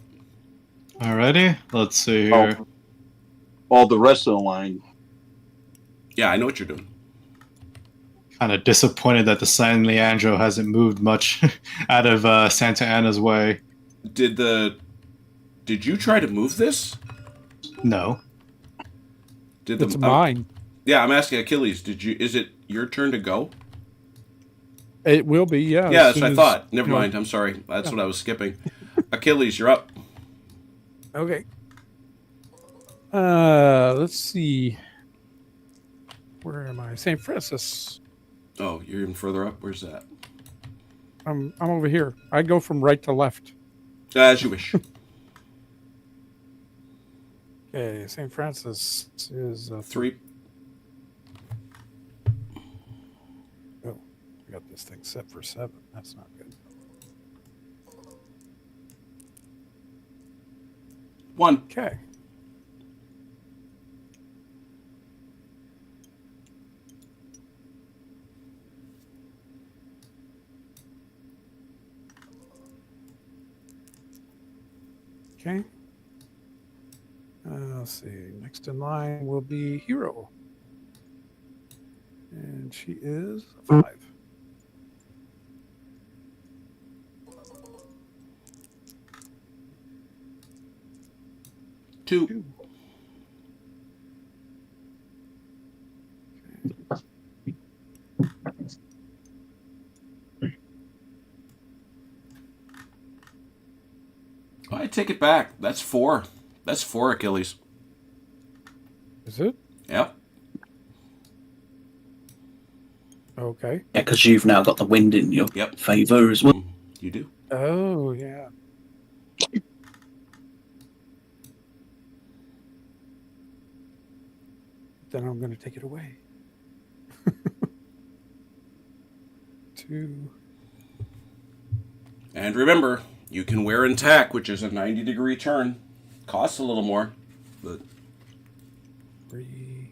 Alrighty, let's see here. All the rest of the line. Yeah, I know what you're doing. Kind of disappointed that the San Leandro hasn't moved much out of Santa Ana's way. Did you try to move this? No. It's mine. Yeah, I'm asking Achilles. Is it your turn to go? It will be, yeah. Yeah, that's what I thought. Never mind. I'm sorry. That's what I was skipping. Achilles, you're up. Okay. Let's see. Where am I? St. Francis. Oh, you're even further up? Where's that? I'm over here. I go from right to left. As you wish. Okay, St. Francis is 3. Oh, I got this thing set for 7. That's not good. 1. Okay. Okay. Let's see. Next in line will be Hero. And she is 5. Two. take it back. That's 4. That's 4 Achilles. Is it? Yep. Okay. Yeah, because you've now got the wind in your favour as well. You do. Oh, yeah. Then I'm going to take it away. 2. And remember, you can wear and tack, which is a 90-degree turn. Costs a little more, but 3.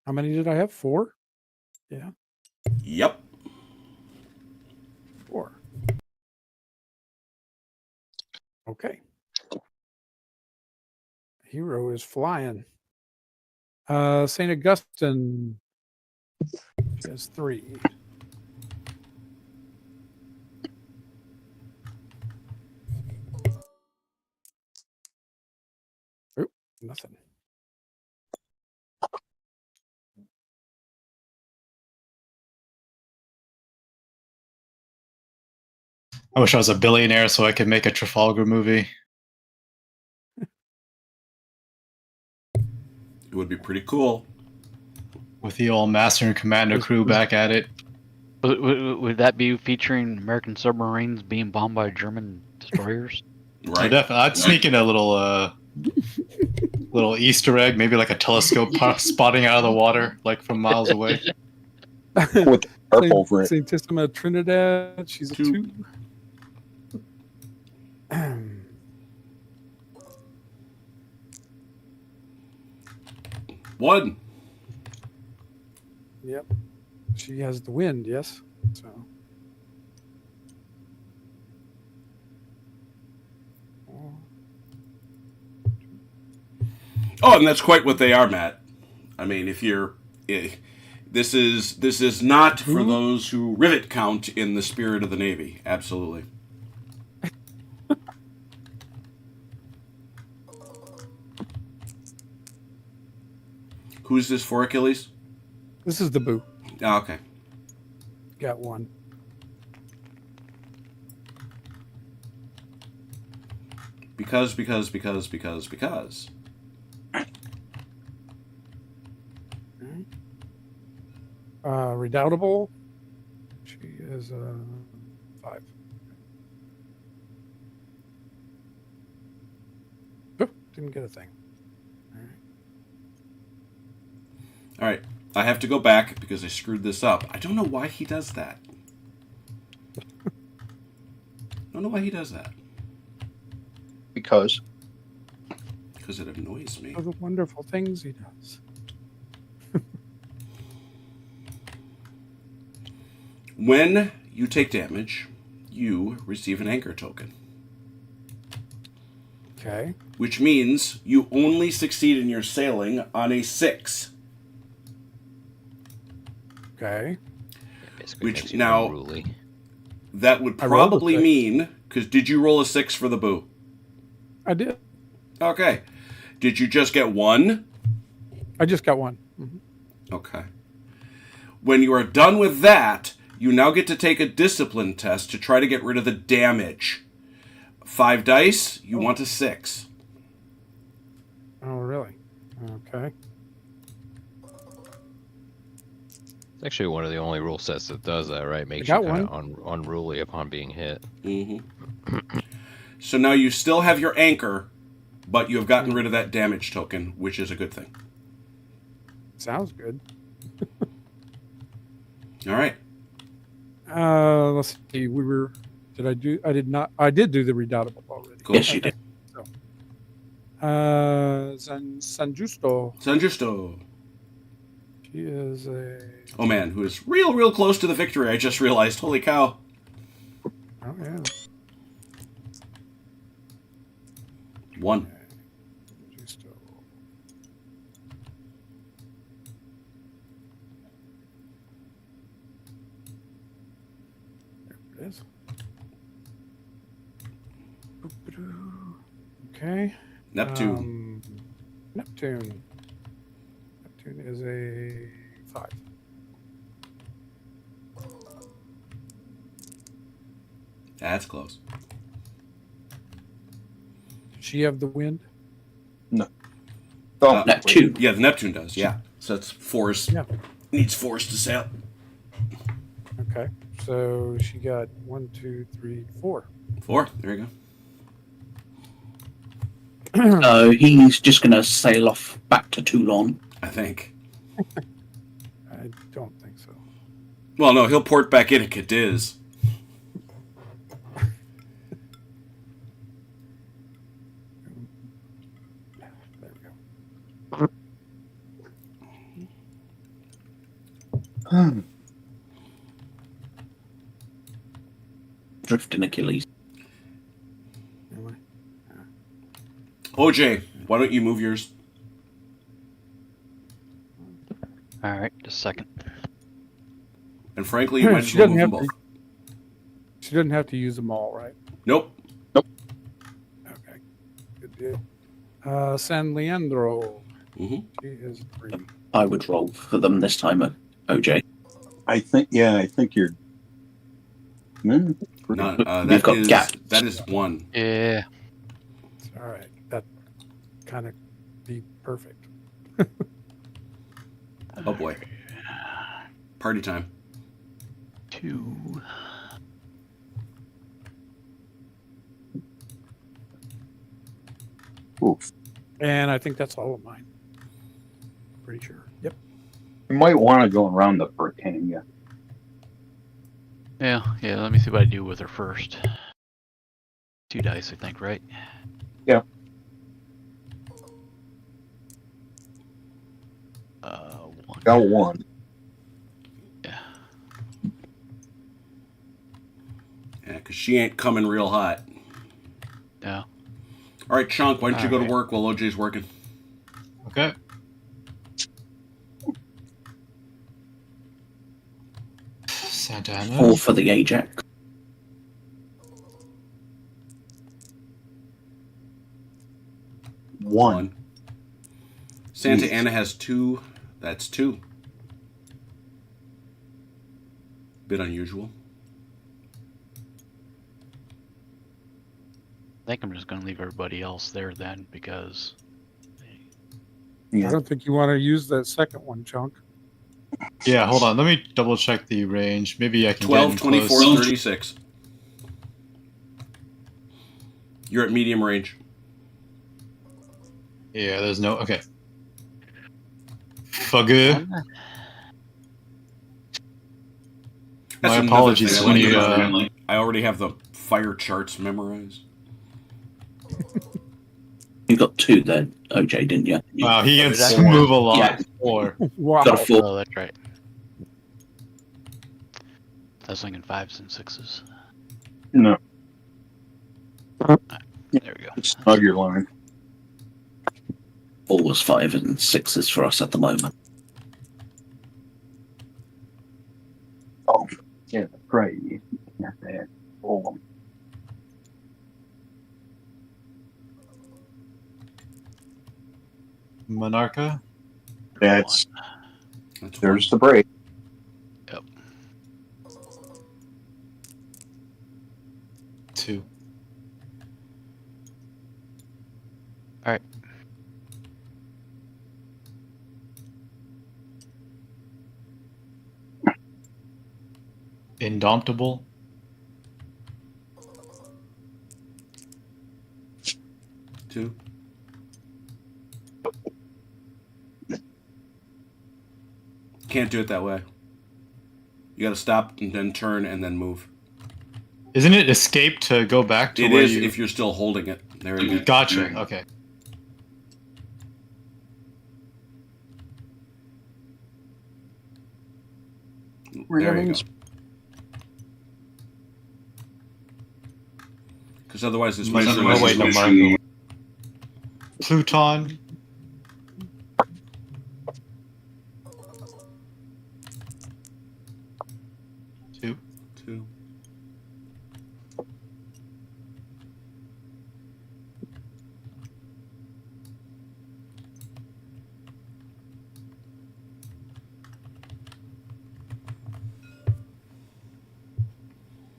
How many did I have? 4? Yeah. yep. 4. Okay. Hero is flying. St. Augustine has 3. Oop, nothing. I wish I was a billionaire so I could make a Trafalgar movie. It would be pretty cool. With the old Master and Commander crew back at it. Would that be featuring American submarines being bombed by German destroyers? Right. Oh, definitely. I'd sneak in a little little Easter egg, maybe like a telescope spotting out of the water, like from miles away. With tarp over it. Saintissima Trinidad, she's a 2. One. Yep. She has the wind, yes. So. Oh, and that's quite what they are, Matt. I mean, if you're... This is not for those who rivet count in the spirit of the Navy. Absolutely. Who's this for, Achilles? This is the boo. Oh, okay. Got 1. Because. Redoubtable. She is 5. Oh, didn't get a thing. All right. I have to go back because I screwed this up. I don't know why he does that. Because it annoys me. All the wonderful things he does. When you take damage, you receive an anchor token. Okay. Which means you only succeed in your sailing on a 6. Okay. Which now, unruly. that would probably mean, because did you roll a 6 for the boo? I did. Okay. Did you just get 1? I just got 1. Mm-hmm. Okay. When you are done with that, you now get to take a discipline test to try to get rid of the damage. 5 dice, you want a 6. Oh, really? Okay. It's actually one of the only rule sets that does that, right? Makes I you got kind of unruly upon being hit. Mm-hmm. So now you still have your anchor, but you have gotten rid of that damage token, which is a good thing. Sounds good. All right. Let's see. I did do the redoubtable already. Cool. Yes, you did. So, San Justo. San Justo. She is a... Oh, man, who is real close to the victory, I just realized. Holy cow. Oh, yeah. 1. Justo. There it is. Okay. Neptune. Neptune is a 5. That's close. Does she have the wind? No. Oh, Neptune. Yeah, the Neptune does. Yeah, so it's force. Yeah. Needs force to sail. Okay. So she got 1, 2, 3, 4. 4. There you So he's just going to sail off back to Toulon. go. I think. I don't think so. Well, no, he'll port back in at Cadiz. There we go. Drifting Achilles. Anyway. OJ, why don't you move yours? All right, just a second. And frankly, you might as She well doesn't move them have both. She doesn't have to use them all, right? Nope. Okay. Good deal. San Leandro. Mm-hmm. She is 3. I would roll for them this time, OJ. I think you're. Not, We've got gaps. that is 1. Yeah. All right. That kind of be perfect. Oh boy. Party time. 2. Oof. And I think that's all of mine. Pretty sure. Yep. You might want to go around the Britannia. Yeah. Let me see what I do with her first. 2 dice, I think, right? Yeah. One. Got 1. Yeah. Yeah, because she ain't coming real hot. Yeah. All right, Chunk, why don't you go to Alright. work while OJ's working? Okay. Santa Ana. 4 for the Ajax. 1. Santa Jeez. Ana has 2. That's 2. Bit unusual. I think I'm just going to leave everybody else there then because. I don't think you want to use that second one, Chunk. Yeah, hold on. Let me double check the range. Maybe I can 12, get in 24, close. 36. You're at medium range. Yeah, there's no. Okay. Fugger. That's My another apologies thing I when like you. about it. I already have the fire charts memorized. You got 2 then, OJ, didn't you? Wow, he Did gets I? move a lot. Yeah. 4. Wow. Got a 4. Oh, that's right. I was thinking 5s and 6s. No. There we go. Snug your line. 4s, 5s, and 6s for us at the moment. Oh, yeah, that's right. You have to roll them. Monarcha. That's That's there's the break. Yep. 2. All right. Indomitable. 2. Can't do it that way. You got to stop and then turn and then move. Isn't it escape to go back to It where is you? if you're still holding it. There you go. Gotcha. Okay. There you go. Because otherwise this might Oh wait, no, Marco. Pluton. 2. 2.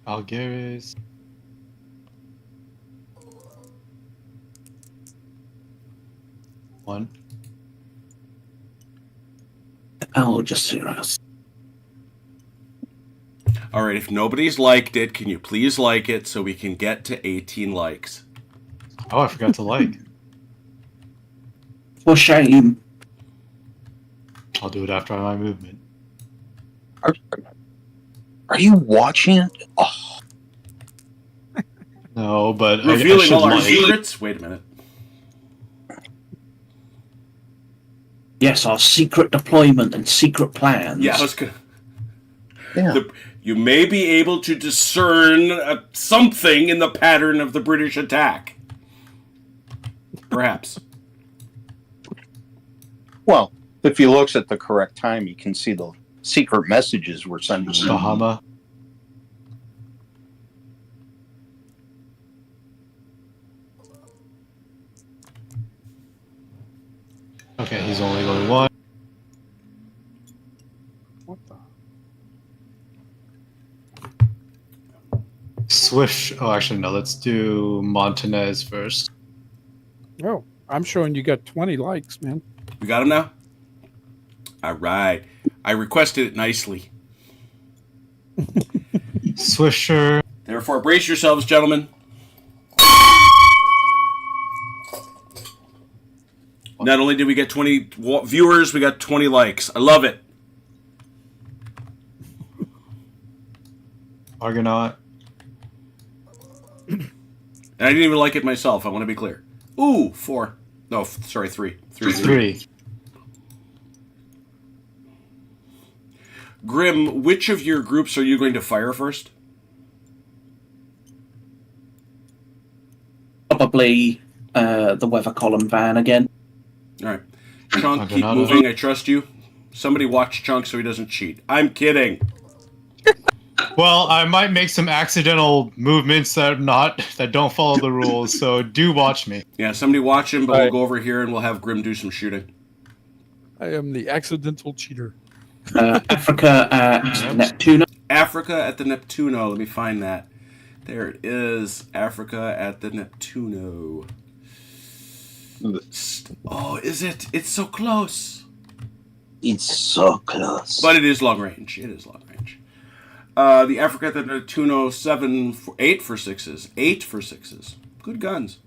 Algeris. 1. Oh, just zeros. All right, if nobody's liked it, can you please like it so we can get to 18 likes? Oh, I forgot to like. For shame. I'll do it after my movement. Are you watching it? Oh, No, but Revealing all our like. secrets? Wait a minute. Yes, our secret deployment and secret plans. Yeah, I was gonna... yeah. You may be able to discern something in the pattern of the British attack. Perhaps. Well, if he looks at the correct time, you can see the secret messages we're sending. Bahama. Okay, he's only going 1. What the? Swift. Oh, actually, no. Let's do Montanez first. Oh, I'm showing you got 20 likes, man. We got him now? All right. I requested it nicely. Swisher. Therefore, brace yourselves, gentlemen. Not only did we get 20 viewers, we got 20 likes. I love it. Argonaut. And I didn't even like it myself. I want to be clear. Ooh, 4. No, sorry, 3. 3. Grim, which of your groups are you going to fire first? Probably the weather column van again. All right. Chunk, keep moving. I trust you. Somebody watch Chunk so he doesn't cheat. I'm kidding. Well, I might make some accidental movements that don't follow the rules, so do watch me. Yeah, somebody watch him, but Right. we'll go over here and we'll have Grim do some shooting. I am the accidental cheater. Africa at Neptune. Africa at the Neptuno. Let me find that. There it is. Africa at the Neptuno. Oh, is it? It's so close. It's so close. But it is long range. It is long range. The Africa at the Neptuno, 8 for 6s. 8 for 6s. Good guns.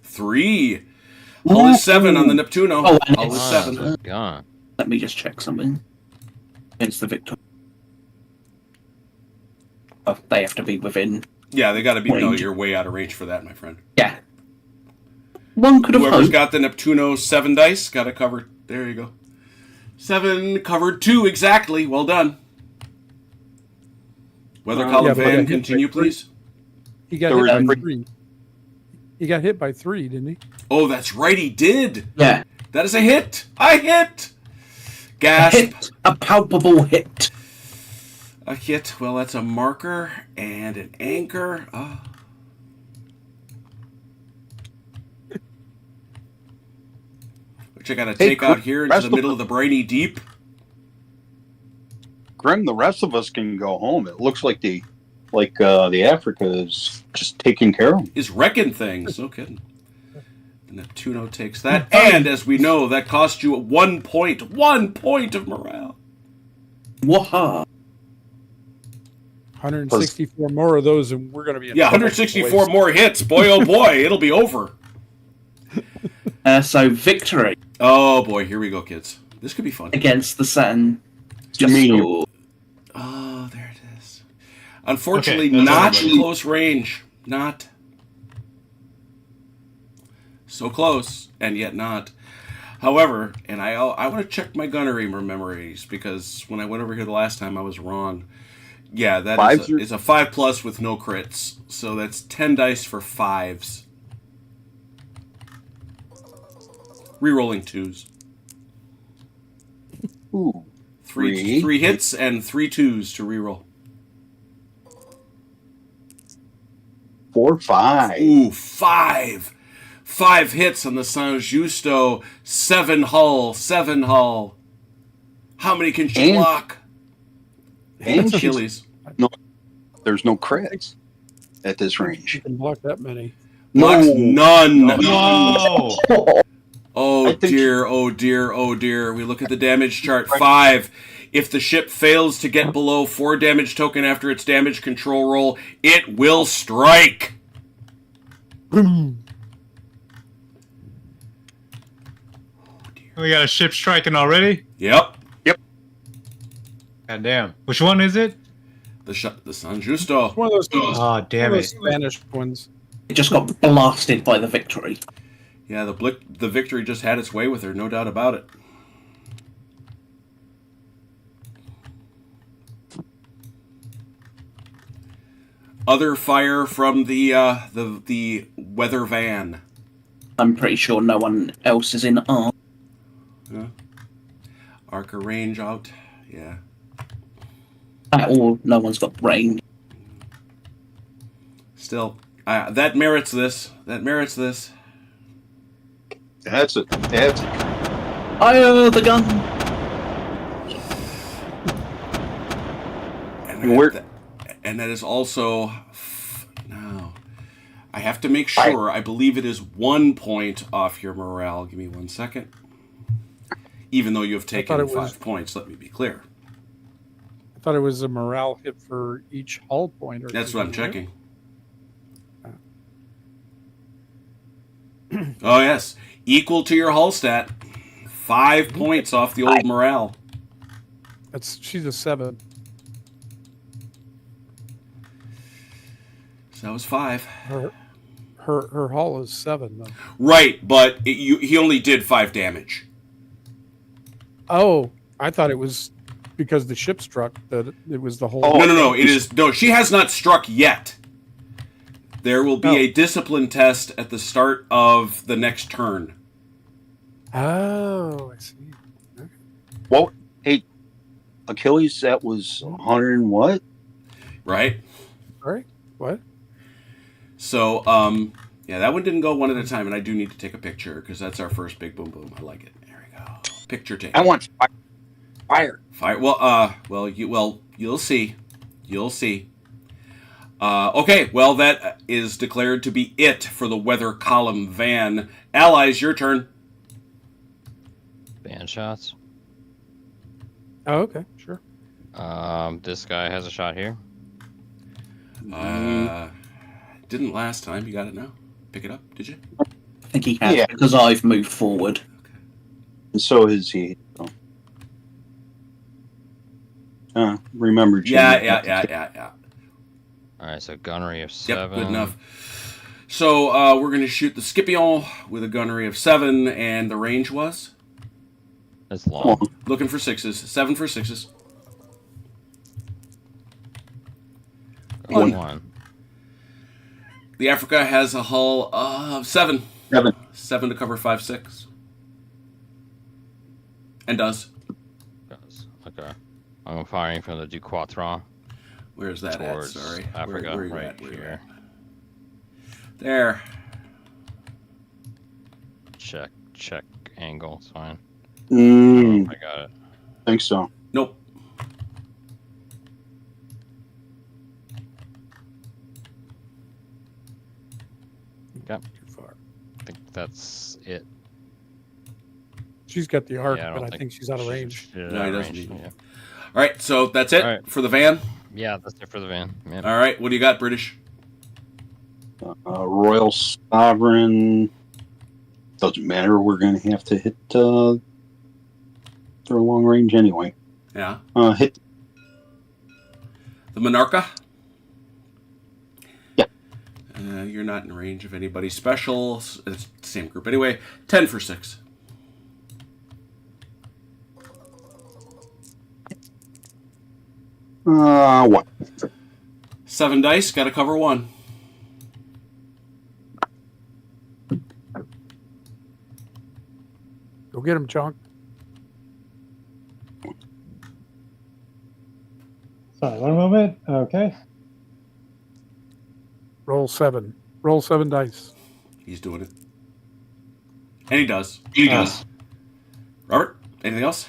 3. Hull is 7 on the Neptuno. Oh, and Hull is it's 7. God. Let me just check something. It's the Victor. Oh, they have to be within. Yeah, they got to be. No, Range. you're way out of range for that, my friend. Yeah. One could have Whoever's hoped. got the Neptuno 7 dice got to cover. There you go. 7 covered 2 exactly. Well done. Weather column yeah, but I van, hit continue, by three. please. He got There hit were by three. 3. He got hit by 3, didn't he? Oh, that's right, he did. Yeah. That is a hit. I hit. A Gasp. hit. A palpable hit. A hit. Well, that's a marker and an anchor. Oh. Which I got to take out here into the middle of the briny deep. Grim, the rest of us can go home. It looks like the Africa is just taking care of them. Is wrecking things. No kidding. The Neptuno takes that. And as we know, that cost you 1 point. 1 point of morale. Waha. 164 more of those, and we're going to be in Yeah, trouble, 164 boys. more hits. Boy, oh boy, it'll be over. So victory Oh boy, here we go, kids. This could be fun. against the Saturn. Medium. Oh, there it is. Unfortunately, Okay, that's not everybody. close range. Not. So close, and yet not. However, and I want to check my gunnery memories, because when I went over here the last time, I was wrong. Yeah, that is a 5+ with no crits. So that's 10 dice for 5s. Rerolling 2s. Ooh. 3 hits and 3 2s to reroll. 4, 5. Ooh, 5. 5 hits on the San Justo. 7 hull. 7 hull. How many can she And- block? And Achilles. there's no crits at this You range. can block that many. Blocks none. Whoa! Oh dear, oh dear, oh dear. We look at the damage chart. 5. If the ship fails to get below 4 damage token after its damage control roll, it will strike. Boom. We got a ship striking already? Yep. God damn. Which one is it? The San Justo. One of those, Oh, damn one of it. those Spanish ones. It just got blasted by the Victory. Yeah, the Victory just had its way with her, no doubt about it. Other fire from the weather van. I'm pretty sure no one else is in arm. Yeah. Arca range out. Yeah. At all, no one's got range. Still, that merits this. That merits this. That's it. Fire the gun! And that is also... No. I have to make sure. I believe it is 1 point off your morale. Give me 1 second. Even though you have taken 5 points, let me be clear. I thought it was a morale hit for each hull point. Or That's what I'm something, checking. Oh, yes. Equal to your hull stat. 5 points off the old morale. She's a 7. So that was 5. Her hull is 7 though. Right, but he only did 5 damage. Oh, I thought it was because the ship struck that it was the whole. Oh, no. It is no. She has not struck yet. There will be a discipline test at the start of the next turn. Oh, I see. Okay. Well, hey, Achilles, that was 100 and what? Right. All right. What? So, yeah, that one didn't go one at a time, and I do need to take a picture because that's our first big boom boom. I like it. There we go. Picture take. I want fire. Fire. Well, you'll see. You'll see. Okay. Well, that is declared to be it for the weather column van. Allies, your turn. Van shots. Oh, okay, sure. This guy has a shot here. Didn't last time. You got it now. Pick it up. Did you? I think he has because I've moved forward. And so is he. Remember, Jim. Yeah. All right, so gunnery of 7. Yep, good enough. So we're going to shoot the Scipion with a gunnery of 7, and the range was? That's long. Looking for 6s. 7 for 6s. 1. The Africa has a hull of 7. 7 to cover 5-6. And does. Okay. I'm firing from the Duquatron. Where's that at? Towards Sorry. Africa, where right at? here. There. Check angle. It's fine. I got it. think so. Nope. Yep. Too far. I think that's it. She's got the arc, Yeah, but I think she's out of range. No, he doesn't need Yeah. it. All right, so that's it All right. for the van. Yeah, that's it for the van. Yeah. All right, what do you got, British? Royal Sovereign. Doesn't matter. We're going to have to hit for long range anyway. Yeah. Hit. The Monarcha? Yeah. You're not in range of anybody special. It's the same group anyway. 10 for 6. What? 7 dice, got to cover 1. Go get him, Chunk. Sorry, 1 moment. Okay. Roll 7. Roll 7 dice. He's doing it. And he does. He does. Robert, anything else?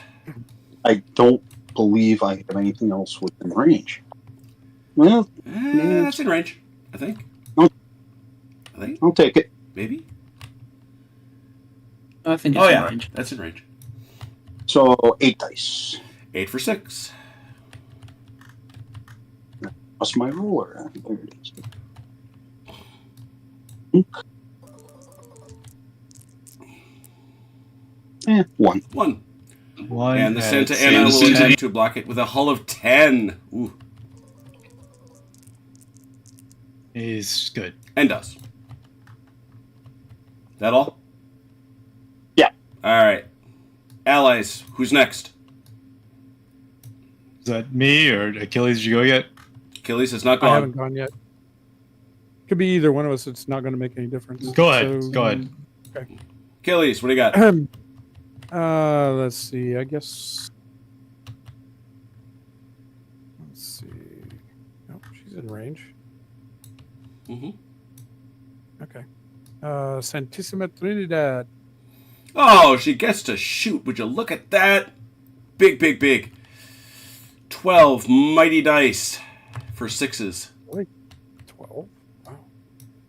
I don't believe I have anything else within range. Well, That's in range, I think. Oh. I Anybody? I'll take it. Maybe? I think it's in range. That's in range. So 8 dice. 8 for 6. What's my ruler? There it is. 1. 1. 1. And the Santa Ana will attempt to block it with a hull of 10. Ooh. Is good. And does. That all? Yeah. All right. Allies, who's next? Is that me or Achilles? Did you go yet? Achilles has not I gone. haven't gone yet. Could be either one of us. It's not going to make any difference. Go ahead. So, Go ahead. Okay. Achilles, what do you got? Let's see. I guess. Let's see. Nope, she's in range. Mm-hmm. Okay. Santissima Trinidad. Oh, she gets to shoot. Would you look at that? Big, big, big. 12 mighty dice for 6s. 12. Wow.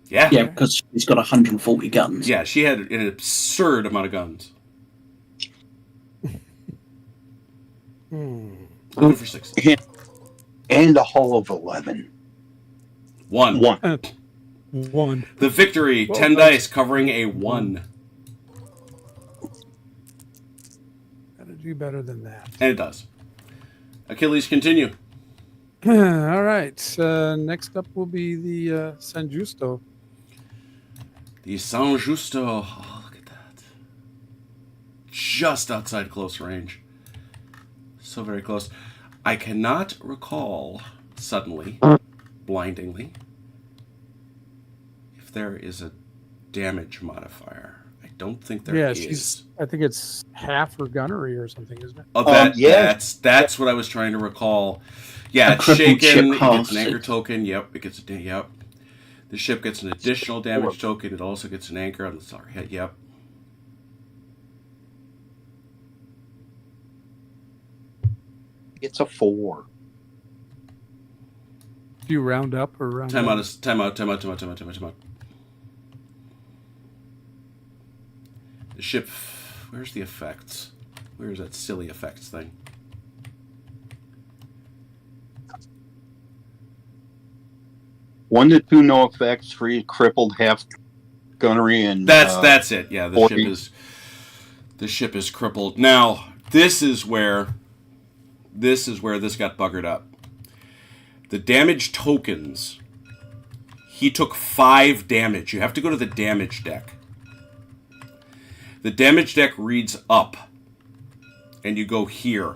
Yeah. Yeah, because he's got 140 guns. Yeah, she had an absurd amount of guns. 2 for 6. And a hull of 11. 1. 1. The victory, 10 dice covering a 1. Gotta do better than that. And it does. Achilles, continue. All right. Next up will be the San Justo. The San Justo. Oh, look at that. Just outside close range. So very close. I cannot recall suddenly, blindingly, if there is a damage modifier. I don't think there is. I think it's half her gunnery or something, isn't it? Oh, that's what I was trying to recall. Yeah, it's shaken. It gets an anchor token. Yep, it gets yep. The ship gets an additional damage token. It also gets an anchor on the star head. Yep. It's a 4. Do you round up or round Time down? out. The ship. Where's the effects? Where's that silly effects thing? One to 2, no effects. 3 crippled, half gunnery, and That's it. Yeah, the 40. ship is crippled. Now, this is where this got buggered up. The damage tokens. He took 5 damage. You have to go to the damage deck. The damage deck reads up, and you go here.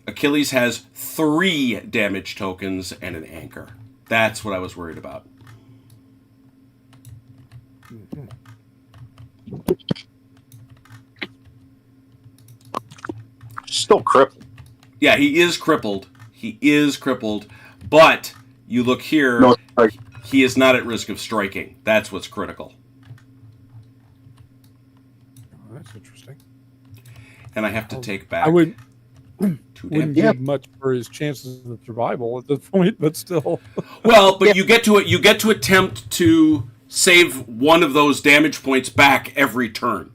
Achilles has 3 damage tokens and an anchor. That's what I was worried about. Still crippled. Yeah, he is crippled. But you look here, No, he is not at risk of striking. That's what's critical. Oh, that's interesting. And I have to take back. I wouldn't 2 wouldn't damage. give much for his chances of survival at this point, but still. Well, but you get to attempt to save one of those damage points back every turn.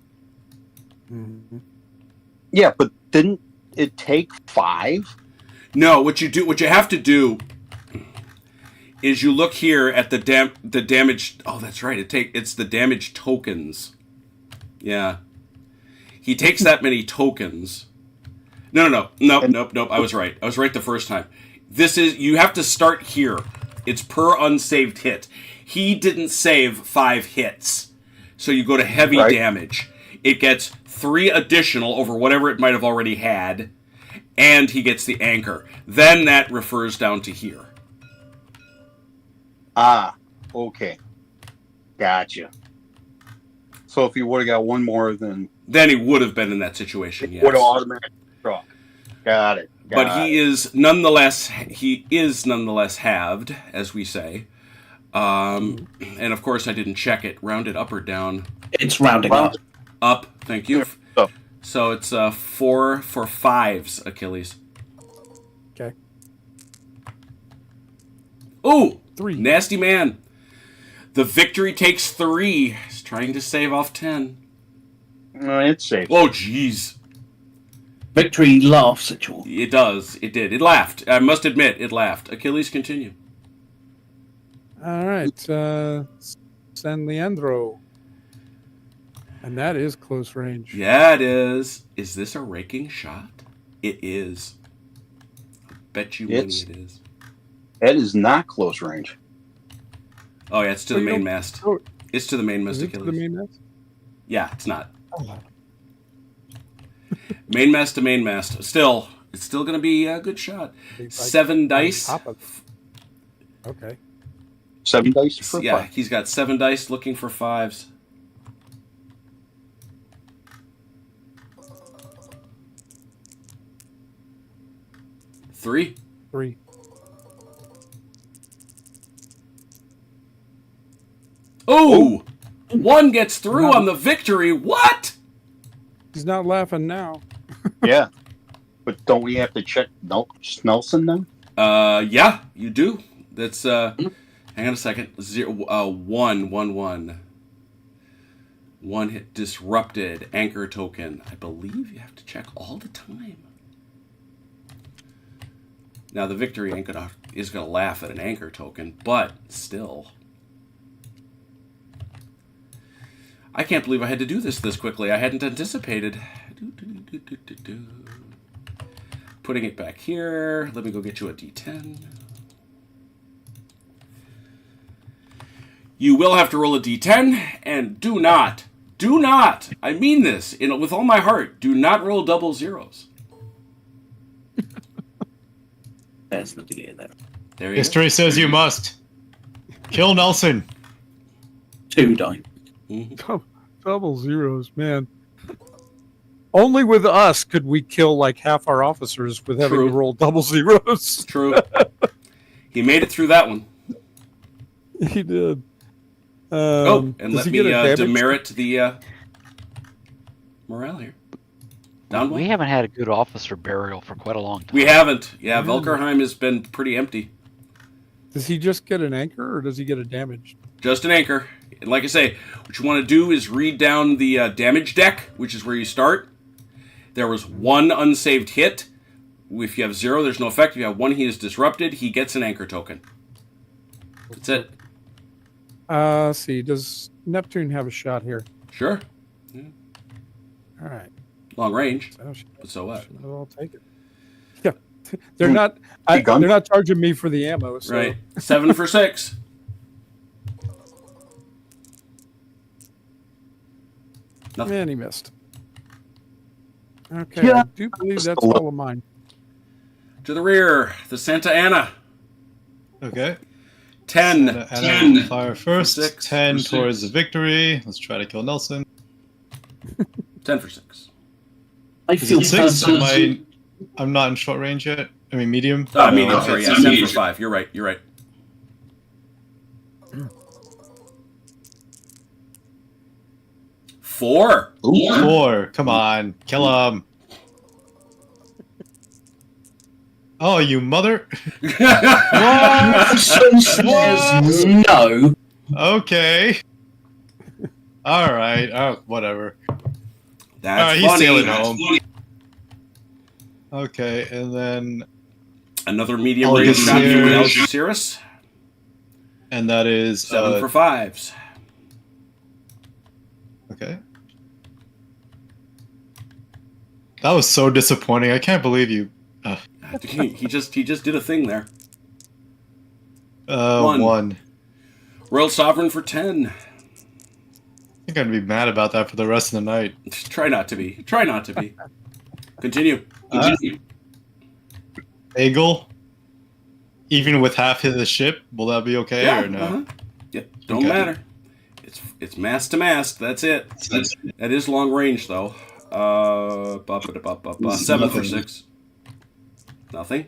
Yeah, but didn't it take 5? No, what you have to do is you look here at the damage. Oh, that's right. It's the damage tokens. Yeah, he takes that many tokens. No. I was right. I was right the first time. You have to start here. It's per unsaved hit. He didn't save 5 hits, so you go to heavy damage. It gets 3 additional over whatever it might have already had, and he gets the anchor. Then that refers down to here. Ah, okay. Gotcha. So if he would have got one more, then he would have been in that situation, yes. would have automatically struck. Got it. But he is nonetheless halved, as we say. And of course I didn't check it. Rounded up or down? It's rounding up. Up, thank you. Up. So it's 4 for 5s, Achilles. Okay. Oh, 3. nasty man. The Victory takes 3. He's trying to save off 10. It's safe. Oh, jeez. Victory laughs at you. It does. It did. It laughed. I must admit, it laughed. Achilles, continue. All right. San Leandro. And that is close range. Yeah, it is. Is this a raking shot? It is. I bet you money it is. That is not close range. Oh, yeah, it's to the mainmast. It's to the mainmast, Achilles. To the mainmast? Yeah, it's not. Oh. Mainmast to mainmast. Still, it's still going to be a good shot. 7 dice. Okay. 7 dice for 5. He's got 7 dice looking for 5s. Three. Oh! 1 gets through on the Victory. What? He's not laughing now. Yeah. But don't we have to check Snelson then? Yeah, you do. That's, hang on a second. 1. 1 hit disrupted. Anchor token. I believe you have to check all the time. Now, the Victory is gonna laugh at an anchor token, but still. I can't believe I had to do this quickly. I hadn't anticipated. Putting it back here. Let me go get you a D10. You will have to roll a D10, and do not, I mean this with all my heart, do not roll double zeros. There's the delay there. There you History says you must. Kill Nelson. 2 die. Mm-hmm. Double zeros, man. Only with us could we kill like half our officers with having to roll double zeros. True. He made it through that one. He did. And let me demerit the morale here. Down one. We haven't had a good officer burial for quite a long time. We haven't. Yeah, Velkerheim has been pretty empty. Does he just get an anchor or does he get a damage? Just an anchor. And like I say, what you want to do is read down the damage deck, which is where you start. There was 1 unsaved hit. If you have 0, there's no effect. If you have 1, he is disrupted. He gets an anchor token. That's it. Let's see. Does Neptune have a shot here? Sure. Yeah. All right. Long range. But so what? I'll take it. Yeah. They're not they're not charging me for the ammo. So. Right. 7 for 6. Nothing. Man, he missed. Okay, I do believe that's all of mine. To the rear, the Santa Ana. Okay. 10. Santa Ana fire first. 6, 10 towards the Victory. Let's try to kill Nelson. 10 for 6. I feel 6. I'm not in short range yet. I mean, medium. Medium, sorry. Yeah, 10 for 5. You're right. 4. 4. Come on. Kill him. Oh, you mother. says no. Okay. All right. Oh, whatever. That's he's funny. sailing home. Okay, and then another medium range shot from Algeciras. And that is 7 for 5s. Okay. That was so disappointing. I can't believe you. He just did a thing there. 1. Royal Sovereign for 10. I think I'd be mad about that for the rest of the night. Try not to be. Continue. Eagle, even with half of the ship, will that be okay or no? Yeah, don't matter. It's mast to mast. That's it. That is long range though. 7 for 6. Nothing.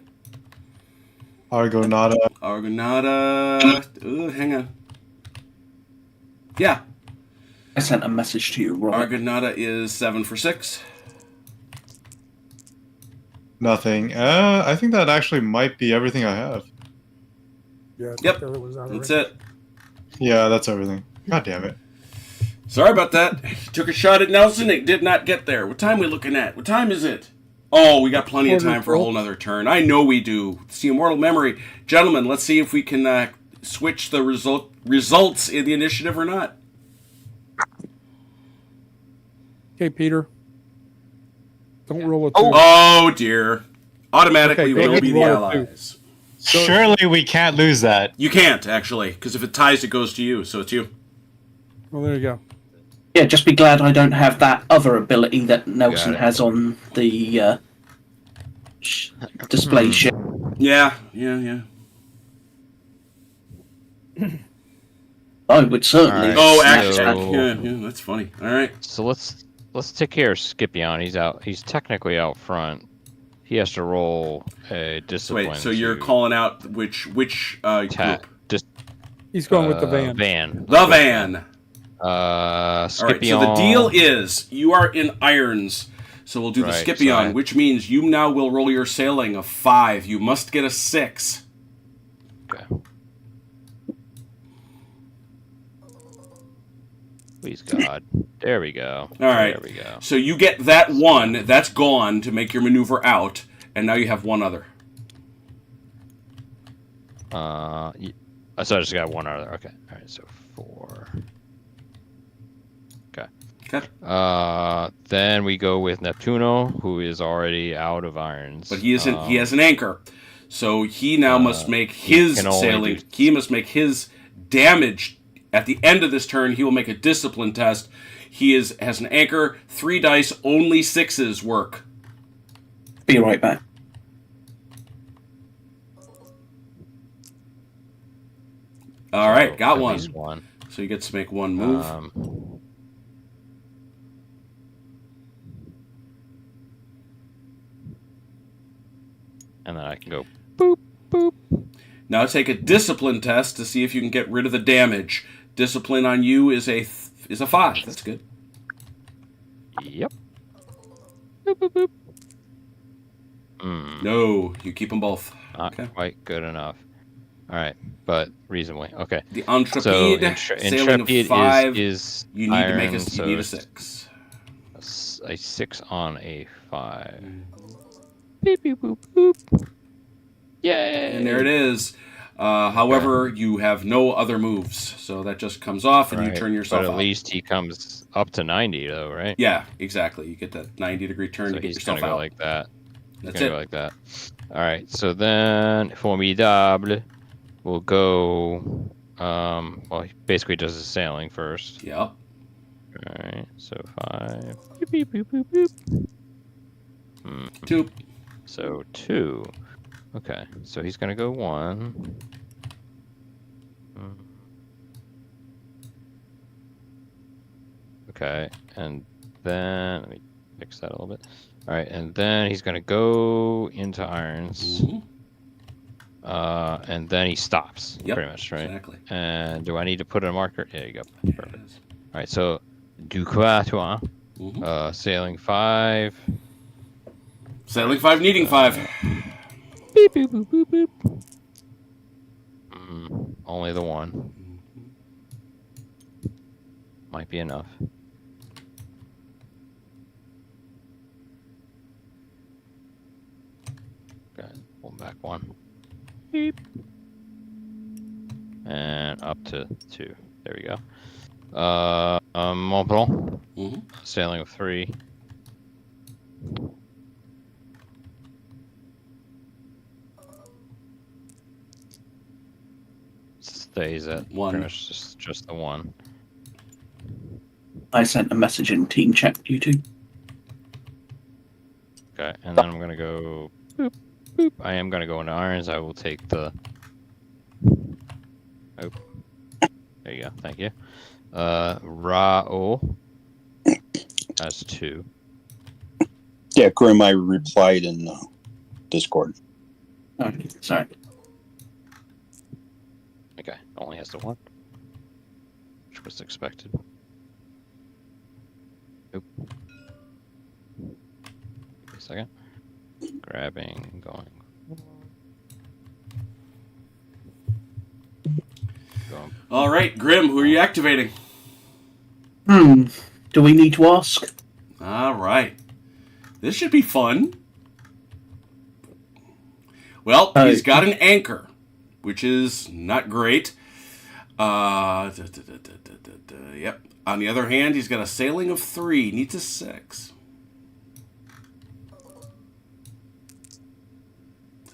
Argonauta. Hang on. Yeah. I sent a message to you, Robert. Argonauta is 7 for 6. Nothing. I think that actually might be everything I have. Yeah, Yep. That's it. Yeah, that's everything. God damn it. Sorry about that. He took a shot at Nelson. It did not get there. What time are we looking at? What time is it? Oh, we got plenty of time for a whole nother turn. I know we do. It's the Immortal Memory. Gentlemen, let's see if we can switch the results in the initiative or not. Okay, Peter. Don't roll a 2. Oh, dear. Automatically, Okay, we'll be the allies. Surely we can't lose that. You can't, actually, because if it ties, it goes to you, so it's you. Well, there you go. Yeah, just be glad I don't have that other ability that Nelson has on the display ship. Yeah. I would certainly. Right, Oh, so- actually, yeah, that's funny. All right. So let's take care of Scipion. He's out. He's technically out front. He has to roll a discipline. Wait, so you're calling out which group? He's going with the van. Van. The van. Scipion. All right, so the deal is you are in irons. So we'll do the Scipion, which means you now will roll your sailing of 5. You must get a 6. Okay. Please God. There we go. All right. There we go. So you get that 1. That's gone to make your maneuver out, and now you have one other. So I just got one other. Okay. All right. So 4. Okay. Then we go with Neptuno, who is already out of irons. But he isn't. He has an anchor, so he now must make his sailing. He must make his damage at the end of this turn. He will make a discipline test. He has an anchor. 3 dice. Only 6s work. Be right back. All right, got one. one. So he gets to make one move. And then I can go boop, boop. Now take a discipline test to see if you can get rid of the damage. Discipline on you is a 5. That's good. Yep. Boop, boop, boop. No, you keep them both. Not quite good enough. All right, but reasonably. Okay. The Intrepide, sailing of 5, is you need iron, to make a, so you need a 6. A 6 on a 5. Beep, beep, boop, boop. Yay! And there it is. However, you have no other moves, so that just comes off, and you turn yourself But at out. least he comes up to 90, though, right? Yeah, exactly. You get that 90-degree turn to get yourself gonna out. go like that. That's it. Go like that. All right. So then, Formidable will go. Well, he basically does his sailing first. Yep. All right. So 5. Beep, beep, boop, boop, boop. 2. So 2. Okay. So he's gonna go 1. Okay, and then let me fix that a little bit. All right, and then he's gonna go into irons, and then he stops. Yep, pretty much, right? Exactly. And do I need to put a marker? There you go. Perfect. All right, so du quatuor, sailing 5. Sailing 5, needing 5. Beep boop boop boop boop. Only the 1. Might be enough. Okay, pull back 1. Beep. And up to 2. There we go. Mont Blanc. Sailing of 3. Stays at 1. pretty much just the 1. I sent a message in team chat to you two. Okay, and then I'm gonna go boop, boop. I am gonna go into irons. I will take the. Oh, there you go. Thank you. Rao has 2. Yeah, Grim, I replied in Discord. Okay, sorry. Okay, only has the 1, which was expected. Oop. Give me a second. Grabbing, going. Going All right, Grim, who are you activating? Do we need to ask? All right. This should be fun. Well, he's got an anchor, which is not great. Yep. On the other hand, he's got a sailing of 3. Needs a 6.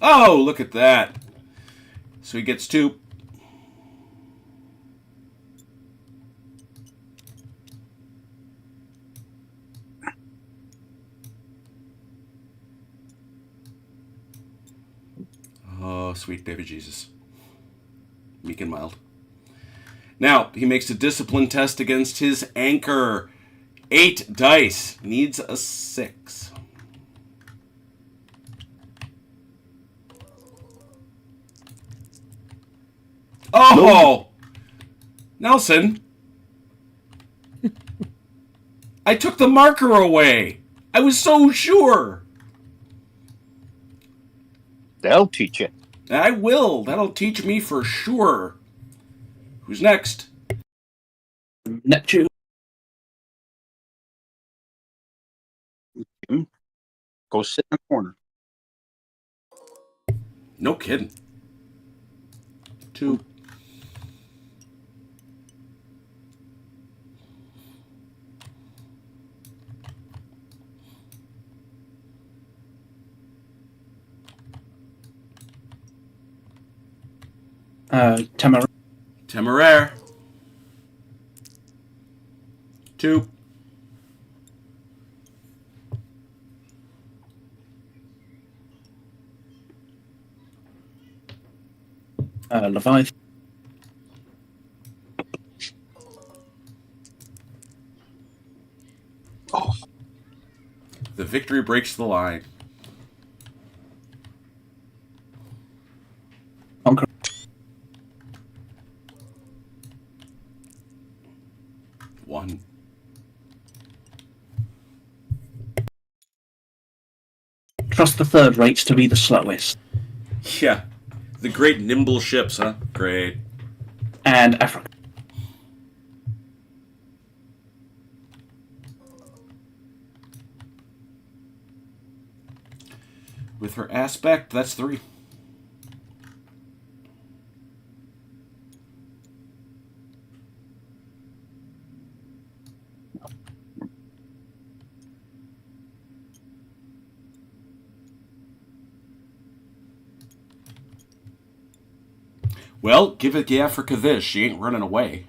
Oh, look at that. So he gets 2. Oh, sweet baby Jesus. Meek and mild. Now, he makes a discipline test against his anchor. 8 dice. Needs a 6. Oh! Nelson. I took the marker away. I was so sure. That'll teach you. I will. That'll teach me for sure. Who's next? Neptune. Go sit in the corner. No kidding. 2. Temeraire. 2. Leviathan. Oh, The victory breaks the line. Conqueror. 1. Trust the third rates to be the slowest. Yeah. The great nimble ships, huh? Great. And Africa. With her aspect, that's 3. Well, give it the Africa this. She ain't running away.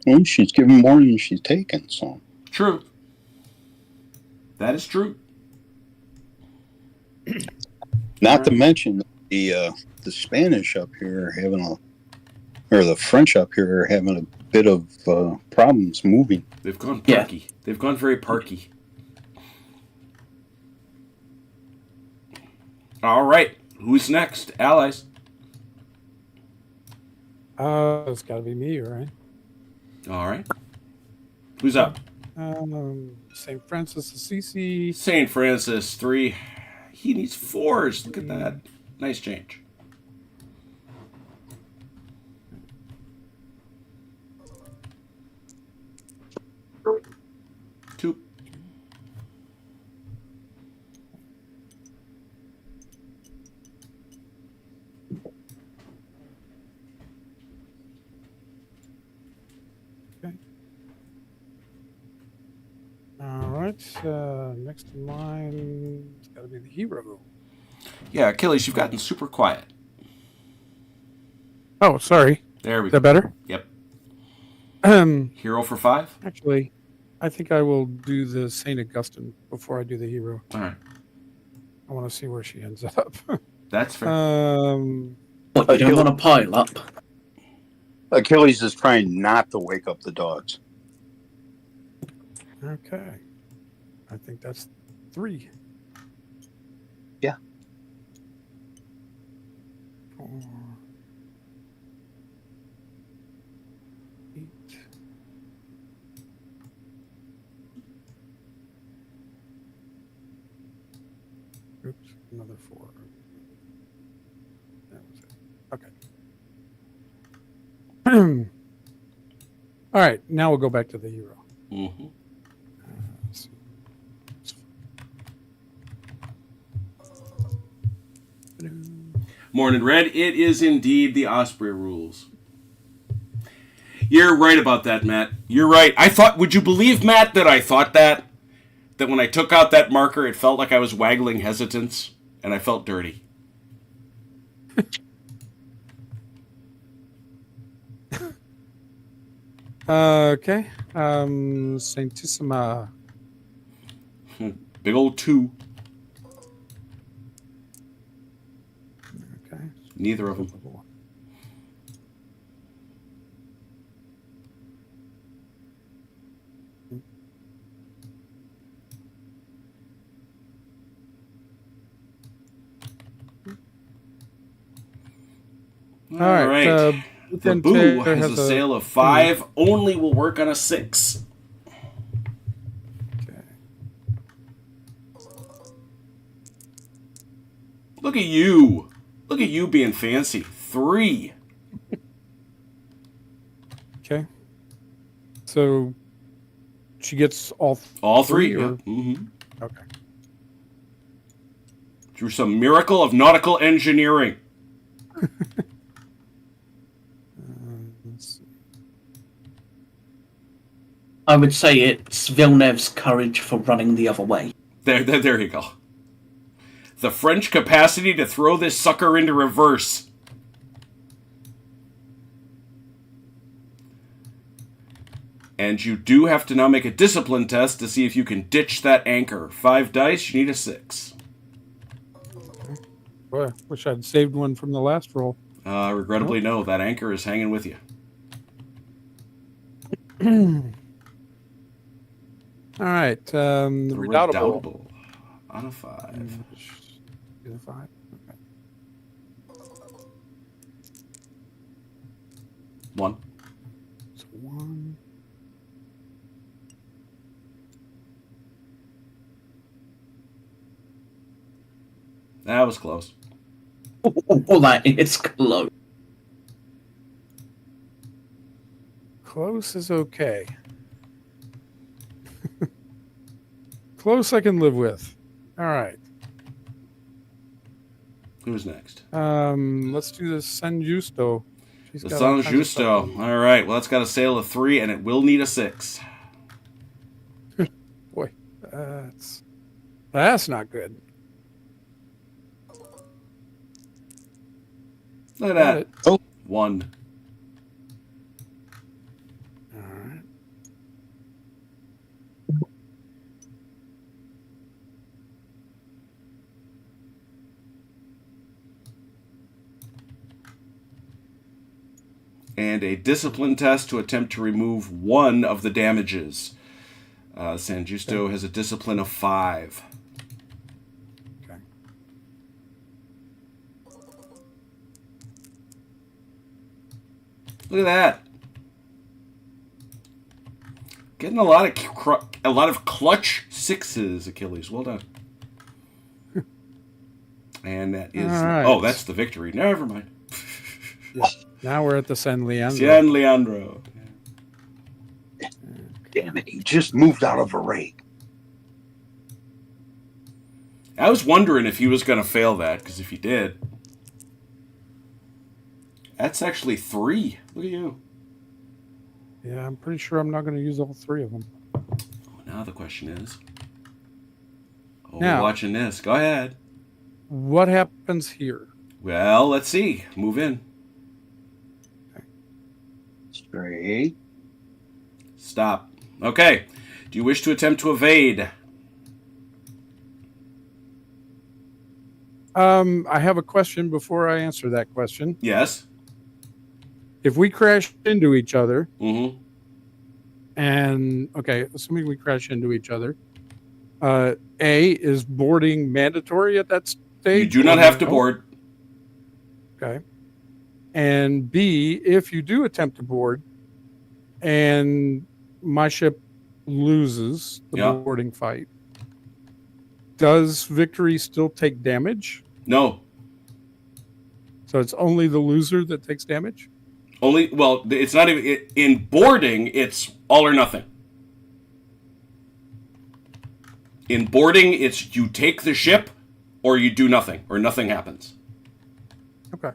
well, she's giving more than she's taking, so. True. That is true. Not to mention the Spanish up here are having or the French up here are having a bit of problems moving. They've gone parky. Yeah. They've gone very parky. All right. Who's next? Allies. It's got to be me, right? All right. Who's up? St. Francis Assisi. St. Francis, 3. He needs 4s. Look at that. Nice change. 2. Okay. All right. Next in line, it's got to be the hero. Yeah, Achilles, you've gotten super quiet. Oh, sorry. There we Is go. that better? Yep. Um, Hero for 5? Actually, I think I will do the St. Augustine before I do the hero. All right. I want to see where she ends up. That's fair. What, you don't want to pile up? Achilles is trying not to wake up the dogs. Okay. I think that's 3. Yeah. 4, 8. Oops, another 4. That was it. Okay. All right, now we'll go back to the hero. Mm-hmm. Let's see. Morning, Red. It is indeed the Osprey rules. You're right about that, Matt. You're right. Would you believe, Matt, that I thought that? That when I took out that marker, it felt like I was waggling hesitance, and I felt dirty. Okay. Saintissima. Big old 2. Okay. Neither of them. All right. The Boo has a sail of 5. Only will work on a 6. Okay. Look at you. Look at you being fancy. 3. Okay. So she gets all three. or? Yeah. Mm-hmm. Okay. Through some miracle of nautical engineering. Let's see. I would say it's Villeneuve's courage for running the other way. There you go. The French capacity to throw this sucker into reverse. And you do have to now make a discipline test to see if you can ditch that anchor. 5 dice, you need a 6. Boy, I wish I'd saved one from the last roll. Regrettably, no. That anchor is hanging with you. All right. The Redoubtable. On a 5. Is a 5? Okay. 1. So 1. That was close. Oh, that is close. Close is okay. Close I can live with. All right. Who's next? Let's do the San Justo. The San Justo. All right. Well, that's got a sail of 3, and it will need a 6. Boy, that's not good. Look at that. Oh. 1. All right. And a discipline test to attempt to remove 1 of the damages. San Justo has a discipline of 5. Okay. Look at that. Getting a lot of clutch 6s, Achilles. Well done. And that is... Right. Oh, that's the victory. Never mind. Now we're at the San Leandro. San Leandro. Damn it, he just moved out of a rake. I was wondering if he was going to fail that, because if he did... That's actually 3. Look at you. Yeah, I'm pretty sure I'm not going to use all 3 of them. Now the question is... Now, we're watching this. Go ahead. What happens here? Well, let's see. Move in. Straight. Stop. Okay. Do you wish to attempt to evade? I have a question before I answer that question. Yes. If we crash into each other, Mm-hmm. and okay, assuming we crash into each other, A, is boarding mandatory at that stage? You do not have to board. Okay. And B, if you do attempt to board and my ship loses the boarding fight, does victory still take damage? No. So it's only the loser that takes damage? It's not even in boarding. It's all or nothing. In boarding, it's you take the ship, or you do nothing, or nothing happens. Okay.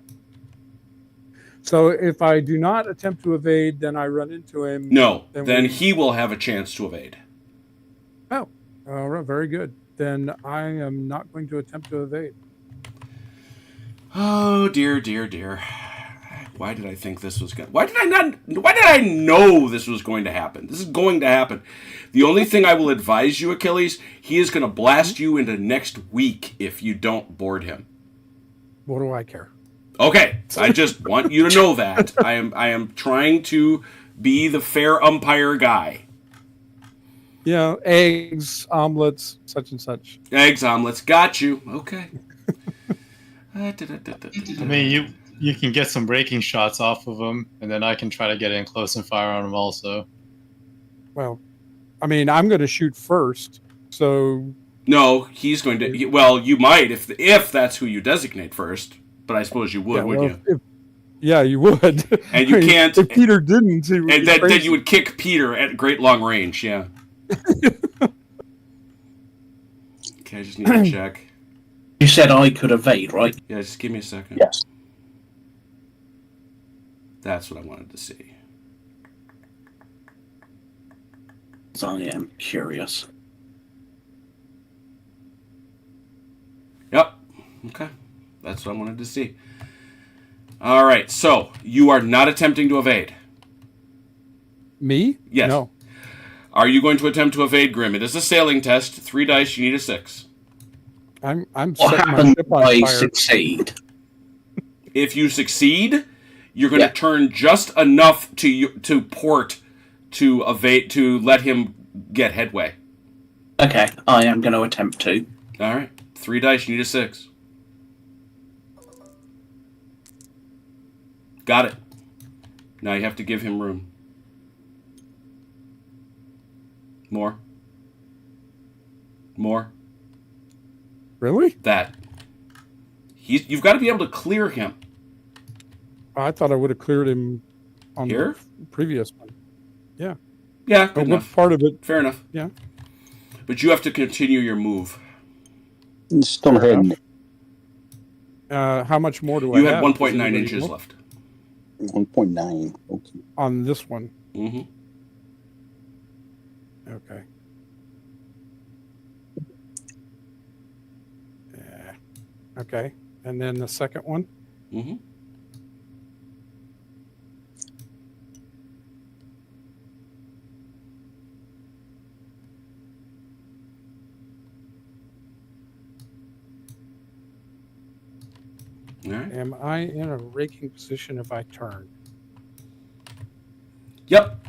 So if I do not attempt to evade, then I run into him. No, then he will have a chance to evade. Oh, all right, very good. Then I am not going to attempt to evade. Oh dear, dear, dear. Why did I think this was going? Why did I know this was going to happen? This is going to happen. The only thing I will advise you, Achilles, he is going to blast you into next week if you don't board him. What do I care? Okay, I just want you to know that. I am trying to be the fair umpire guy. Yeah, eggs, omelets, such and such. Eggs, omelets, got you. Okay. I mean, you can get some breaking shots off of him, and then I can try to get in close and fire on him also. Well, I mean, I'm going to shoot first, so... No, he's going to... Well, you might if that's who you designate first, but I suppose you would, wouldn't you? Yeah, you would. And you can't... If Peter didn't... And then you would kick Peter at great long range, yeah. Okay, I just need to check. You said I could evade, right? Yeah, just give me a second. Yes. That's what I wanted to see. I am curious. Yep. Okay. That's what I wanted to see. All right. So, you are not attempting to evade. Me? Yes. No. Are you going to attempt to evade, Grim? It is a sailing test. 3 dice. You need a 6. I'm what setting my happens ship if on I fire. succeed? If you succeed, you're going to turn just enough to port to evade to let him get headway. Okay, I am going to attempt to. All right. 3 dice. You need a 6. Got it. Now you have to give him room. More. Really? That. You've got to be able to clear him. I thought I would have cleared him on Here? the previous one. Yeah. Yeah, good But enough. what part of it? Fair enough. Yeah. But you have to continue your move. Still heading. How much more do I You have? had Does 1.9 anybody inches know? left. 1.9. Okay. On this one. Mm-hmm. Okay. Yeah. Okay. And then the second one? Mm-hmm. All right. Am I in a raking position if I turn? Yep.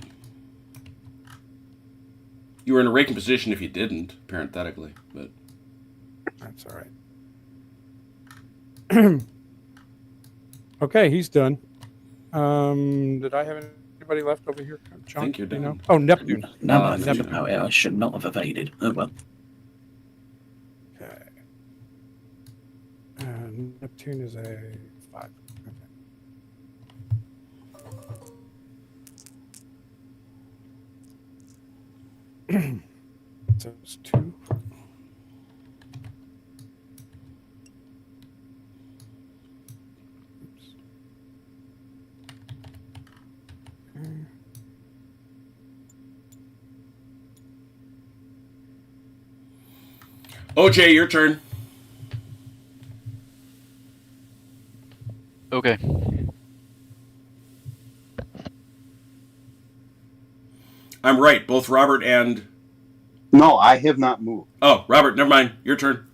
You were in a raking position if you didn't, parenthetically, but That's all right. Okay, he's done. Did I have anybody left over here? John, I think you're done. you know? Oh, Neptune. Now that I think Neptune. about it, I should not have evaded. Oh well. Okay. Neptune is a 5. Okay. So it's 2. Oops. OJ, your turn. Okay. I'm right. Both Robert and... No, I have not moved. Oh, Robert, never mind. Your turn.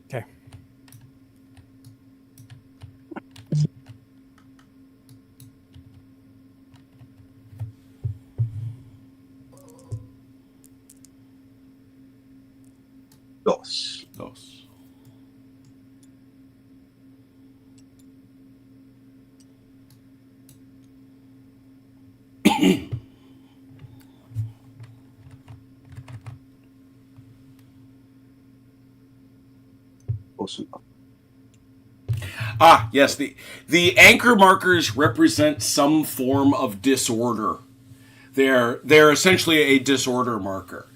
Okay. Dos. Dos. Close enough. Yes. The anchor markers represent some form of disorder. They're essentially a disorder marker.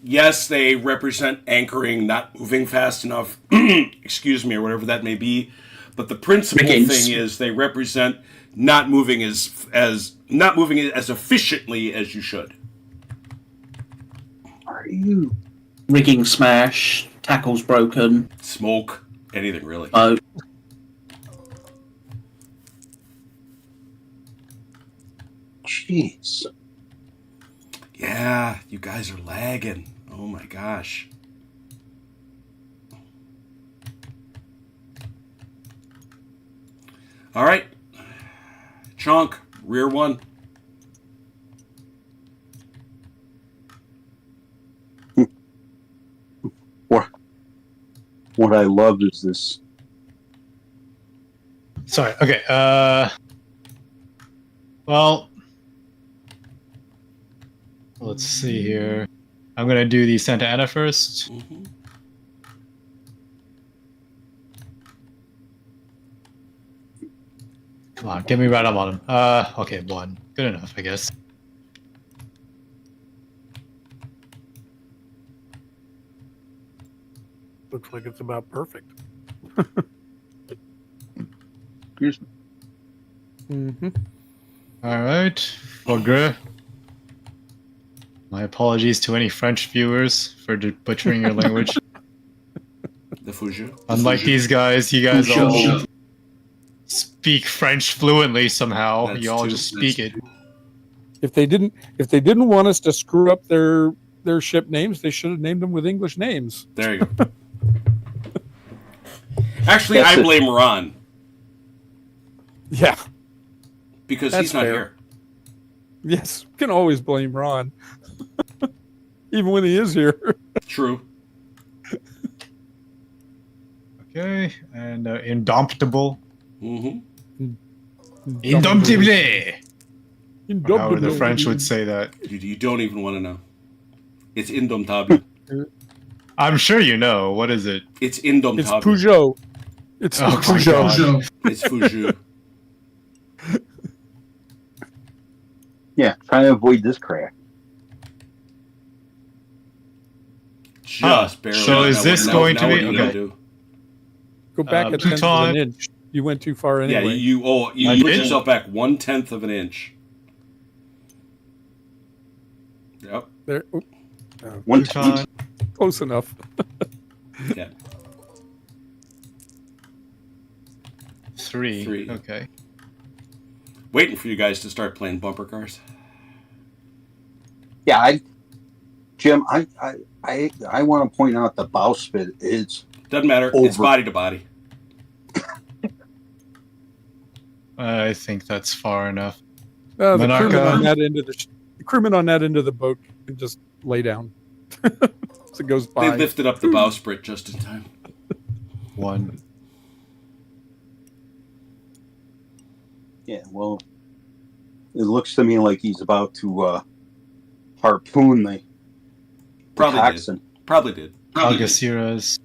Yes, they represent anchoring, not moving fast enough, excuse me, or whatever that may be. But the principal thing is they represent not moving as efficiently as you should. Are you rigging smash, tackles broken, smoke, anything really? Jeez. Yeah, you guys are lagging. Oh my gosh. All right. Chunk, rear one. What I love is this. Sorry. Okay. Well, let's see here. I'm gonna do the Santa Ana first. Mm-hmm. Come on, get me right up on him. Okay, 1. Good enough, I guess. Looks like it's about perfect. Excuse me. Mm-hmm. All right, Fogre. My apologies to any French viewers for butchering your language. The Fuju. Unlike these guys, you guys all speak French fluently somehow. That's you all true. just speak it. If they didn't want us to screw up their ship names, they should have named them with English names. There you go. Actually, I blame Ron. Yeah. Because That's he's not fair. here. Yes, you can always blame Ron. Even when he is here. True. Okay, and Indomptable. Mm-hmm. Indomptable! Indomptable. However the French would say that. You don't even want to know. It's indomptable. I'm sure you know. What is it? It's indomptable. It's Peugeot. It's Oh, Peugeot. It's Fuju. Yeah, trying to avoid this crack. Just barely. So is this going to be okay? Go back a tenth of an inch. You went too far anyway. Yeah, you put yourself back 1/10 of an inch. Yep. There. Oh, 1/10. close enough. Yeah. 3. Okay. Waiting for you guys to start playing bumper cars. Yeah, Jim, I want to point out the bowsprit is doesn't matter. Over. It's body to body. I think that's far enough. The crewman Monarca. on that end of the crewman on that end of the boat can just lay down. As it goes by. They lifted up the bowsprit just in time. 1. Yeah, well, it looks to me like he's about to harpoon the toxin. Probably did. Algeciras.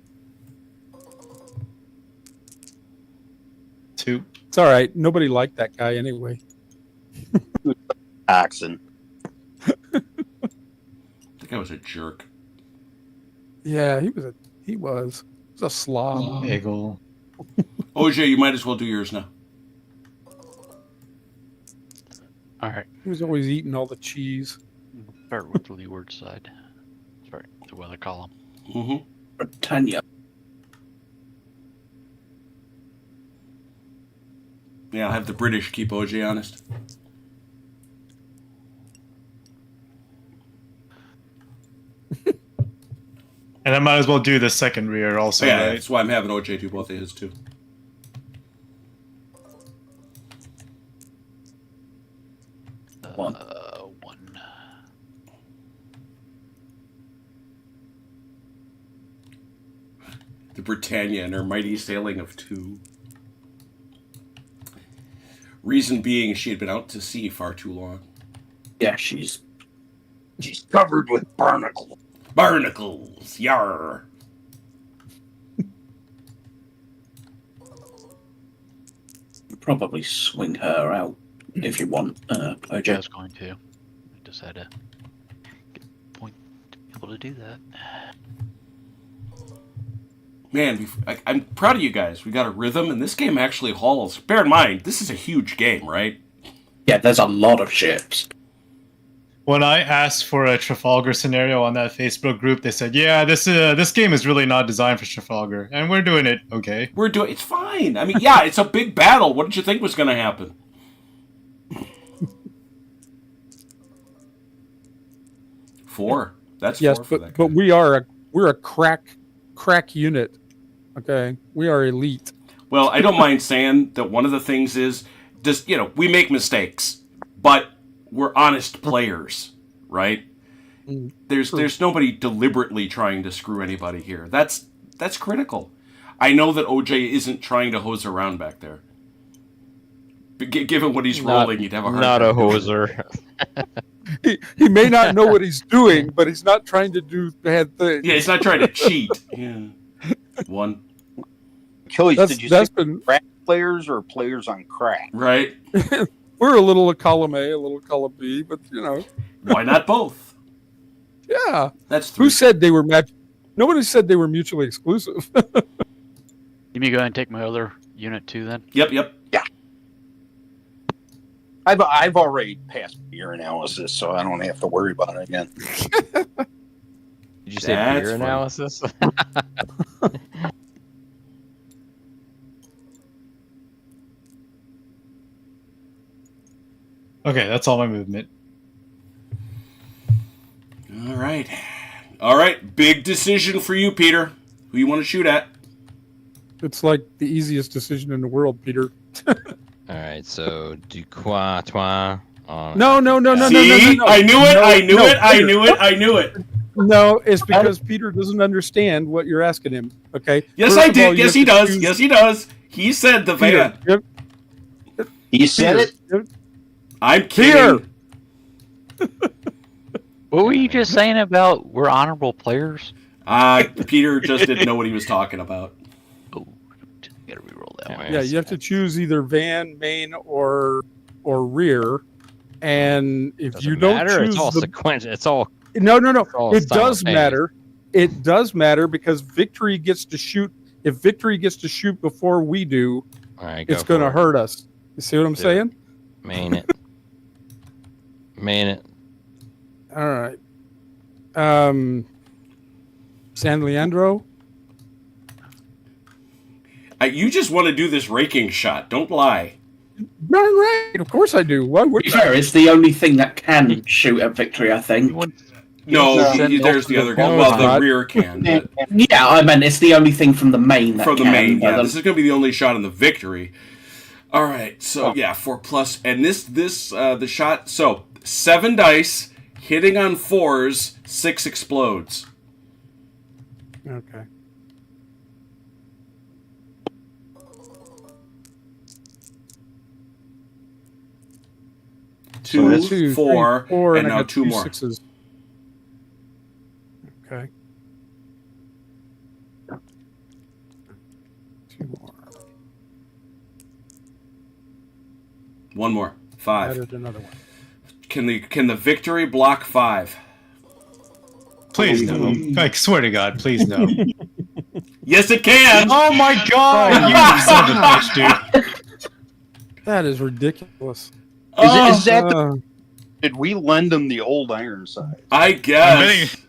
2. It's all right. Nobody liked that guy anyway. Toxin. That guy was a jerk. Yeah, he was a slob. Eagle. OJ, you might as well do yours now. All right. He was always eating all the cheese. Start with the leeward side. Sorry, the weather column. Mm-hmm. Britannia. Yeah, I'll have the British keep OJ honest. And I might as well do the second rear also, Yeah, right? that's why I'm having OJ do both of his too. One. 1. The Britannia and her mighty sailing of 2. Reason being, she had been out to sea far too long. Yeah, she's covered with barnacles. Barnacles, yar. probably swing her out if you want, OJ. I was going to. I just had to get point to be able to do that. Man, I'm proud of you guys. We got a rhythm, and this game actually hauls. Bear in mind, this is a huge game, right? Yeah, there's a lot of ships. When I asked for a Trafalgar scenario on that Facebook group, they said, "Yeah, this game is really not designed for Trafalgar, and we're doing it okay." It's fine. I mean, yeah, it's a big battle. What did you think was going to happen? Four. That's Yes, four for that guy. but we're a crack unit. Okay, we are elite. Well, I don't mind saying that one of the things is just, we make mistakes, but we're honest players, right? There's nobody deliberately trying to screw anybody here. That's critical. I know that OJ isn't trying to hose around back there. But given what he's rolling, you'd have a hard time. Not a hoser. He may not know what he's doing, but he's not trying to do bad things. Yeah, he's not trying to cheat. Yeah. One. Achilles, did you say been crack players or players on crack? Right. We're a little of column A, a little column B, but Why not both? Yeah. That's three. Who said they were Nobody said they were mutually exclusive. You mean go ahead and take my other unit too then? Yep. Yeah. I've already passed beer analysis, so I don't have to worry about it again. Did you say That's beer funny. analysis? Okay, that's all my movement. All right. Big decision for you, Peter. Who you want to shoot at? It's like the easiest decision in the world, Peter. All right, so du quoi, toi. No. See? I knew it. No, it's because Peter doesn't understand what you're asking him. Okay. Yes, First I of all, did. you Yes, have he to does. choose- Yes, he does. He said the Peter, van. You said it? I'm kidding. What were you just saying about we're honorable players? Peter just didn't know what he was talking about. Oh, gotta reroll that one. Yeah, you have to choose either van, main, or rear. And if Doesn't you don't matter. choose It's all the sequential. It's all. no, all it does simultaneous. matter. It does matter because victory gets to shoot. If victory gets to shoot before we do, All right, it's going to hurt us. You see what I'm Do it. saying? Main it. Main it. All right. San Leandro. You just want to do this raking shot. Don't lie. Right. Of course I do. Why To would be fair, it's the only thing that can shoot at victory, I think. No, there's the other guy. Well, the not. rear can. But Yeah, I meant it's the only thing from the main that from the can. main, yeah. but This is going to be the only shot in the victory. All right, so yeah, 4+, and the shot. So 7 dice hitting on 4s, 6 explodes. Okay. Two, Two, four, three, four, and I now got 2 more. 6s. Okay. 2 more. 1 more. 5. Added another one. Can the victory block 5? Please no. I swear to God, please no. Yes, it can. Oh my God! You son of a bitch, dude. That is ridiculous. Is that did we lend him the old Ironside? I I'm guess. betting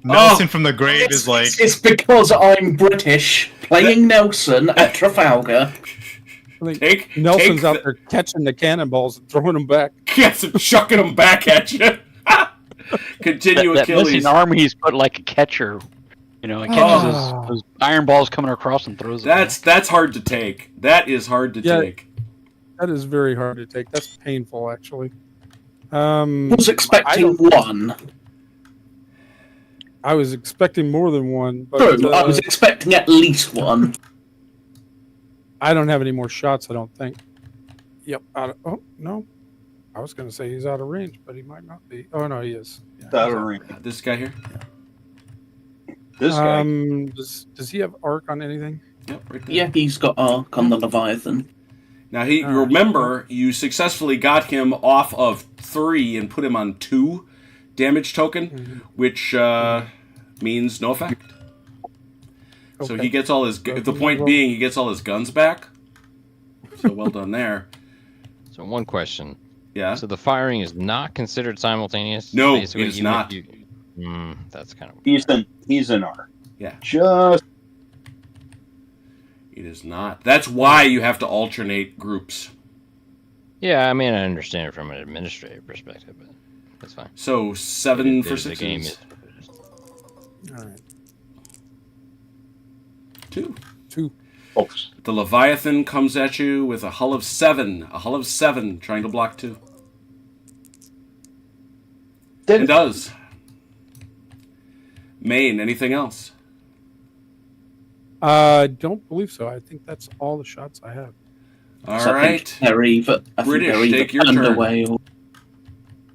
Nelson from the grave It's, is like. it's because I'm British, playing Nelson at Trafalgar. I think Nelson's out there catching the cannonballs and throwing them back. Yes, and chucking them back at you. Continue, That Achilles. missing arm he's put like a catcher. You know, he catches those iron balls coming across and throws them. That's hard to take. That is hard to Yeah. take. That is very hard to take. That's painful, actually. I was expecting one. I was expecting more than one, but True, I was expecting at least one. I don't have any more shots, I don't think. Yep. Oh, no. I was going to say he's out of range, but he might not be. Oh, no, he is. Yeah, Out he's of range. This guy here. This guy. Does he have arc on anything? Yep, right there. Yeah, he's got arc on the Leviathan. Now, remember, you successfully got him off of 3 and put him on 2 damage token, which means no effect. Okay. So he gets all his... The point being, he gets all his guns back. So well done there. So one question. Yeah? So the firing is not considered simultaneous? No, it is not. That's kind of... He's in R. Yeah. Just... It is not. That's why you have to alternate groups. Yeah, I mean, I understand it from an administrative perspective, but that's fine. So 7 for 6. The game is... All right. 2. Folks. The Leviathan comes at you with a hull of 7. A hull of 7, trying to block 2. It does. Maine, anything else? I don't believe so. I think that's all the shots I have. All right. British, take your turn.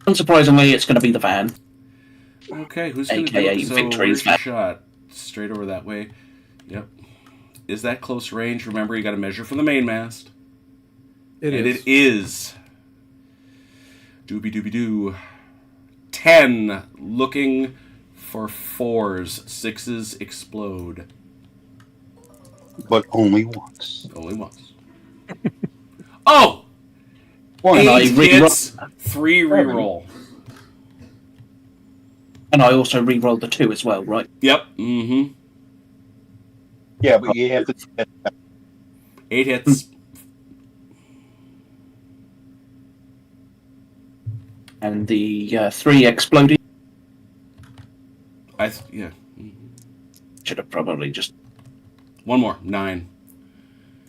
Unsurprisingly, it's going to be the van. Okay, who's going to do it? So where's your shot? Straight over that way. Yep. Is that close range? Remember, you got to measure from the mainmast. It is. Doobie-doobie-doo. 10. Looking for 4s. 6s explode. But only once. Only once. Oh! 8 hits, 3 reroll. And I also rerolled the 2 as well, right? Yep. Mm-hmm. Yeah, but you have to... 8 hits. And the 3 exploding. Yeah. Mm-hmm. Should have probably just... One more. 9.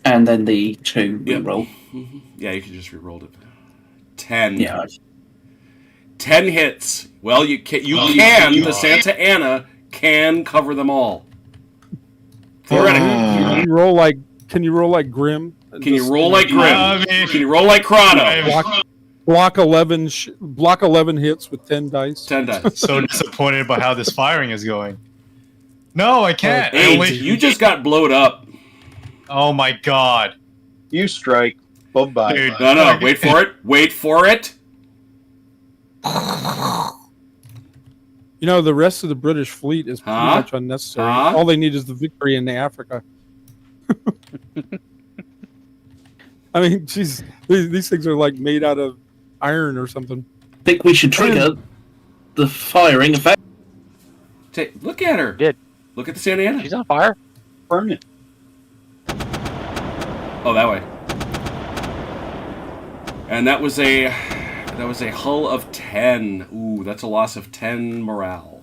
And then the 2 reroll. Mm-hmm. Yeah, you can just reroll it. 10. Yeah. 10 hits. Well, the Santa Ana can cover them all. Theoretically. Can you roll like Grim? Can you roll like Grim? Can you roll like Chrono? Block 11 hits with 10 dice. 10 dice. So disappointed by how this firing is going. No, I can't. 8. You just got blowed up. Oh my god. You strike. Bye-bye. Dude, no. Wait for it. Wait for it. You know, the rest of the British fleet is pretty much unnecessary. All they need is the victory in Africa. I mean, geez, these things are like made out of iron or something. I think we should trigger the firing effect. Look at her. Did. Look at the Santa Ana. She's on fire. Burn it. Oh, that way. And that was a hull of 10. Ooh, that's a loss of 10 morale.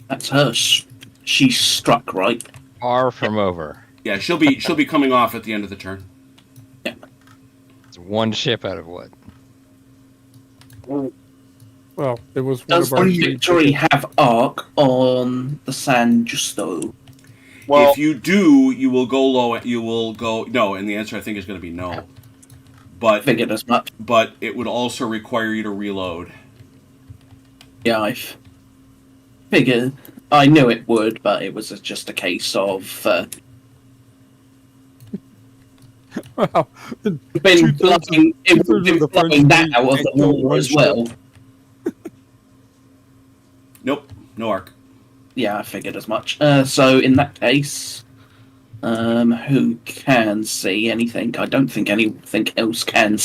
That's her. She's struck, right? Far from over. Yeah, she'll be coming off at the end of the turn. Yeah. It's 1 ship out of what? Well, it was one Does of our victory have arc on the San Justo? Well, if you do, you will go low. You will go no, and the answer I think is going to be no. But figured as much. But it would also require you to reload. Yeah, I figured. I knew it would, but it was just a case of. Wow. Been blowing that out of the water as well. Nope, no arc. Yeah, I figured as much. So in that case, who can see anything? I don't think anything else can.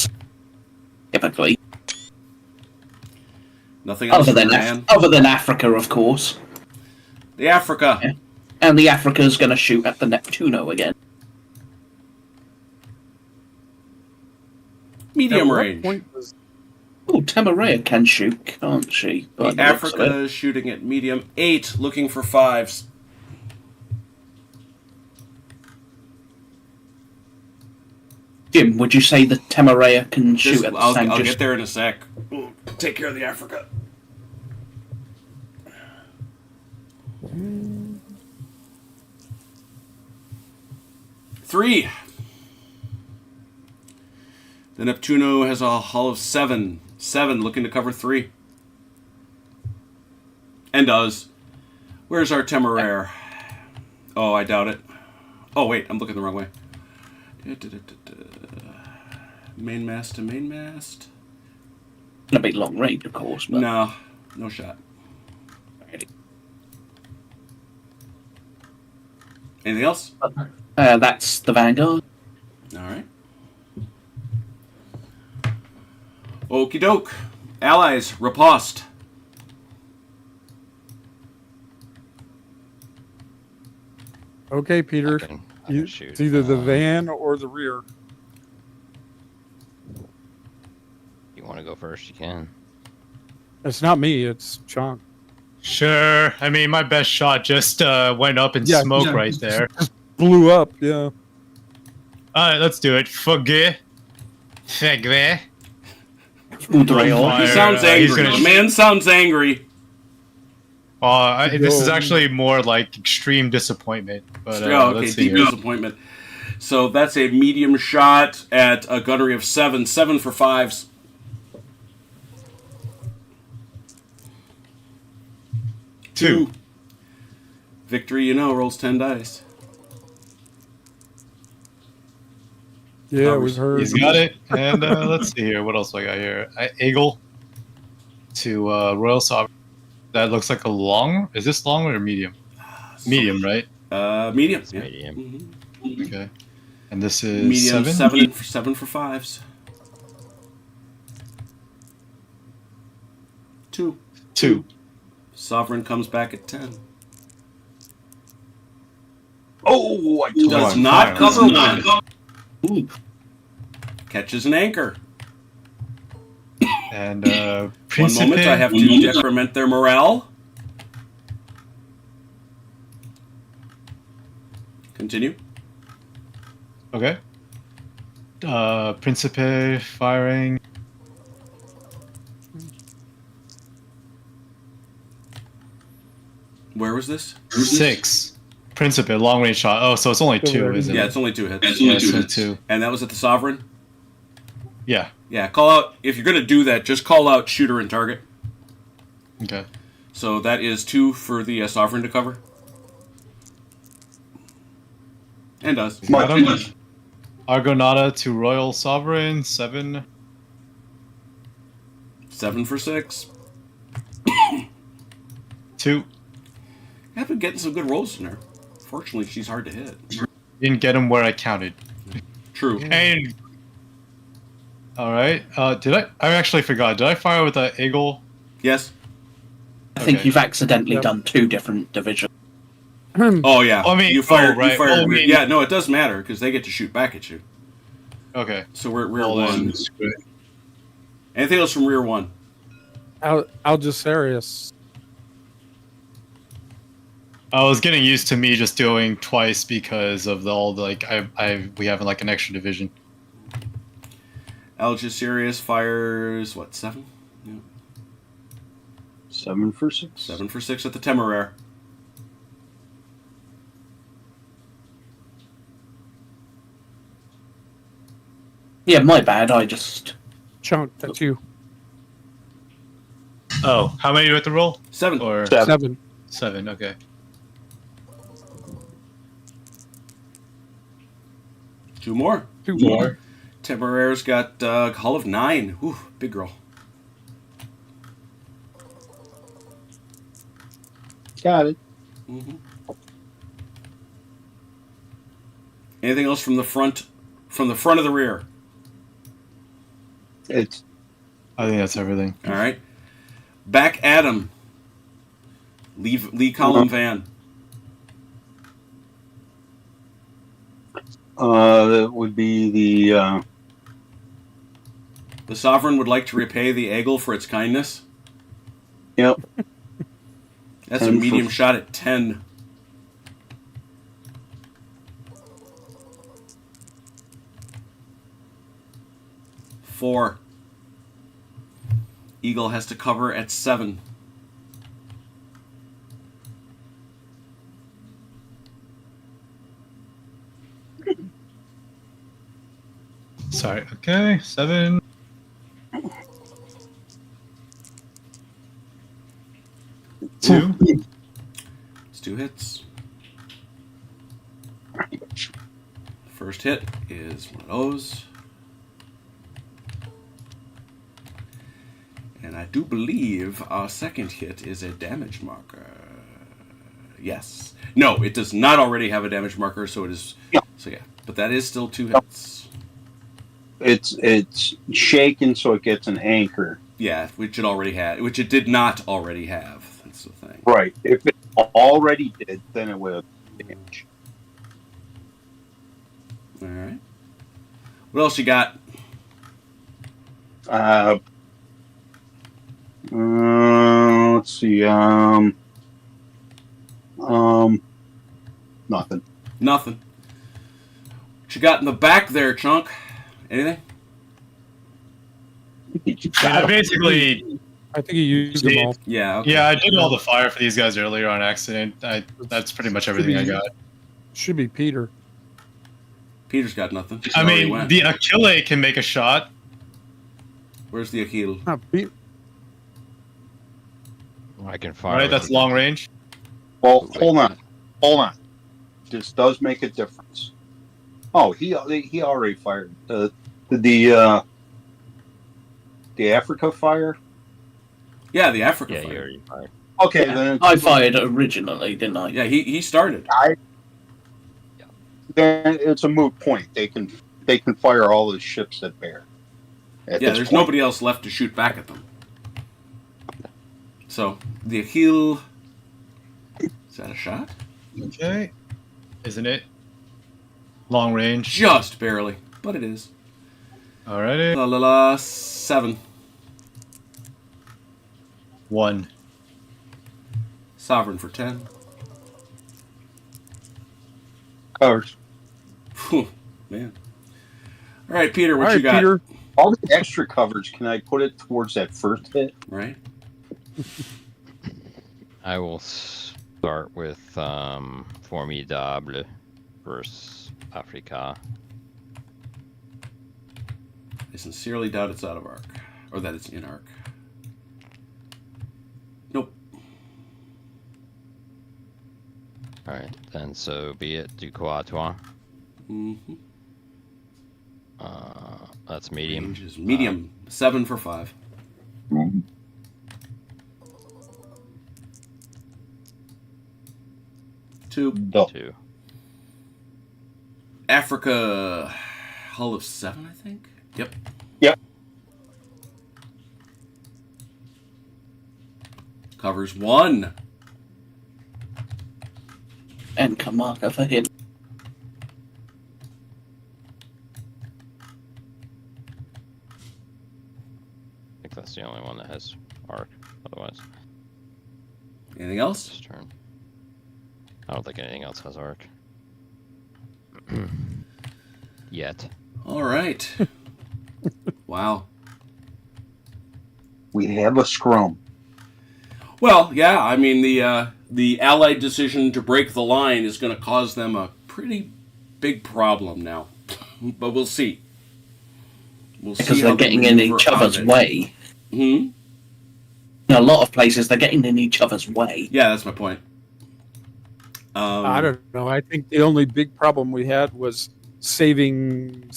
Typically, nothing else other than Africa, of course. The Africa, yeah. And the Africa's going to shoot at the Neptuno again. Medium range. Oh, Tamarea can shoot, can't she? The Africa is shooting at medium. 8, looking for 5s. Jim, would you say the Tamarea can shoot at the I'll get there in a sec. Take care of the Africa. Three. The Neptuno has a hull of 7. 7, looking to cover 3. And does. Where's our Temeraire? Oh, I doubt it. Oh, wait, I'm looking the wrong way. Main mast to main mast. A big long range, of course. But No shot. Anything else? That's the Vanguard. All right. Okie doke. Allies, riposte. Okay, Peter. I can shoot. It's either the van or the rear. You want to go first? You can. It's not me. It's Chunk. Sure. I mean, my best shot just went up in smoke right there. Blew up. Yeah. All right, let's do it. Fugge. He sounds angry. The man sounds angry. This is actually more like extreme disappointment. But okay, let's see deep here. disappointment. So that's a medium shot at a gunnery of 7. 7 for 5s. 2. Victory, rolls 10 dice. Yeah, we've heard. He's got it. And let's see here. What else do I got here? Eagle to Royal Sovereign. That looks like a long. Is this long or medium? Medium, right? Medium. It's Yeah. medium. Mm-hmm. Okay. And this is Medium 7? 7 for 5s. 2. 2. Sovereign comes back at 10. Oh, I Does not cover one. Catches an anchor. And One Principe. moment, I have to decrement their morale. Continue. Okay. Principe firing. Where was this? 6. Principe, long range shot. Oh, so it's only 2, isn't Yeah, it? it's only 2 hits. Yeah, it's only 2. And that was at the Sovereign? Yeah. Yeah, call out, if you're going to do that, just call out shooter and target. Okay. So that is 2 for the Sovereign to cover. And does. Argonauta to Royal Sovereign, 7. 7 for 6. 2. I've been getting some good rolls in her. Fortunately, she's hard to hit. Didn't get him where I counted. True. And all right. Did I? I actually forgot. Did I fire with the eagle? Yes. I think Okay. you've accidentally done 2 different divisions. Oh, yeah. I mean, you fired. right. You fired. I mean- Yeah, no, it does matter because they get to shoot back at you. Okay. So we're at rear Well, 1. then, screw it. Anything else from rear 1? Algeciras. I was getting used to me just doing twice because of all the we have like an extra division. Algeciras fires, what, 7? Yeah. 7 for 6. 7 for 6 at the Temeraire. Yeah, my bad. I just. Chunk, that's you. Oh, how many do you have to roll? 7. Or 7. 7? Okay. 2 more. 2 more. Temeraire's got hull of 9. Ooh, big girl. Got it. Mm-hmm. Anything else from the front? From the front of the rear? It's I think that's everything. All right. Back at him. Lee column van. that would be the The Sovereign would like to repay the Eagle for its kindness. yep. That's a 10 for- medium shot at 10. Four. Eagle has to cover at 7. Sorry. Okay. 7. Two. It's 2 hits. First First hit is one of those. And I do believe our second hit is a damage marker. Yes. No, it does not already have a damage marker, so it is... Yeah. So yeah, but that is still 2 hits. It's shaken, so it gets an anchor. Yeah, which it did not already have. That's the thing. Right. If it already did, then it would have damage. All right. What else you got? Let's see. Nothing. Nothing. What you got in the back there, Chunk? Anything? Basically, I think he used them all. Yeah. Okay. yeah, I did all the fire for these guys earlier on accident. That's pretty much everything I got. Should be Peter. Peter's got nothing. He I already mean, went. the Achille can make a shot. Where's the Achille? Pete. I can fire. Right, with that's the- long range. Well, hold on. This does make a difference. Oh, he already fired the Africa fire. Yeah, the Africa Yeah, you fire. already fired. Okay, then I fired originally, didn't I? Yeah, he started. then it's a moot point. They can fire all the ships at bear. At Yeah, this there's point. nobody else left to shoot back at them. So, the Achille... Is that a shot? Okay. Isn't it? Long range. Just barely, but it is. Alrighty. La la la, 7. 1. Sovereign for 10. Covers. Phew, man. All right, Peter, what All you right, got? Peter. All the extra coverage, can I put it towards that first hit? Right? I will start with Formidable versus Africa. I sincerely doubt it's out of arc. Or that it's in arc. Nope. Alright, then so be it. Du coup à toi. Mm-hmm. That's medium. Range is medium. 7 for 5. Two. No. 2. Africa hull of 7, I think. Yep. Yep. Covers 1. And Kamaka for him. I think that's the only one that has arc. Otherwise, Anything else? this turn. I don't think anything else has arc. Yet. All right. Wow. We have a scrum. Well, yeah, I mean, the Allied decision to break the line is going to cause them a pretty big problem now. But we'll see. We'll Because see they're how they getting in maneuver each out of other's it. way. Hmm? In a lot of places, they're getting in each other's way. Yeah, that's my point. I don't know. I think the only big problem we had was saving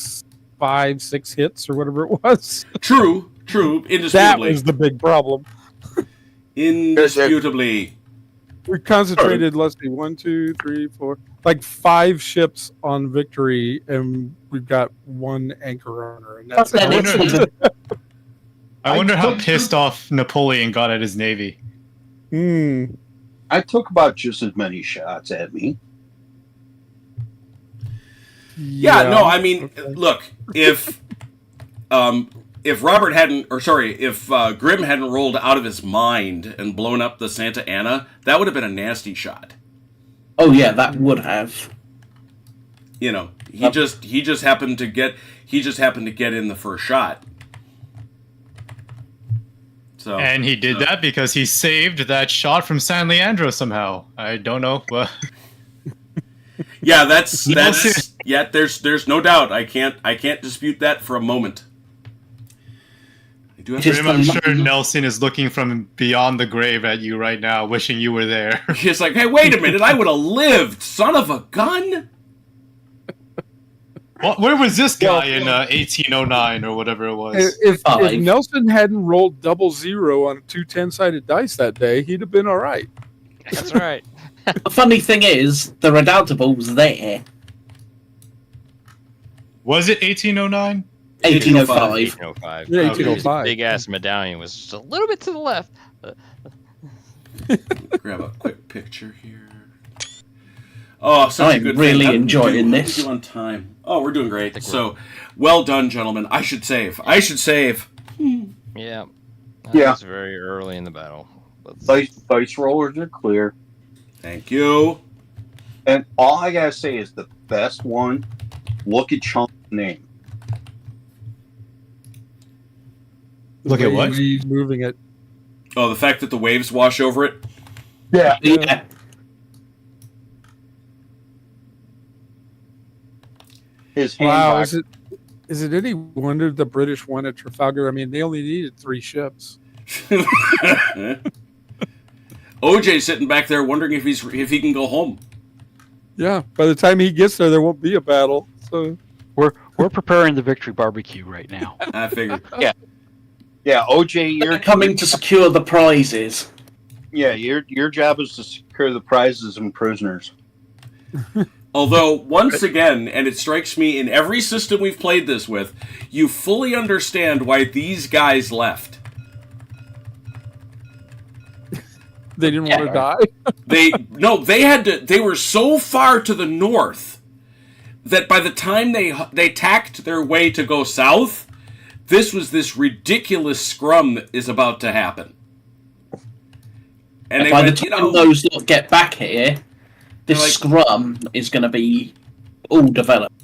5-6 hits or whatever it was. True, That indisputably. was the big problem. Indisputably. We concentrated, let's see, 1, 2, 3, 4, like 5 ships on Victory, and we've got 1 anchor runner, and that's Then it. it's- I wonder how pissed off Napoleon got at his navy. I took about just as many shots at me. Yeah, no, I mean, okay. look, if Robert hadn't, or sorry, if Grimm hadn't rolled out of his mind and blown up the Santa Ana, that would have been a nasty shot. Oh yeah, that would have. You know, he just happened to get in the first shot. So And he did that because he saved that shot from San Leandro somehow. I don't know. Well, yeah, that's yeah. There's no doubt. I can't dispute that for a moment. I do have Just- to, I'm sure Nelson is looking from beyond the grave at you right now, wishing you were there. He's like, hey, wait a minute, I would have lived, son of a gun. Where was this guy in 1809 or whatever it was? If Five. Nelson hadn't rolled 0 on 2 10-sided dice that day, he'd have been all right. That's right. The funny thing is, the Redoubtable was there. Was it 1809? 1805. 1805. Yeah, 1805. Big ass medallion was just a little bit to the left. Grab a quick picture here. Oh, such a I'm good really thing. enjoying How this. do we do on time? Oh, we're doing great. So, well done, gentlemen. I should save. Yeah. Yeah. It's very early in the battle. Dice rollers are clear. Thank you. And all I gotta say is the best one, look at Chunk's name. Look at what? He's moving it. Oh, the fact that the waves wash over it? Yeah. Yeah. His hand Wow, box. is it any wonder the British won at Trafalgar? I mean, they only needed 3 ships. OJ's sitting back there wondering if he can go home. Yeah, by the time he gets there won't be a battle. So We're preparing the victory barbecue right now. I figured. Yeah, OJ, They're coming to secure the prizes. your job is to secure the prizes and prisoners. Although, once again, and it strikes me in every system we've played this with, you fully understand why these guys left. they didn't want to die. They were so far to the north that by the time they tacked their way to go south, this ridiculous scrum that is about to happen. And By the time those lot get back here, this scrum is going to be all developed.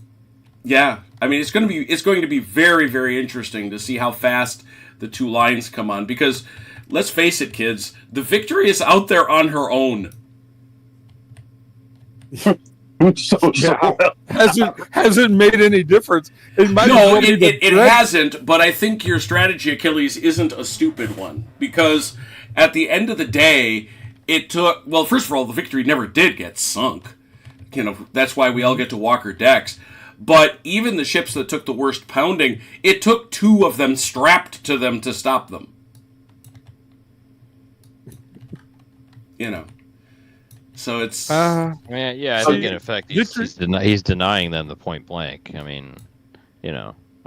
Yeah, I mean it's going to be very, very interesting to see how fast the two lines come on, because let's face it, kids, the victory is out there on her own. Hasn't made any difference. It might it hasn't, but I think your strategy, Achilles, isn't a stupid one, because at the end of the day, it took, well, first of all, the victory never did get sunk. That's why we all get to walk her decks. But even the ships that took the worst pounding, it took 2 of them strapped to them to stop them. So it's... I think in effect he's denying them the point blank. I mean,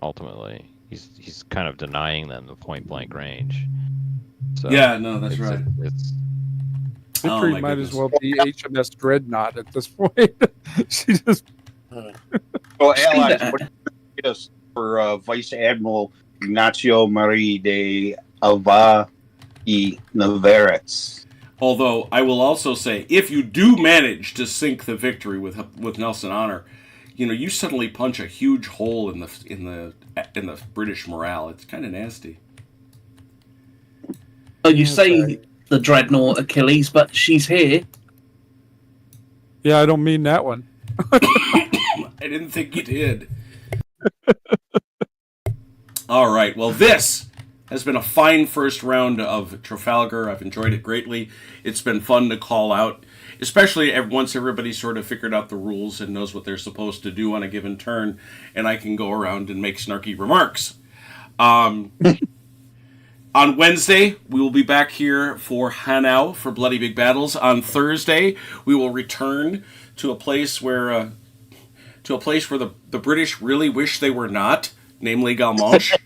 ultimately he's kind of denying them the point blank range. So yeah, no, that's right. Victory might as well be HMS Dreadnought at this point. She just... Well, Alex, what do you rate us for Vice Admiral Ignacio Marie de Alva y Navarrete? Although I will also say, if you do manage to sink the victory with Nelson Honor, you suddenly punch a huge hole in the British morale. It's kind of nasty. So you say the Dreadnought Achilles, but she's here. Yeah, I don't mean that one. I didn't think you did. All right. Well, this has been a fine first round of Trafalgar. I've enjoyed it greatly. It's been fun to call out, especially once everybody's sort of figured out the rules and knows what they're supposed to do on a given turn, and I can go around and make snarky remarks. On Wednesday, we will be back here for Hanau for Bloody Big Battles. On Thursday, we will return to a place where the British really wish they were not, namely Galmanche.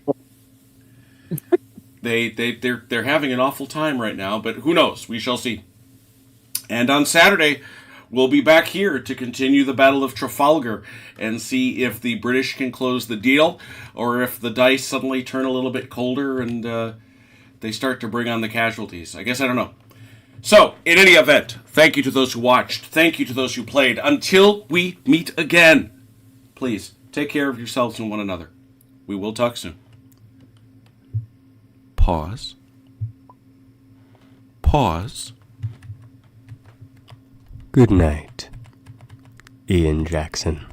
They're having an awful time right now, but who knows? We shall see. And on Saturday, we'll be back here to continue the Battle of Trafalgar and see if the British can close the deal, or if the dice suddenly turn a little bit colder and they start to bring on the casualties. I guess I don't know. So, in any event, thank you to those who watched. Thank you to those who played. Until we meet again, please take care of yourselves and one another. We will talk soon. Pause. Pause. Good night, Ian Jackson.